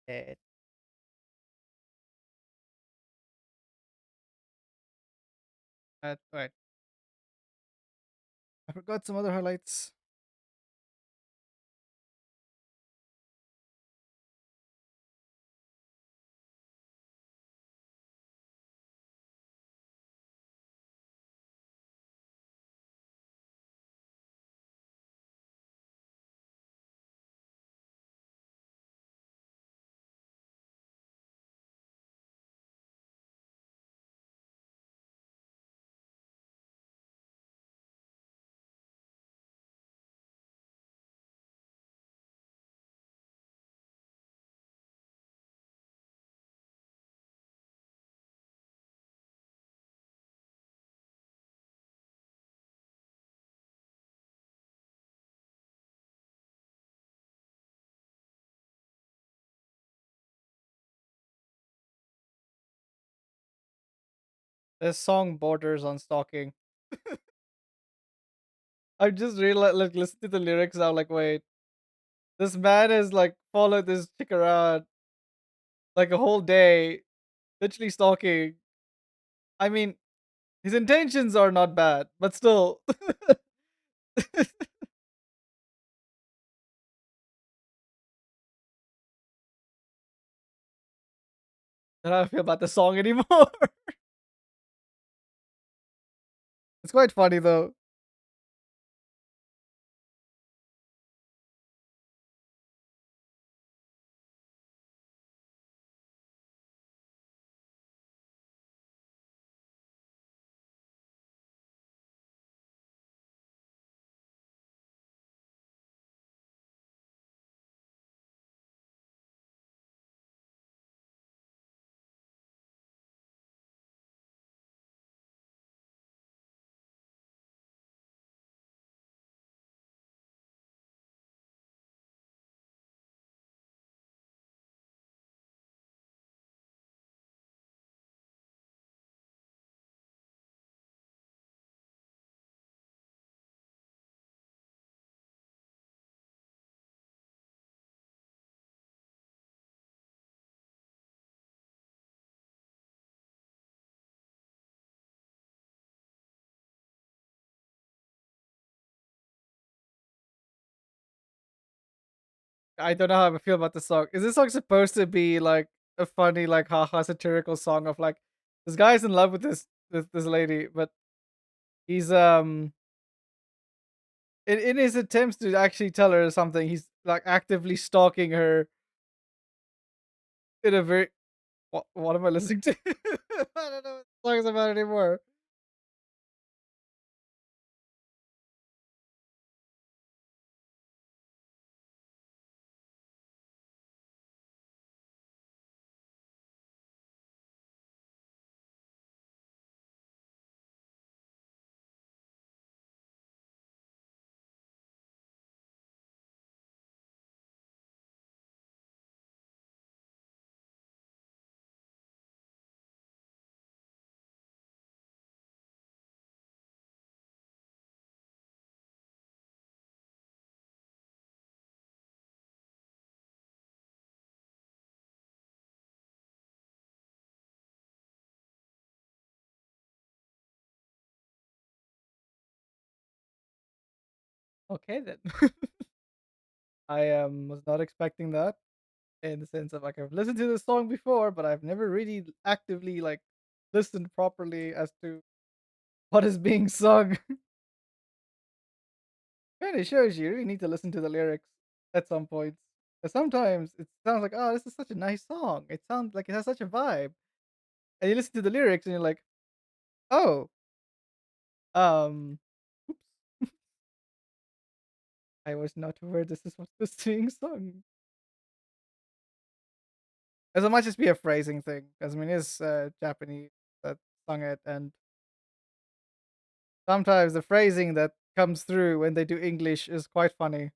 [SPEAKER 1] Eh, wait. I forgot some other highlights. This song borders on stalking. I just realized, like, listen to the lyrics. I'm like, wait, this man is like followed this chick around like a whole day, literally stalking. I mean, his intentions are not bad, but still. I don't feel about the song anymore. It's quite funny though. I don't know how I feel about the song. Is this song supposed to be like a funny, like haha satirical song of like this guy's in love with this lady, but he's in his attempts to actually tell her something, he's like actively stalking her in a very what am I listening to? I don't know what the song's about anymore. Okay then. I was not expecting that in the sense of like I've listened to this song before, but I've never really actively like listened properly as to what is being sung. Kinda shows you really need to listen to the lyrics at some points. 'Cause sometimes it sounds like, "Oh, this is such a nice song. It sounds like it has such a vibe." And you listen to the lyrics and you're like, "Oh, um, oops, I was not aware this is what was being sung." As it might just be a phrasing thing, 'cause I mean, it's, Japanese that sung it, and sometimes the phrasing that comes through when they do English is quite funny.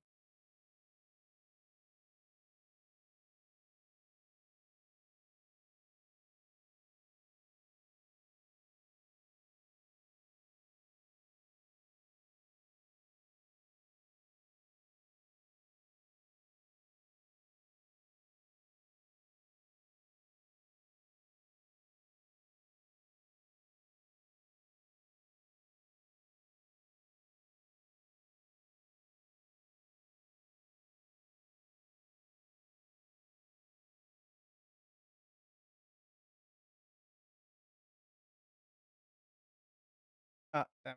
[SPEAKER 1] Ah, damn,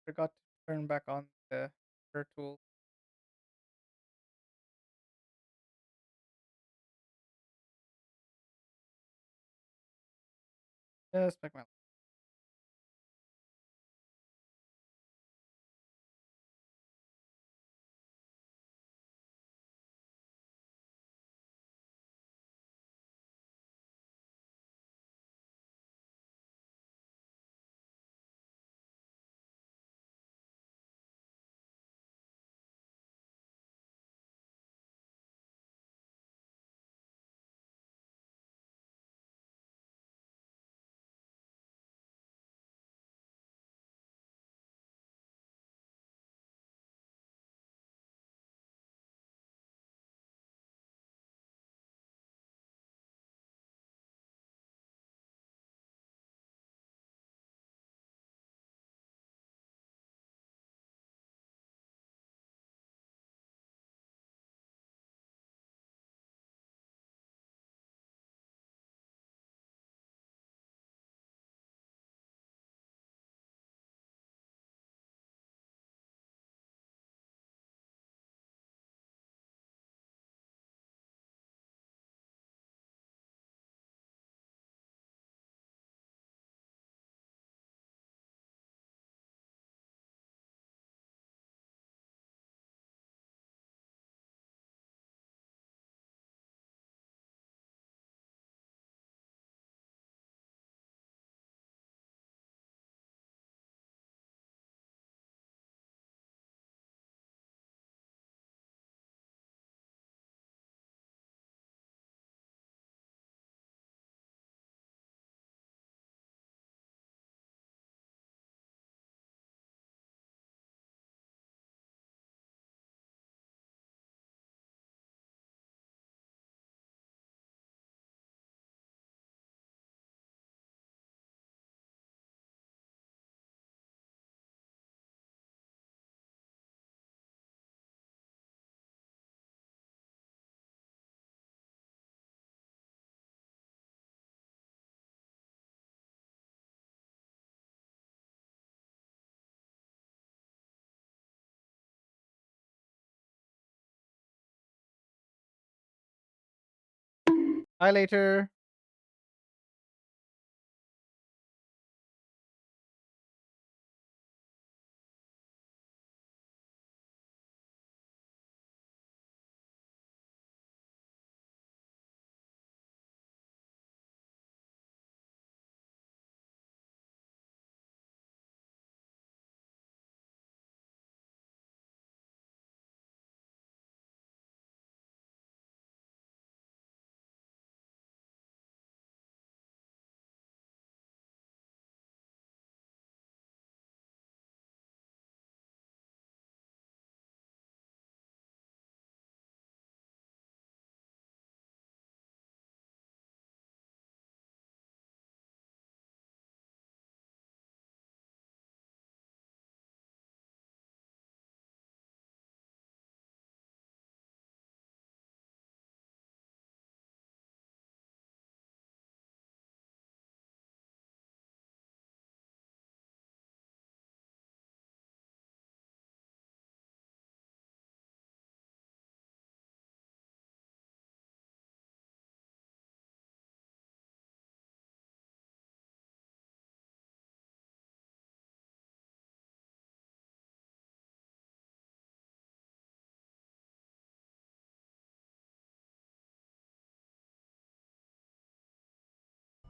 [SPEAKER 1] forgot to turn back on the her tool. Just back my Bye later.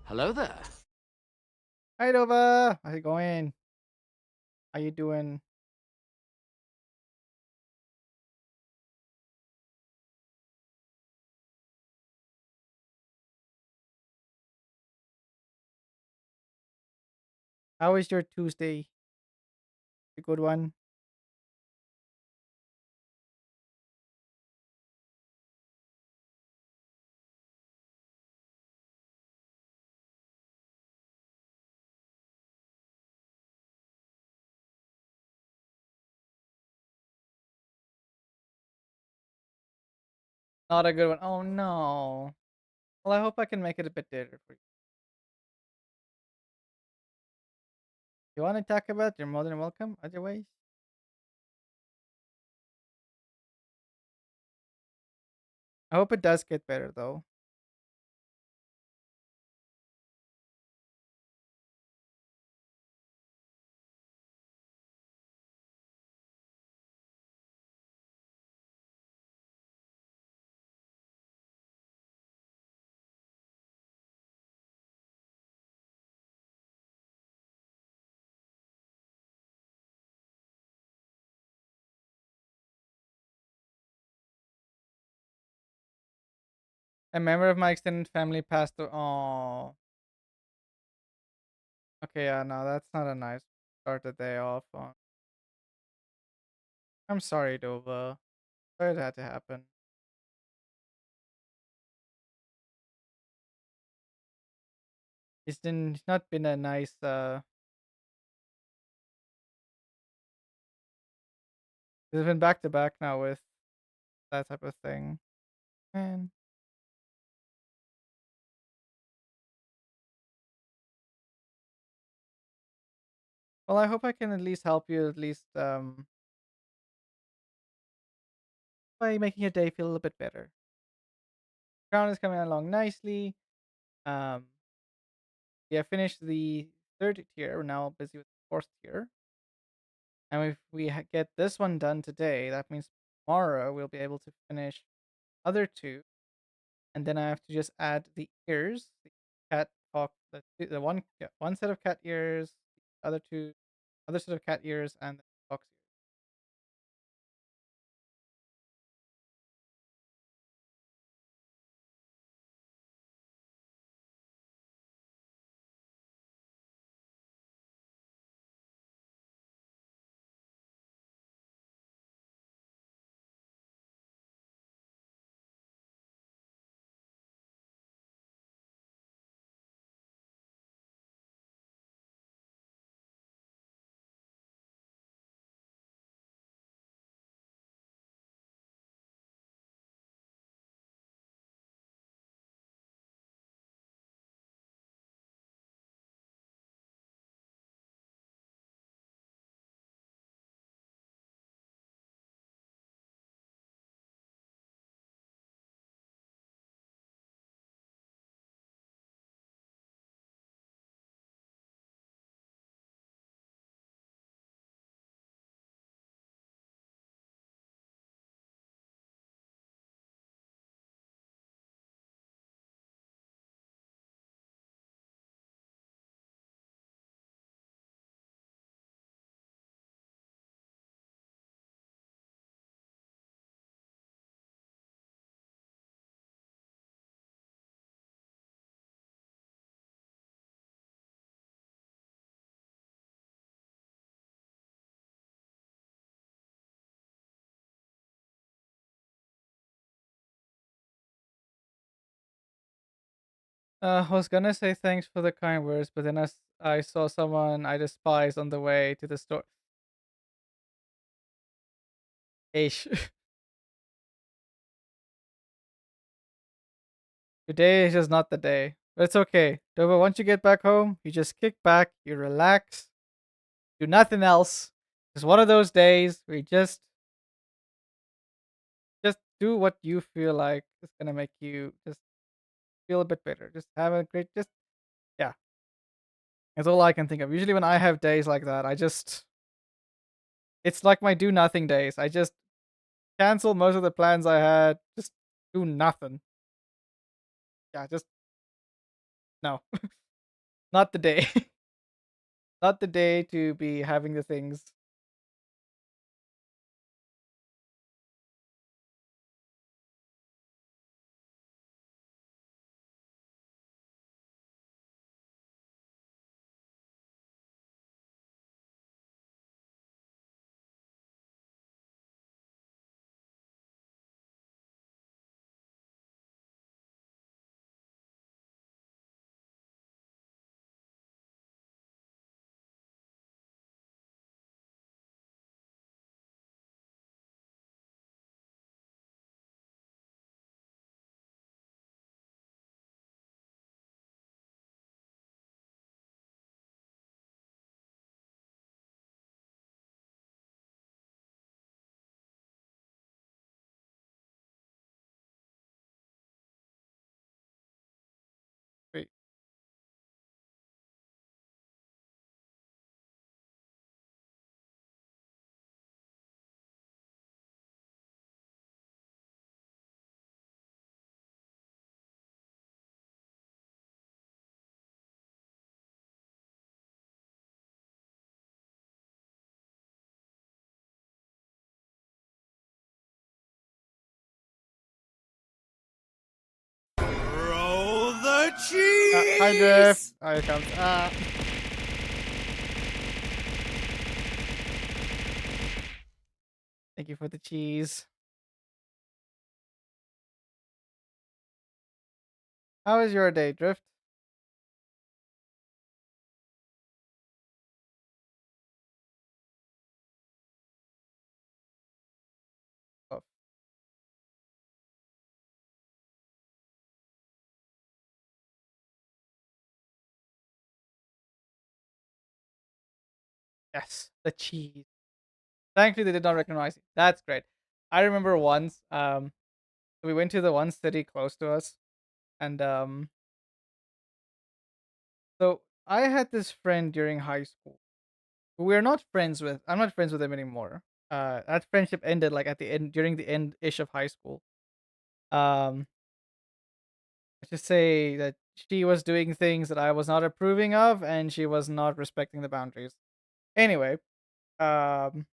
[SPEAKER 2] Hello there.
[SPEAKER 1] Hi Nova. How's it going? How you doing? How was your Tuesday? A good one. Not a good one. Oh no. Well, I hope I can make it a bit later for you. You want to talk about? You're more than welcome. Otherwise, I hope it does get better though. A member of my extended family passed away. Oh, okay. Yeah, no, that's not a nice start the day off on. I'm sorry, Dova. Sorry it had to happen. It's not been a nice. It's been back to back now with that type of thing. Man. Well, I hope I can at least help you at least by making your day feel a little bit better. Crown is coming along nicely. Um, yeah, finished the third tier. We're now busy with the fourth tier. And if we get this one done today, that means tomorrow we'll be able to finish other two. And then I have to just add the ears, the cat talk, the one one set of cat ears, the other set of cat ears, and the fox ears. I was gonna say thanks for the kind words, but then I saw someone I despise on the way to the store. Ish. Today is just not the day. But it's okay. But once you get back home, you just kick back, you relax, do nothing else. It's one of those days where you just do what you feel like is gonna make you just feel a bit better. Just have a great just yeah. That's all I can think of. Usually when I have days like that, I just it's like my do nothing days. I just cancel most of the plans I had, just do nothing. Yeah, just no. Not the day. Not the day to be having the things. Wait,
[SPEAKER 2] Roll the
[SPEAKER 1] hi Drift.
[SPEAKER 2] cheese!
[SPEAKER 1] Here it comes. Thank you for the cheese. How is your day, Drift? Oh, yes, the cheese. Thankfully, they did not recognize it. That's great. I remember once, we went to the one city close to us, and so I had this friend during high school who we're not friends with. I'm not friends with him anymore. That friendship ended like at the end during the end ish of high school. Um, let's just say that she was doing things that I was not approving of, and she was not respecting the boundaries. Anyway, um,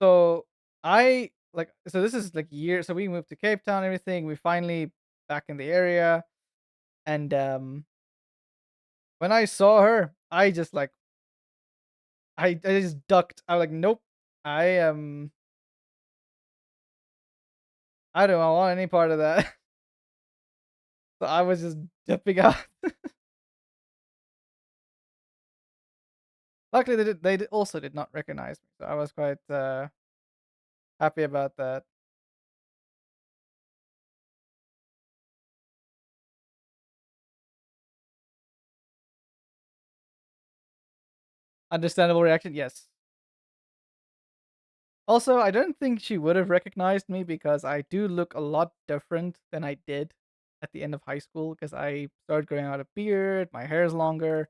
[SPEAKER 1] so so this is like years. So we moved to Cape Town, and everything. We finally back in the area, and when I saw her, I just like I just ducked. I was like, nope. I am. I don't want any part of that. So I was just dipping out. Luckily, also did not recognize me, so I was quite happy about that. Understandable reaction, yes. Also, I don't think she would have recognized me because I do look a lot different than I did at the end of high school because I started growing out a beard, my hair is longer.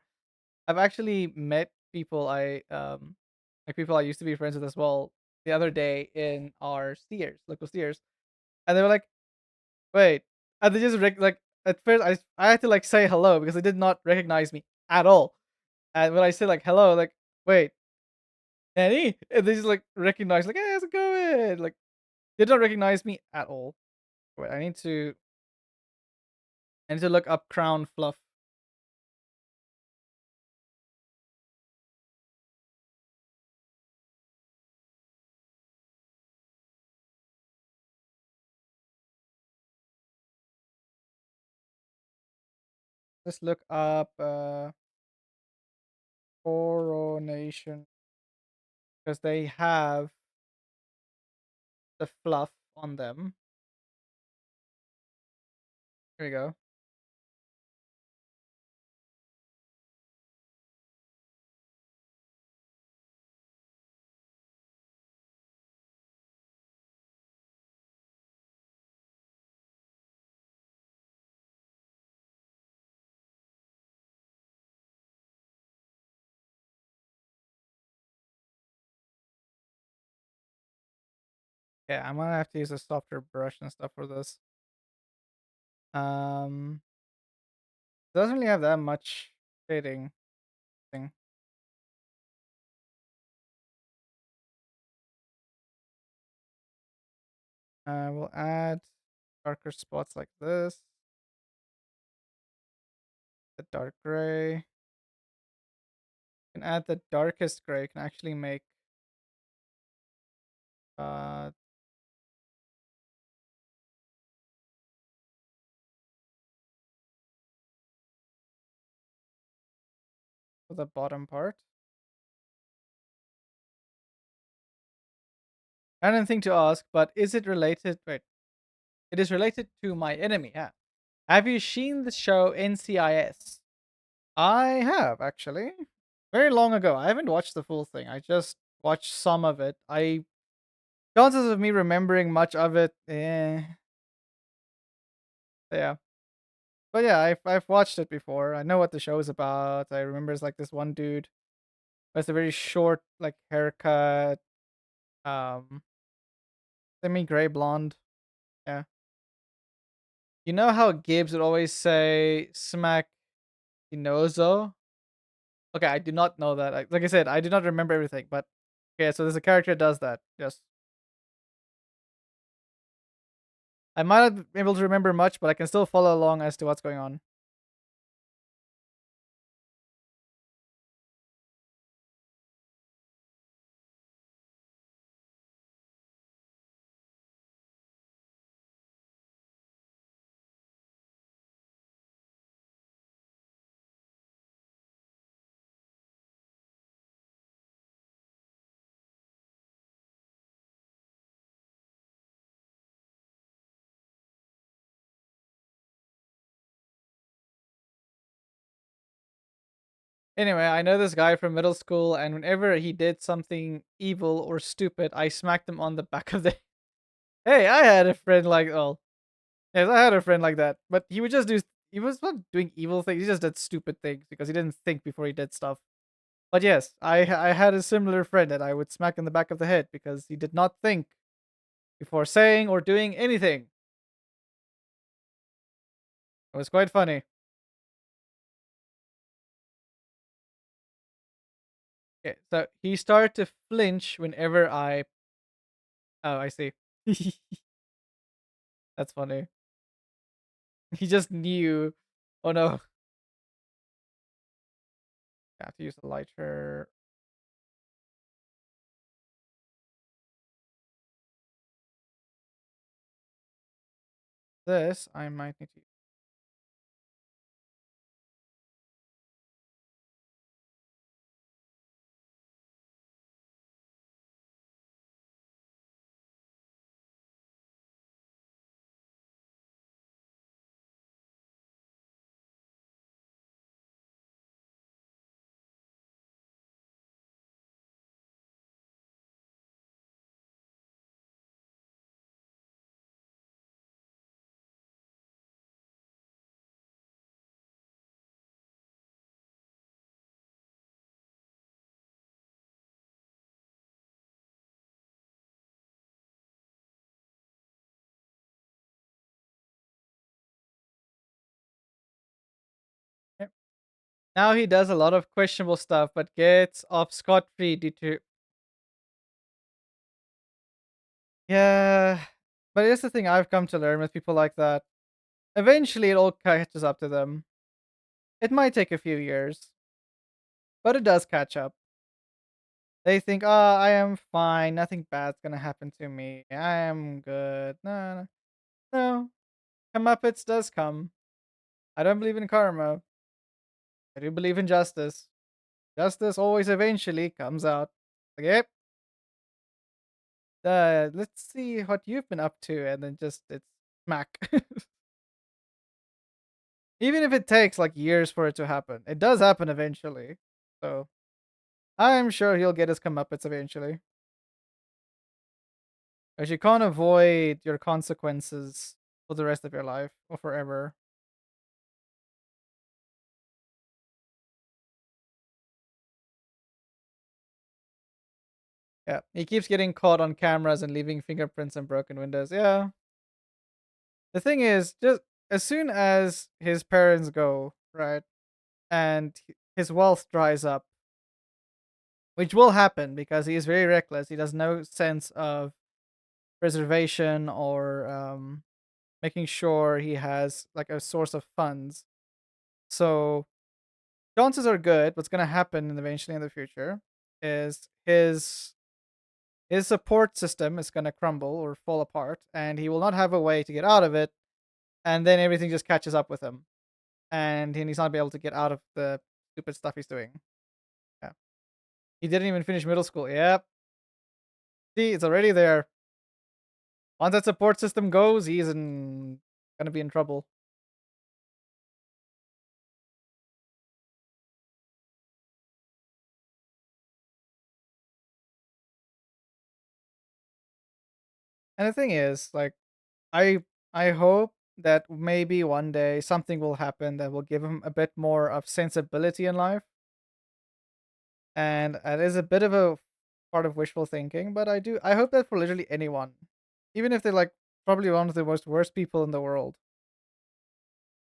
[SPEAKER 1] I've actually met people like people I used to be friends with as well the other day in our Sears, local Sears. And they were like, "Wait." And they just like at first I had to like say hello because they did not recognize me at all. And when I said like hello, like, "Wait, Nanny?" And they just like recognize like, "Hey, how's it going?" Like they don't recognize me at all. Wait, I need to look up crown fluff. Let's look up coronation because they have the fluff on them. Here we go. Yeah, I'm gonna have to use a softer brush and stuff for this. Um, doesn't really have that much shading thing. We'll add darker spots like this. The dark gray. Can add the darkest gray. Can actually make uh the bottom part. Random thing to ask, but is it related? Wait, it is related to my enemy. Yeah. Have you seen the show NCIS? I have actually. Very long ago. I haven't watched the full thing. I just watched some of it. I chances of me remembering much of it, yeah. But yeah, I've watched it before. I know what the show is about. I remember it's like this one dude with a very short like haircut, um, semi gray blonde. Yeah. You know how Gibbs would always say smack Inozo? Okay, I do not know that. Like I said, I do not remember everything, but okay, so there's a character that does that. Yes. I might not be able to remember much, but I can still follow along as to what's going on. Anyway, I know this guy from middle school, and whenever he did something evil or stupid, I smacked him on the back of the. Hey, I had a friend like oh, yes, I had a friend like that, but he would just do. He was not doing evil things. He just did stupid things because he didn't think before he did stuff. But yes, I had a similar friend that I would smack in the back of the head because he did not think before saying or doing anything. It was quite funny. Okay, so he started to flinch whenever I. Oh, I see. That's funny. He just knew. Oh no. I have to use the lighter. This I might need to. Yep. Now he does a lot of questionable stuff, but gets off scot free due to. Yeah, but it's the thing I've come to learn with people like that. Eventually, it all catches up to them. It might take a few years, but it does catch up. They think, "Oh, I am fine. Nothing bad's gonna happen to me. I am good." No, no, no. Comeuppance does come. I don't believe in karma. I do believe in justice. Justice always eventually comes out. Okay, let's see what you've been up to, and then just it's smack. Even if it takes like years for it to happen, it does happen eventually. So I'm sure he'll get his comeuppance eventually. Because you can't avoid your consequences for the rest of your life or forever. Yeah, he keeps getting caught on cameras and leaving fingerprints and broken windows. Yeah. The thing is, just as soon as his parents go, right, and his wealth dries up, which will happen because he is very reckless. He has no sense of preservation or making sure he has like a source of funds. So chances are good. What's going to happen eventually in the future is his support system is going to crumble or fall apart, and he will not have a way to get out of it. And then everything just catches up with him, and he's not be able to get out of the stupid stuff he's doing. Yeah, he didn't even finish middle school. Yep, see, it's already there. Once that support system goes, he's gonna be in trouble. And the thing is, like, I I hope that maybe one day something will happen that will give him a bit more of sensibility in life. And it is a bit of a part of wishful thinking, but I hope that for literally anyone, even if they're like probably one of the most worst people in the world,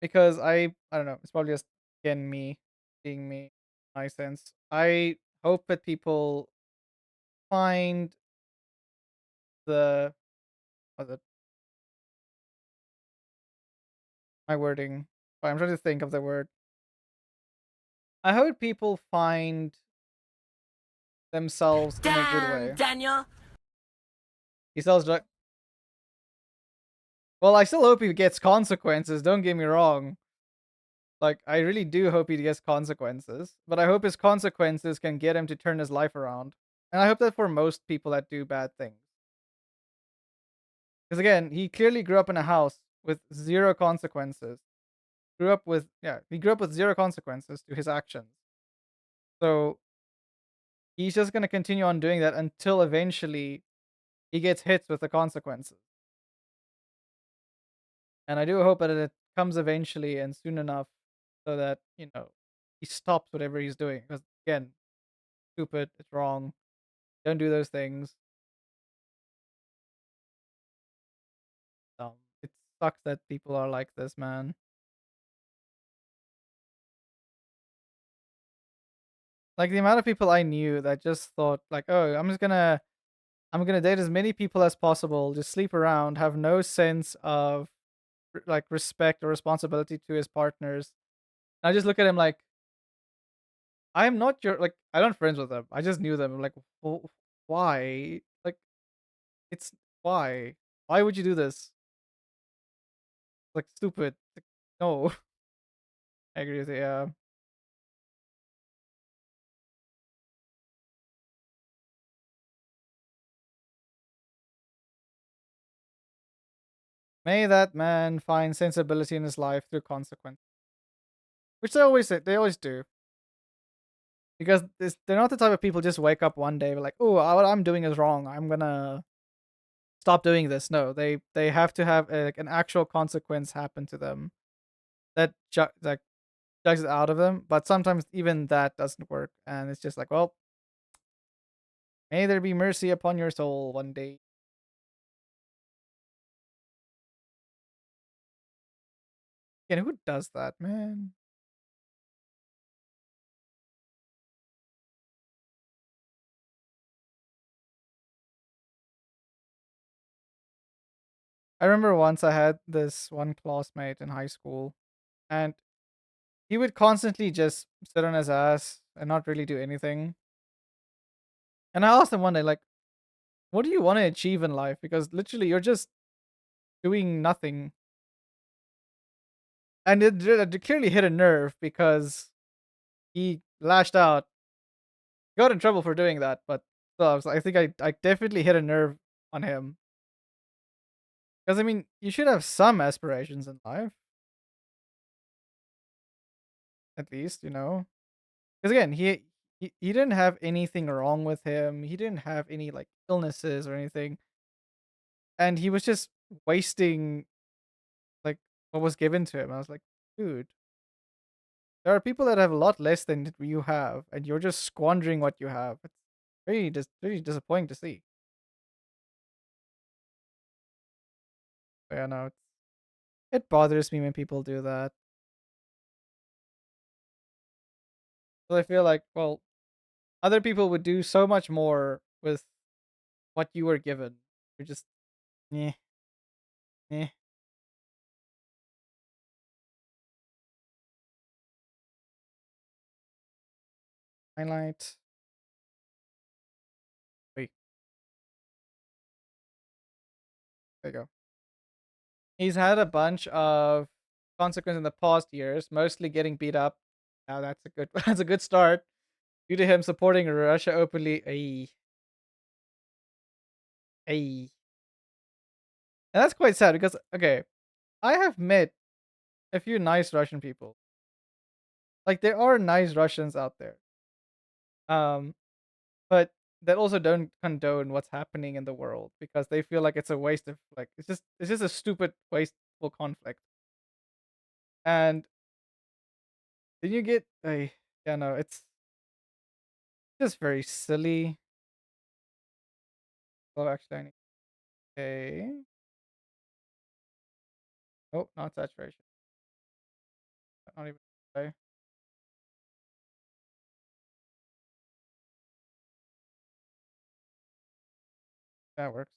[SPEAKER 1] because I don't know, it's probably just again me being me, my sense. I hope that people find the what's it, my wording. I'm trying to think of the word. I hope people find themselves in a good
[SPEAKER 2] Damn,
[SPEAKER 1] way.
[SPEAKER 2] Daniel!
[SPEAKER 1] He sells drug. Well, I still hope he gets consequences. Don't get me wrong. Like, I really do hope he gets consequences, but I hope his consequences can get him to turn his life around. And I hope that for most people that do bad things. Because again, he clearly grew up in a house with zero consequences. He grew up with zero consequences to his actions. So he's just gonna continue on doing that until eventually he gets hit with the consequences. And I do hope that it comes eventually and soon enough so that, he stops whatever he's doing. Because again, stupid, it's wrong. Don't do those things. Um, it sucks that people are like this, man. Like the amount of people I knew that just thought like, "Oh, I'm gonna date as many people as possible, just sleep around, have no sense of like respect or responsibility to his partners." And I just look at him like, I'm not your like I don't friends with them. I just knew them. I'm like, why? Like, it's why? Why would you do this? Like stupid. Like, no, I agree with you. Yeah. May that man find sensibility in his life through consequence, which they always say. They always do. Because they're not the type of people just wake up one day like, oh, what I'm doing is wrong. I'm gonna stop doing this. No, they have to have like an actual consequence happen to them that like jugs it out of them. But sometimes even that doesn't work, and it's just like, well, may there be mercy upon your soul one day. And who does that, man? I remember once I had this one classmate in high school, and he would constantly just sit on his ass and not really do anything. And I asked him one day, like, what do you want to achieve in life? Because literally, you're just doing nothing. And it clearly hit a nerve because he lashed out, got in trouble for doing that, but still, I think I definitely hit a nerve on him. Because I mean, you should have some aspirations in life, at least, you know. Because again, he didn't have anything wrong with him. He didn't have any like illnesses or anything, and he was just wasting like what was given to him. I was like, dude, there are people that have a lot less than you have, and you're just squandering what you have. It's really disappointing to see. But yeah, no, it bothers me when people do that. So I feel like, well, other people would do so much more with what you were given. You're just, eh, eh, highlight. Wait, there you go. He's had a bunch of consequences in the past years, mostly getting beat up. Now that's a good that's a good start. Due to him supporting Russia openly. Ay, ay. And that's quite sad because okay, I have met a few nice Russian people. Like there are nice Russians out there. Um, but that also don't condone what's happening in the world because they feel like it's a waste of like it's just a stupid wasteful conflict. And then you get a yeah no, it's just very silly. Oh actually I need a oh not saturation. Not even okay, that works.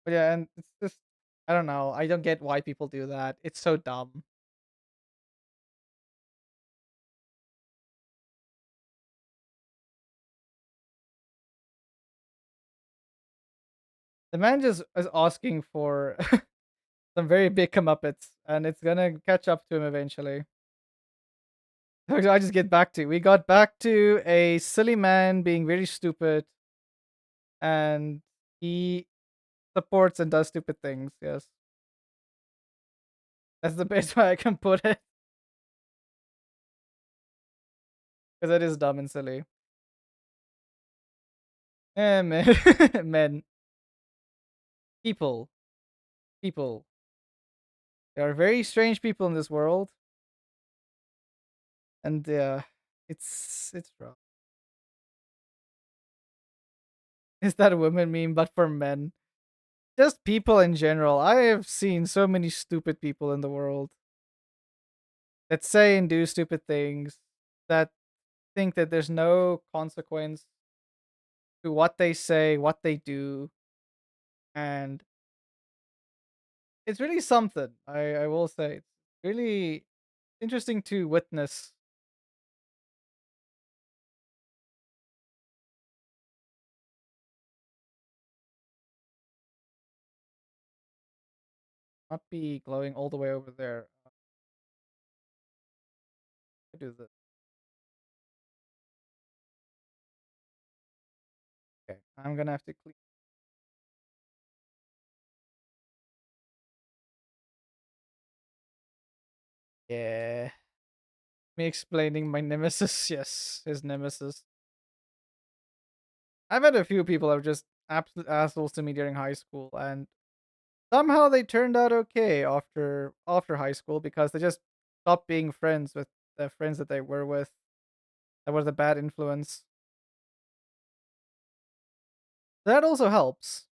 [SPEAKER 1] But yeah, and it's just I don't know. I don't get why people do that. It's so dumb. The man just is asking for some very big comeuppance, and it's gonna catch up to him eventually. I just get back to we got back to a silly man being very stupid, and he supports and does stupid things. Yes, that's the best way I can put it because it is dumb and silly. Man, men, people, people. There are very strange people in this world, and it's rough. Is that a women meme, but for men? Just people in general. I have seen so many stupid people in the world that say and do stupid things that think that there's no consequence to what they say, what they do, and it's really something. I will say it's really interesting to witness. Not be glowing all the way over there. I do this. Okay, I'm gonna have to clean. Yeah, me explaining my nemesis. Yes, his nemesis. I've had a few people that were just absolute assholes to me during high school, and somehow they turned out okay after high school because they just stopped being friends with the friends that they were with. That was a bad influence. That also helps.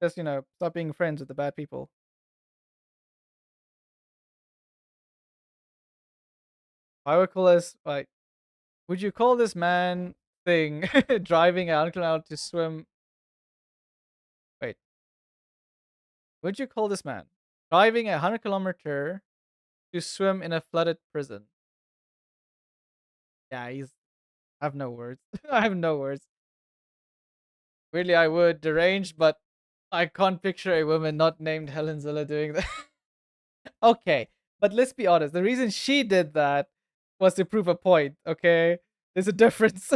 [SPEAKER 1] Just stop being friends with the bad people. I would call this like, would you call this man thing driving an uncle out to swim? Wait, would you call this man driving 100 kilometer to swim in a flooded prison? Yeah, he's. I have no words. I have no words. Weirdly, I would deranged, but I can't picture a woman not named Helen Zilla doing that. Okay, but let's be honest. The reason she did that was to prove a point. Okay, there's a difference.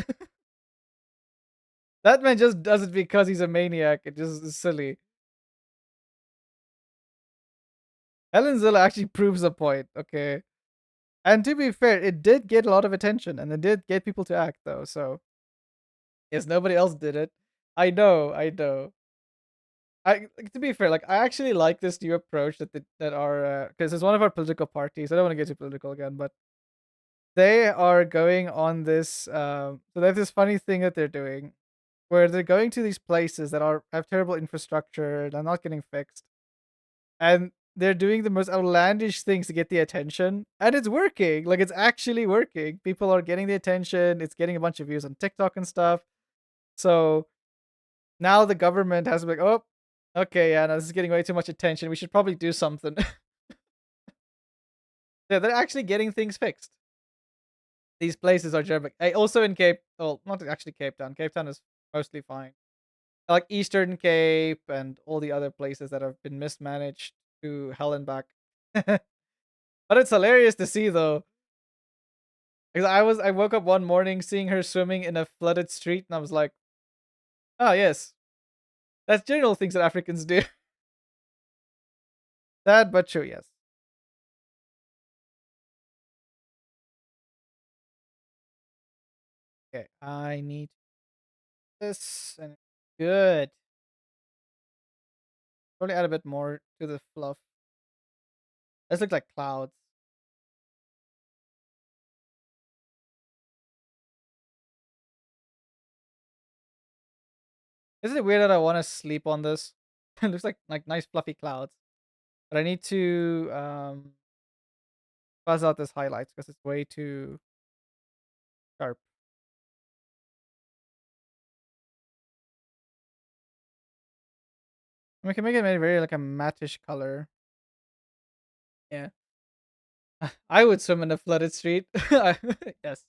[SPEAKER 1] That man just does it because he's a maniac. It just is silly. Helen Zilla actually proves a point. Okay, and to be fair, it did get a lot of attention, and it did get people to act though. So yes, nobody else did it. I know. I know. To be fair, like I actually like this new approach that are because it's one of our political parties. I don't want to get too political again, but they are going on this. So they have this funny thing that they're doing, where they're going to these places that are have terrible infrastructure, they're not getting fixed, and they're doing the most outlandish things to get the attention, and it's working. Like it's actually working. People are getting the attention. It's getting a bunch of views on TikTok and stuff. So now the government has to be like, oh, okay, yeah, no, this is getting way too much attention. We should probably do something. Yeah, they're actually getting things fixed. These places are German. Also in Cape, well, not actually Cape Town. Cape Town is mostly fine. Like Eastern Cape and all the other places that have been mismanaged to hell and back. But it's hilarious to see though. Because I woke up one morning seeing her swimming in a flooded street, and I was like, oh yes, that's general things that Africans do. Sad but true, yes. Okay, I need this and good. Probably add a bit more to the fluff. This looks like clouds. Isn't it weird that I want to sleep on this? It looks like nice fluffy clouds. But I need to fuzz out this highlights because it's way too sharp. We can make it very like a mattish color. Yeah. I would swim in a flooded street. Yes.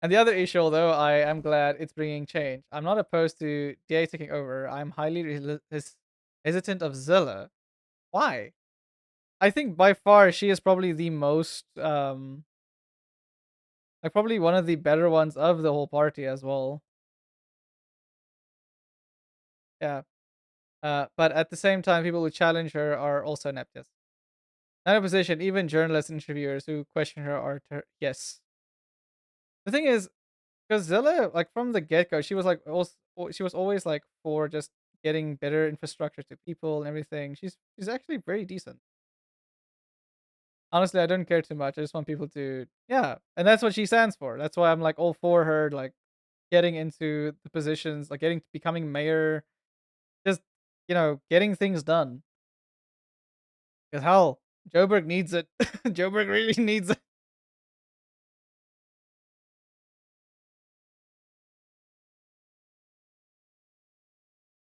[SPEAKER 1] And the other issue, although I am glad it's bringing change, I'm not opposed to DA taking over. I'm highly hesitant of Zilla. Why? I think by far she is probably the most like probably one of the better ones of the whole party as well. Yeah. But at the same time, people who challenge her are also inept. Not a position, even journalists and interviewers who question her are yes. The thing is, because Zilla, like from the get go, she was like also, she was always like for just getting better infrastructure to people and everything. She's actually very decent. Honestly, I don't care too much. I just want people to yeah, and that's what she stands for. That's why I'm like all for her, like getting into the positions, like getting becoming mayor, just getting things done. Because hell, Joburg needs it. Joburg really needs it.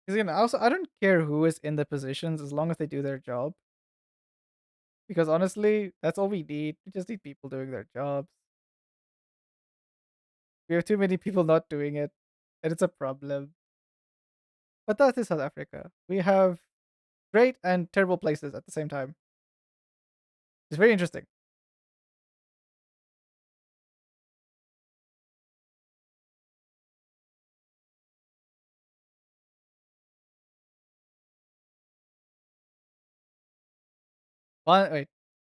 [SPEAKER 1] Because again, also I don't care who is in the positions as long as they do their job. Because honestly, that's all we need. We just need people doing their jobs. We have too many people not doing it, and it's a problem. But that is South Africa. We have great and terrible places at the same time. It's very interesting. Wait,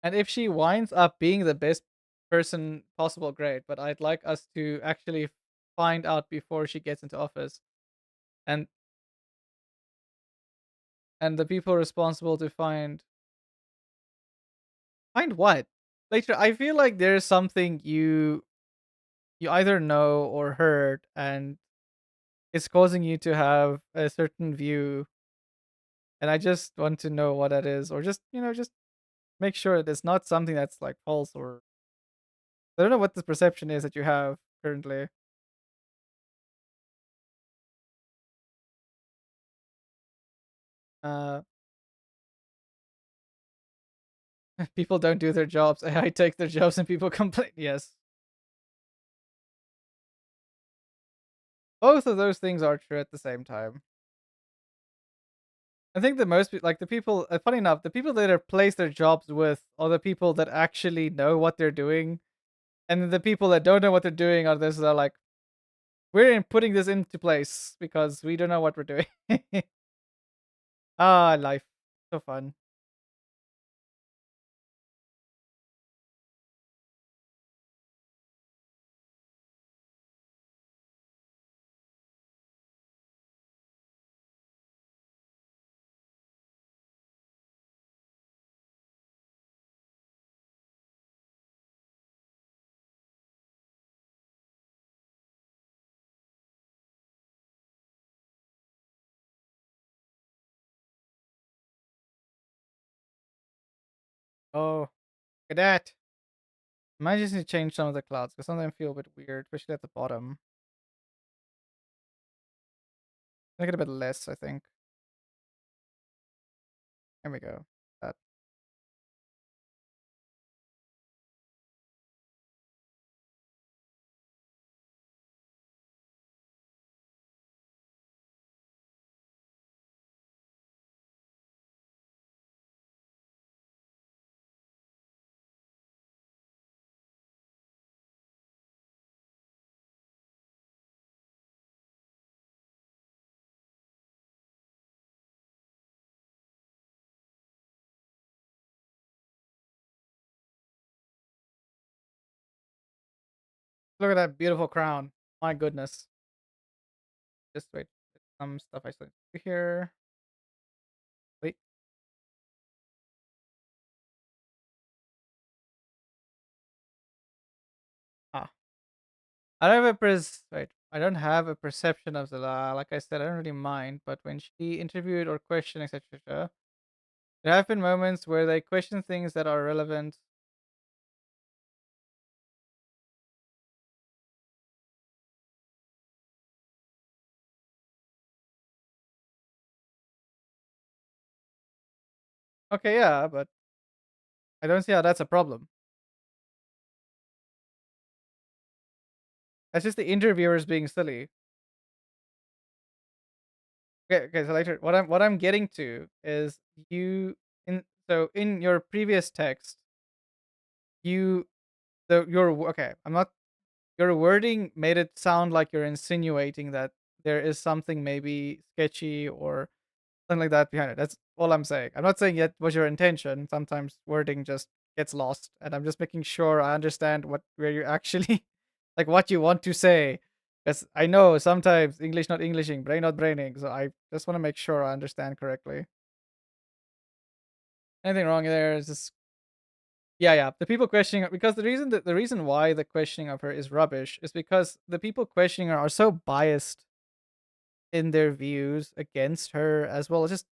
[SPEAKER 1] and if she winds up being the best person possible, great. But I'd like us to actually find out before she gets into office, and the people responsible to find what later. I feel like there's something you either know or heard, and it's causing you to have a certain view, and I just want to know what that is, or just make sure that it's not something that's like false, or I don't know what the perception is that you have currently. Uh, People don't do their jobs. AI take their jobs, and people complain. Yes, both of those things are true at the same time. I think the most like the people. Funny enough, the people that are placed their jobs with are the people that actually know what they're doing. And then the people that don't know what they're doing are this are like, we're putting this into place because we don't know what we're doing. Ah, life. So fun. Oh, look at that. Might just need to change some of the clouds because some of them feel a bit weird, especially at the bottom. Make it a bit less, I think. There we go. That. Look at that beautiful crown. My goodness. Just wait. Some stuff I still need to do here. Wait. Ah. I don't have a wait. I don't have a perception of the law. Like I said, I don't really mind. But when she interviewed or questioned, etc., there have been moments where they question things that are relevant. Okay, yeah, but I don't see how that's a problem. That's just the interviewers being silly. Okay, so later, what I'm getting to is you in so in your previous text, you okay. I'm not your wording made it sound like you're insinuating that there is something maybe sketchy or something like that behind it. That's all I'm saying. I'm not saying that was your intention. Sometimes wording just gets lost, and I'm just making sure I understand where you actually like what you want to say. Because I know sometimes English not Englishing, brain not braining. So I just want to make sure I understand correctly. Anything wrong there is just yeah, yeah. The people questioning her because the reason why the questioning of her is rubbish is because the people questioning her are so biased in their views against her as well as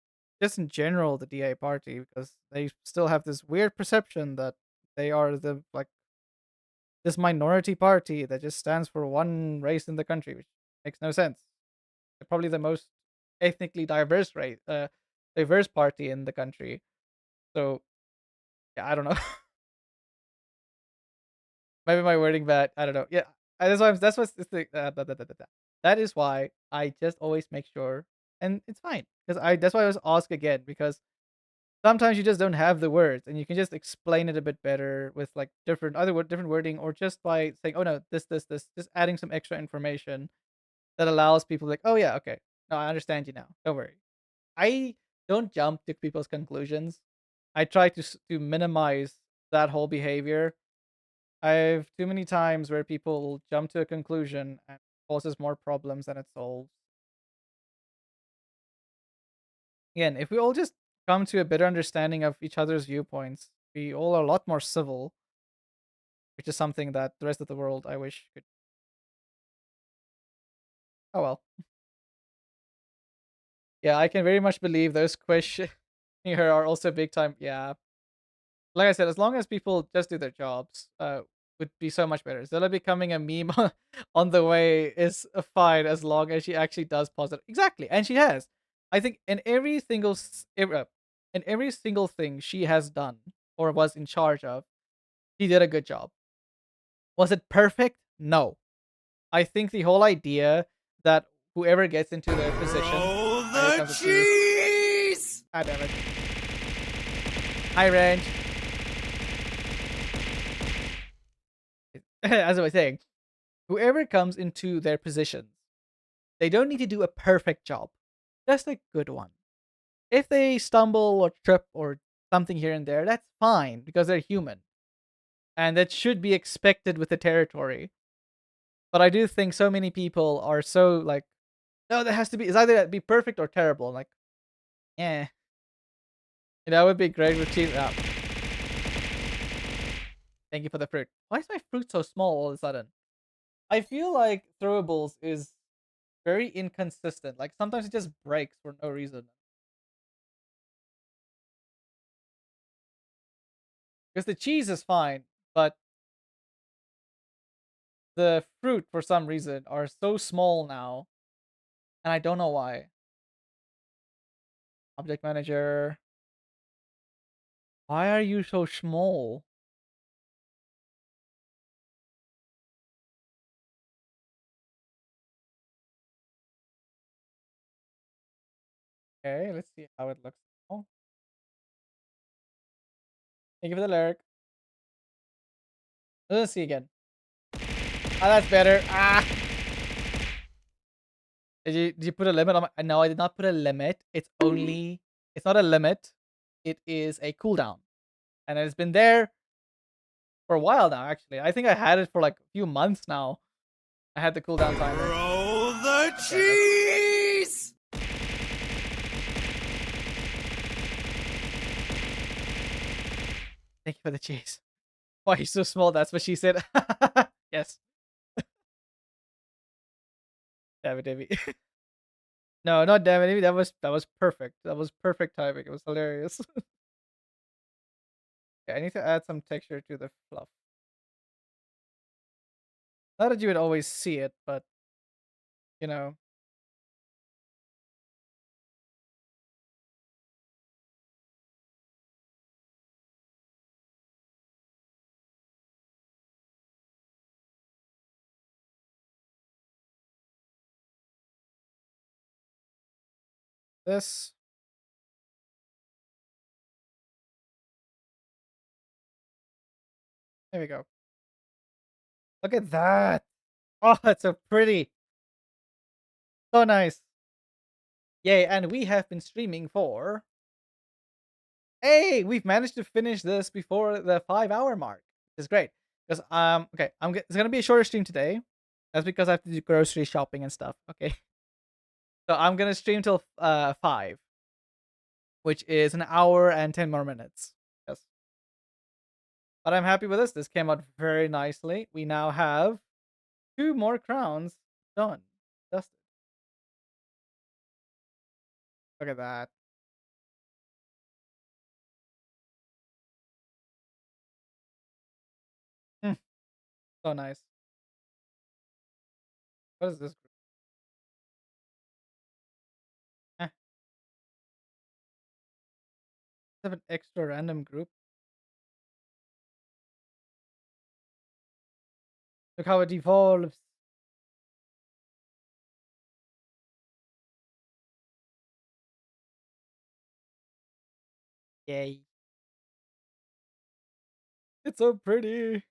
[SPEAKER 1] just in general the DA party because they still have this weird perception that they are the like this minority party that just stands for one race in the country, which makes no sense. They're probably the most ethnically diverse party in the country. So yeah, I don't know. Maybe my wording bad. I don't know. Yeah, that's what's the thing. That is why I just always make sure, and it's fine because I that's why I always ask again because sometimes you just don't have the words and you can just explain it a bit better with like different wording or just by saying, oh no, this, just adding some extra information that allows people like, oh yeah, okay, no, I understand you now. Don't worry. I don't jump to people's conclusions. I try to minimize that whole behavior. I've too many times where people jump to a conclusion and causes more problems than it solves. Again, if we all just come to a better understanding of each other's viewpoints, we all are a lot more civil, which is something that the rest of the world I wish could. Oh well. Yeah, I can very much believe those questioning her are also big time. Yeah, like I said, as long as people just do their jobs, would be so much better. Zilla becoming a meme on the way is fine as long as she actually does positive. Exactly, and she has. I think in every single thing she has done or was in charge of, she did a good job. Was it perfect? No. I think the whole idea that whoever gets into their position,
[SPEAKER 2] Roll
[SPEAKER 1] here
[SPEAKER 2] the
[SPEAKER 1] comes the cheese.
[SPEAKER 2] cheese!
[SPEAKER 1] Ah, damn it. High range. as I was saying, whoever comes into their positions, they don't need to do a perfect job, just a good one. If they stumble or trip or something here and there, that's fine because they're human. And that should be expected with the territory. But I do think so many people are so like, no, that has to be, it's either be perfect or terrible. Like, yeah, that would be great with cheese. Oh, thank you for the fruit. Why is my fruit so small all of a sudden? I feel like throwables is very inconsistent. Like sometimes it just breaks for no reason. Because the cheese is fine, but the fruit for some reason are so small now, and I don't know why. Object manager, why are you so small? Okay, let's see how it looks now. Thank you for the lyric. Let's see again. Ah, that's better. Ah, did you put a limit on my? No, I did not put a limit. It's not a limit. It is a cooldown, and it's been there for a while now. Actually, I think I had it for like a few months now. I had the cooldown timer.
[SPEAKER 2] Roll the
[SPEAKER 1] Okay, let's.
[SPEAKER 2] cheese!
[SPEAKER 1] Thank you for the cheese. Why he's so small? That's what she said. Yes, damn it, Davey. No, not damn it, Davey. That was perfect. That was perfect timing. It was hilarious. Okay, I need to add some texture to the fluff. Not that you would always see it, but you know, this. There we go. Look at that. Oh, it's so pretty. So nice. Yay! And we have been streaming for. Hey, we've managed to finish this before the 5 hour mark. It's great. Because okay, it's gonna be a shorter stream today. That's because I have to do grocery shopping and stuff. Okay, so I'm gonna stream till 5, which is an hour and 10 more minutes. Yes, but I'm happy with this. This came out very nicely. We now have 2 more crowns done. Dusted. Look at that. Hmm, so nice. What is this group? Eh, have an extra random group. Look how it evolves. Yay. It's so pretty.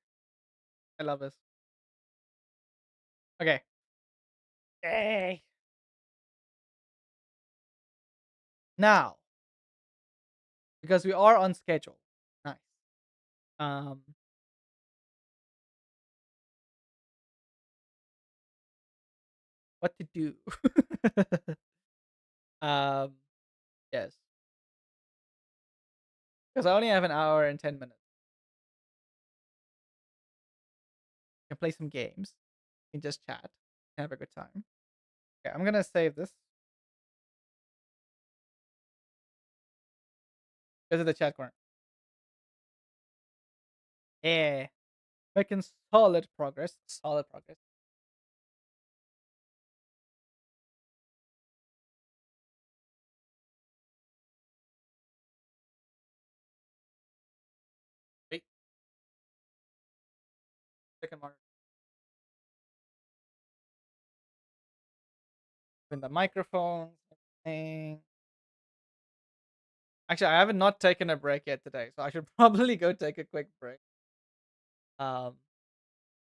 [SPEAKER 1] I love this. Okay. Yay. Now, because we are on schedule. Nice. Um, what to do? um, yes. Because I only have an hour and 10 minutes. You can play some games. You can just chat. Have a good time. Okay, I'm gonna save this. Visit the chat corner. Yeah. Making solid progress. Solid progress. Wait, second mark. In the microphones. Everything. Actually, I haven't not taken a break yet today, so I should probably go take a quick break. Um,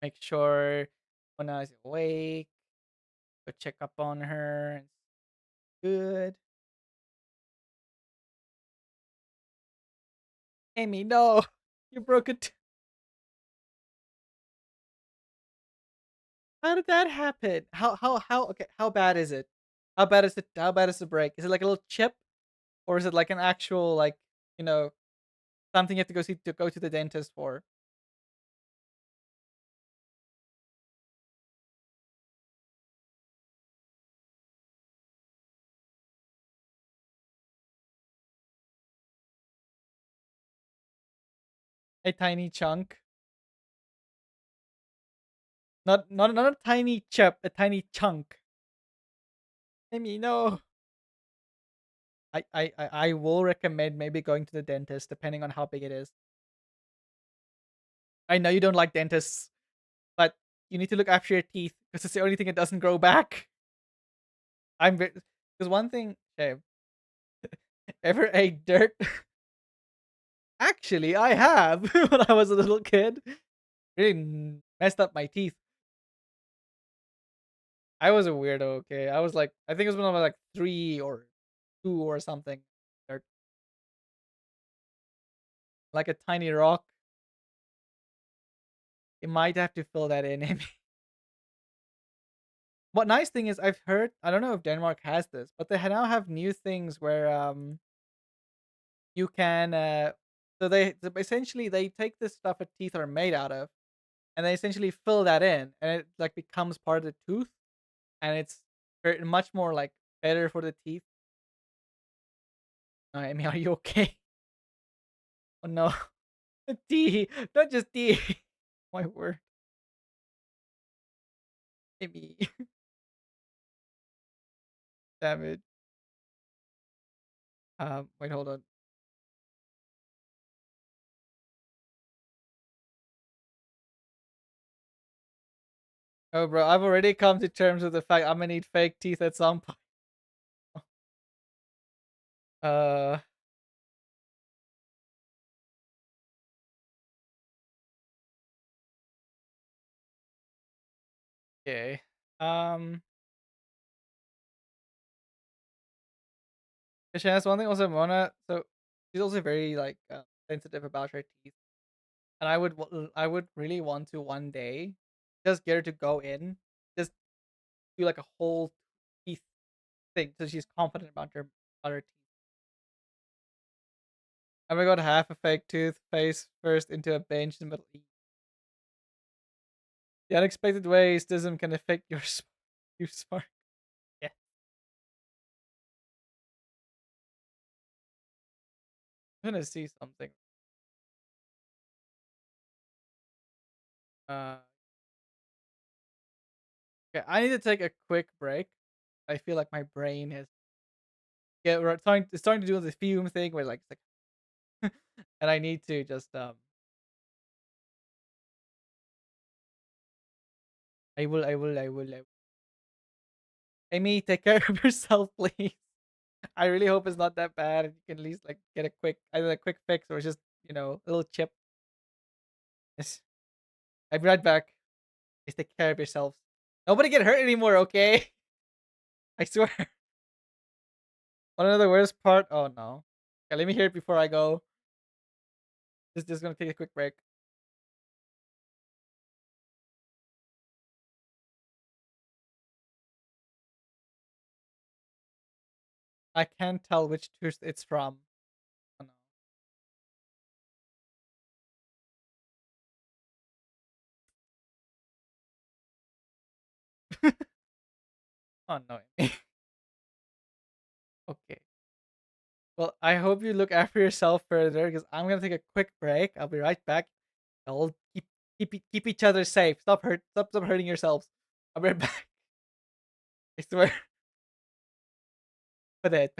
[SPEAKER 1] Make sure Mona is awake. Go check up on her. It's good. Amy, no, you broke it. How did that happen? How? Okay, how bad is it? How bad is it? How bad is the break? Is it like a little chip, or is it like an actual like you know something you have to go to the dentist for? A tiny chunk, not a tiny chip, a tiny chunk. Amy, no. I will recommend maybe going to the dentist depending on how big it is. I know you don't like dentists, but you need to look after your teeth because it's the only thing that doesn't grow back. I'm because one thing, okay, ever ate dirt? Actually, I have when I was a little kid. Really messed up my teeth. I was a weirdo. Okay, I was like, I think it was when I was like 3 or 2 or something. Dirt, like a tiny rock. You might have to fill that in. What nice thing is I've heard, I don't know if Denmark has this, but they now have new things where you can so essentially they take this stuff that teeth are made out of and they essentially fill that in and it like becomes part of the tooth and it's much more like better for the teeth. I mean, are you okay? Oh no. D, not just D. My word. Maybe. Damn it. Wait, hold on. Oh, bro, I've already come to terms with the fact I'm gonna need fake teeth at some point. Uh, okay. Um, Christian, that's one thing. Also, Mona. So she's also very like sensitive about her teeth, and I would really want to one day just get her to go in, just do like a whole teeth thing, so she's confident about her teeth. I'm gonna go half a fake tooth face first into a bench in the middle. The unexpected ways Dism can affect your your spark. Yeah. I'm gonna see something. Uh, okay, I need to take a quick break. I feel like my brain is it's starting to do the fume thing where like it's like and I need to just I will. Amy, take care of yourself, please. I really hope it's not that bad and you can at least like get a quick either a quick fix or just, a little chip. Yes. I'll be right back. Please take care of yourselves. Nobody get hurt anymore, okay? I swear. One of the worst part. Oh no. Okay, let me hear it before I go. Just gonna take a quick break. I can't tell which tooth it's from. Oh no. Oh no. Okay. Well, I hope you look after yourself further because I'm gonna take a quick break. I'll be right back. I'll keep each other safe. Stop hurting yourselves. I'll be right back. I swear. For that.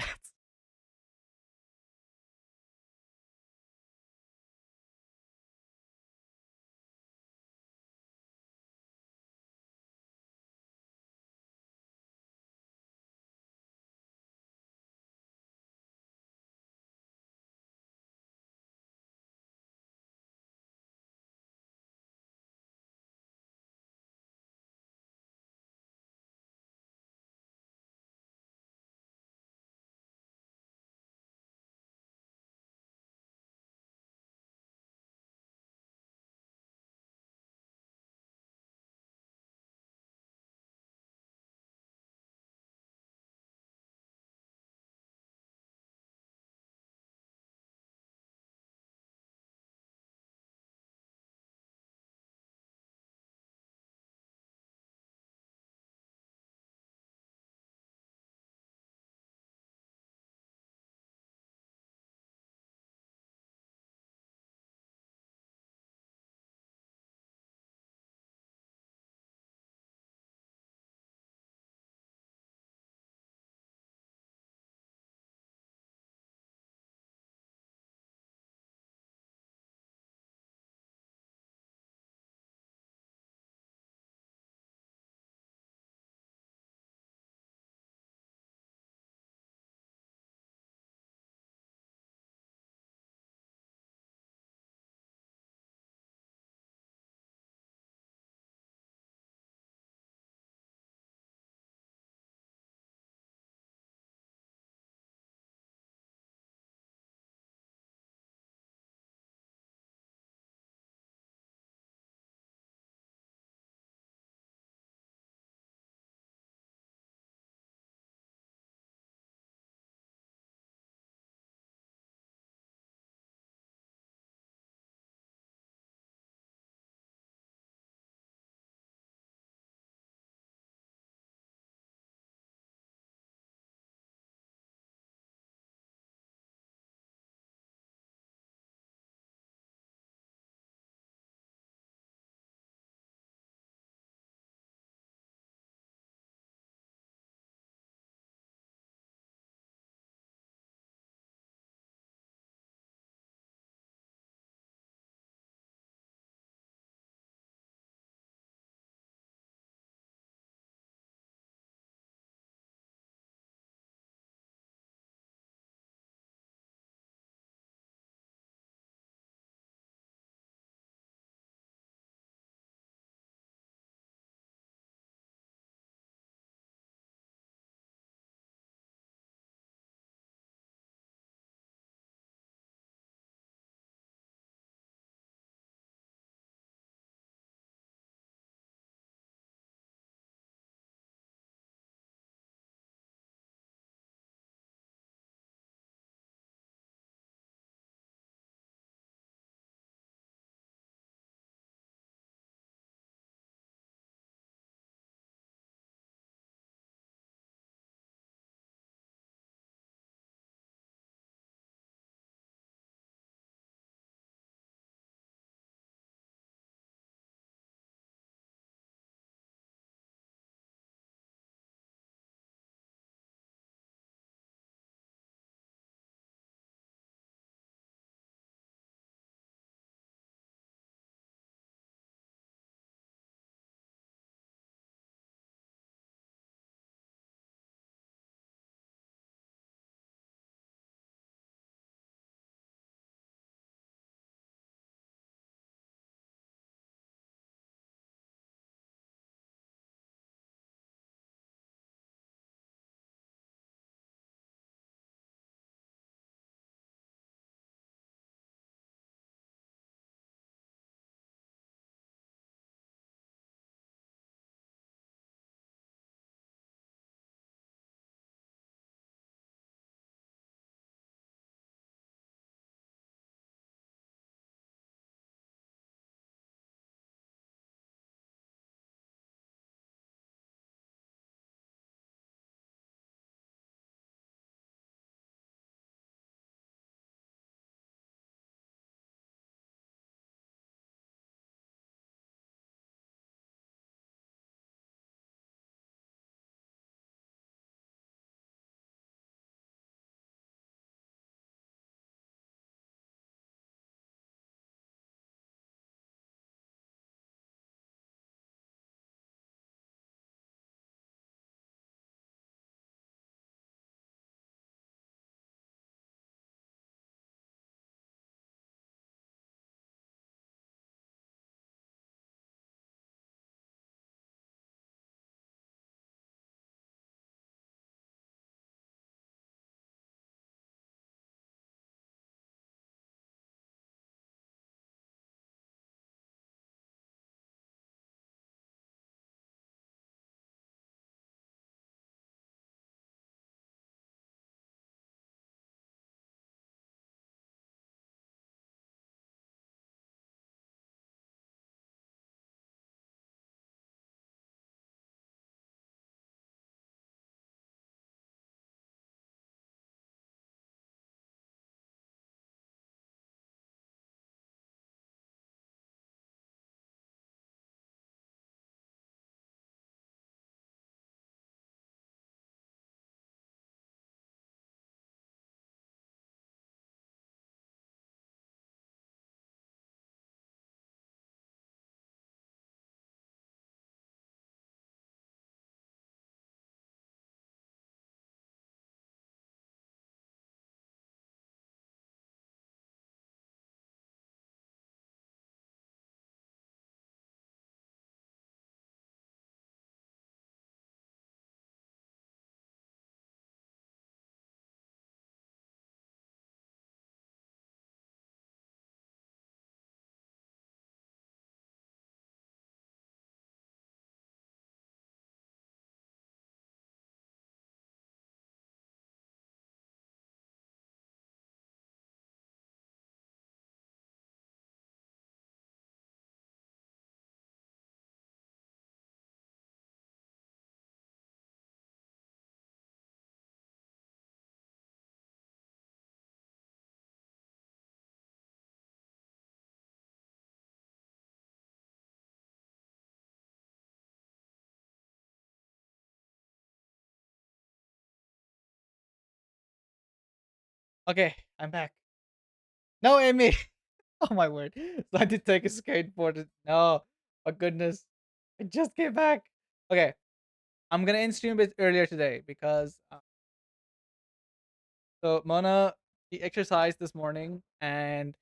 [SPEAKER 1] Okay, I'm back. No, Amy. Oh my word. So I did take a skateboard. No. Oh goodness. I just came back. Okay. I'm gonna end stream a bit earlier today because so Mona she exercised this morning and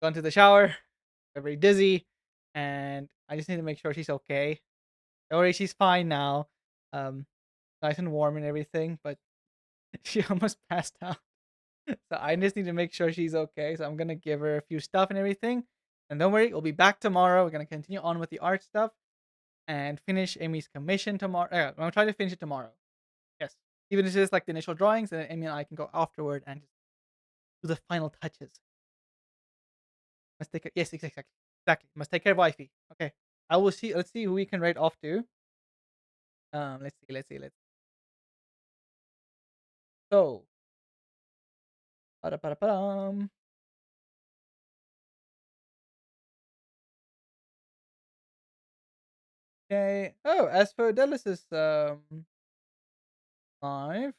[SPEAKER 1] gone to the shower. Got very dizzy, and I just need to make sure she's okay. Don't worry, she's fine now. Um, nice and warm and everything, but she almost passed out. So I just need to make sure she's okay. So I'm gonna give her a few stuff and everything. And don't worry, we'll be back tomorrow. We're gonna continue on with the art stuff and finish Amy's commission tomorrow. I'm gonna try to finish it tomorrow. Yes, even if it's just like the initial drawings, and then Amy and I can go afterward and just do the final touches. Must take care. Yes, exactly. Must take care of wifey. Okay, I will see. Let's see who we can write off to. Let's see. So, ba-da-ba-da-ba-dum. Okay. Oh, as for Delis's live,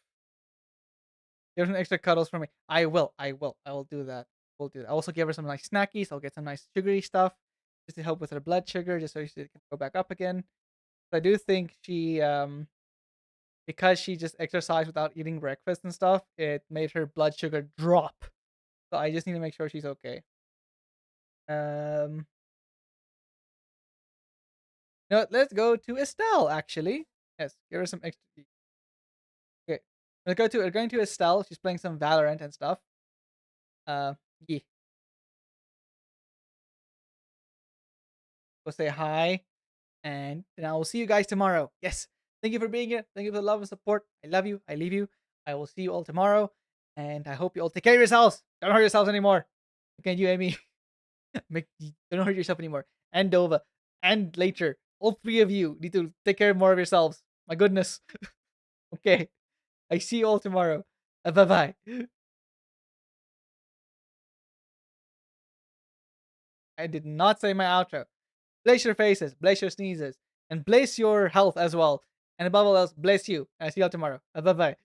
[SPEAKER 1] give some extra cuddles for me. I will do that. We'll do that. I'll also give her some nice snackies. I'll get some nice sugary stuff just to help with her blood sugar, just so she can go back up again. I do think she because she just exercised without eating breakfast and stuff, it made her blood sugar drop. So I just need to make sure she's okay. Um, no, let's go to Estelle. Actually, yes, give her some extra. Okay, we're going to Estelle. She's playing some Valorant and stuff. Yeah, go say hi, and then I will see you guys tomorrow. Yes, thank you for being here. Thank you for the love and support. I love you. I leave you. I will see you all tomorrow, and I hope you all take care of yourselves. Don't hurt yourselves anymore. Okay, you, Amy. Don't hurt yourself anymore. And Dova. And later. All three of you need to take care more of yourselves. My goodness. Okay. I see you all tomorrow. Bye bye. I did not say my outro. Bless your faces, bless your sneezes, and bless your health as well. And above all else, bless you. I see you all tomorrow. Bye bye.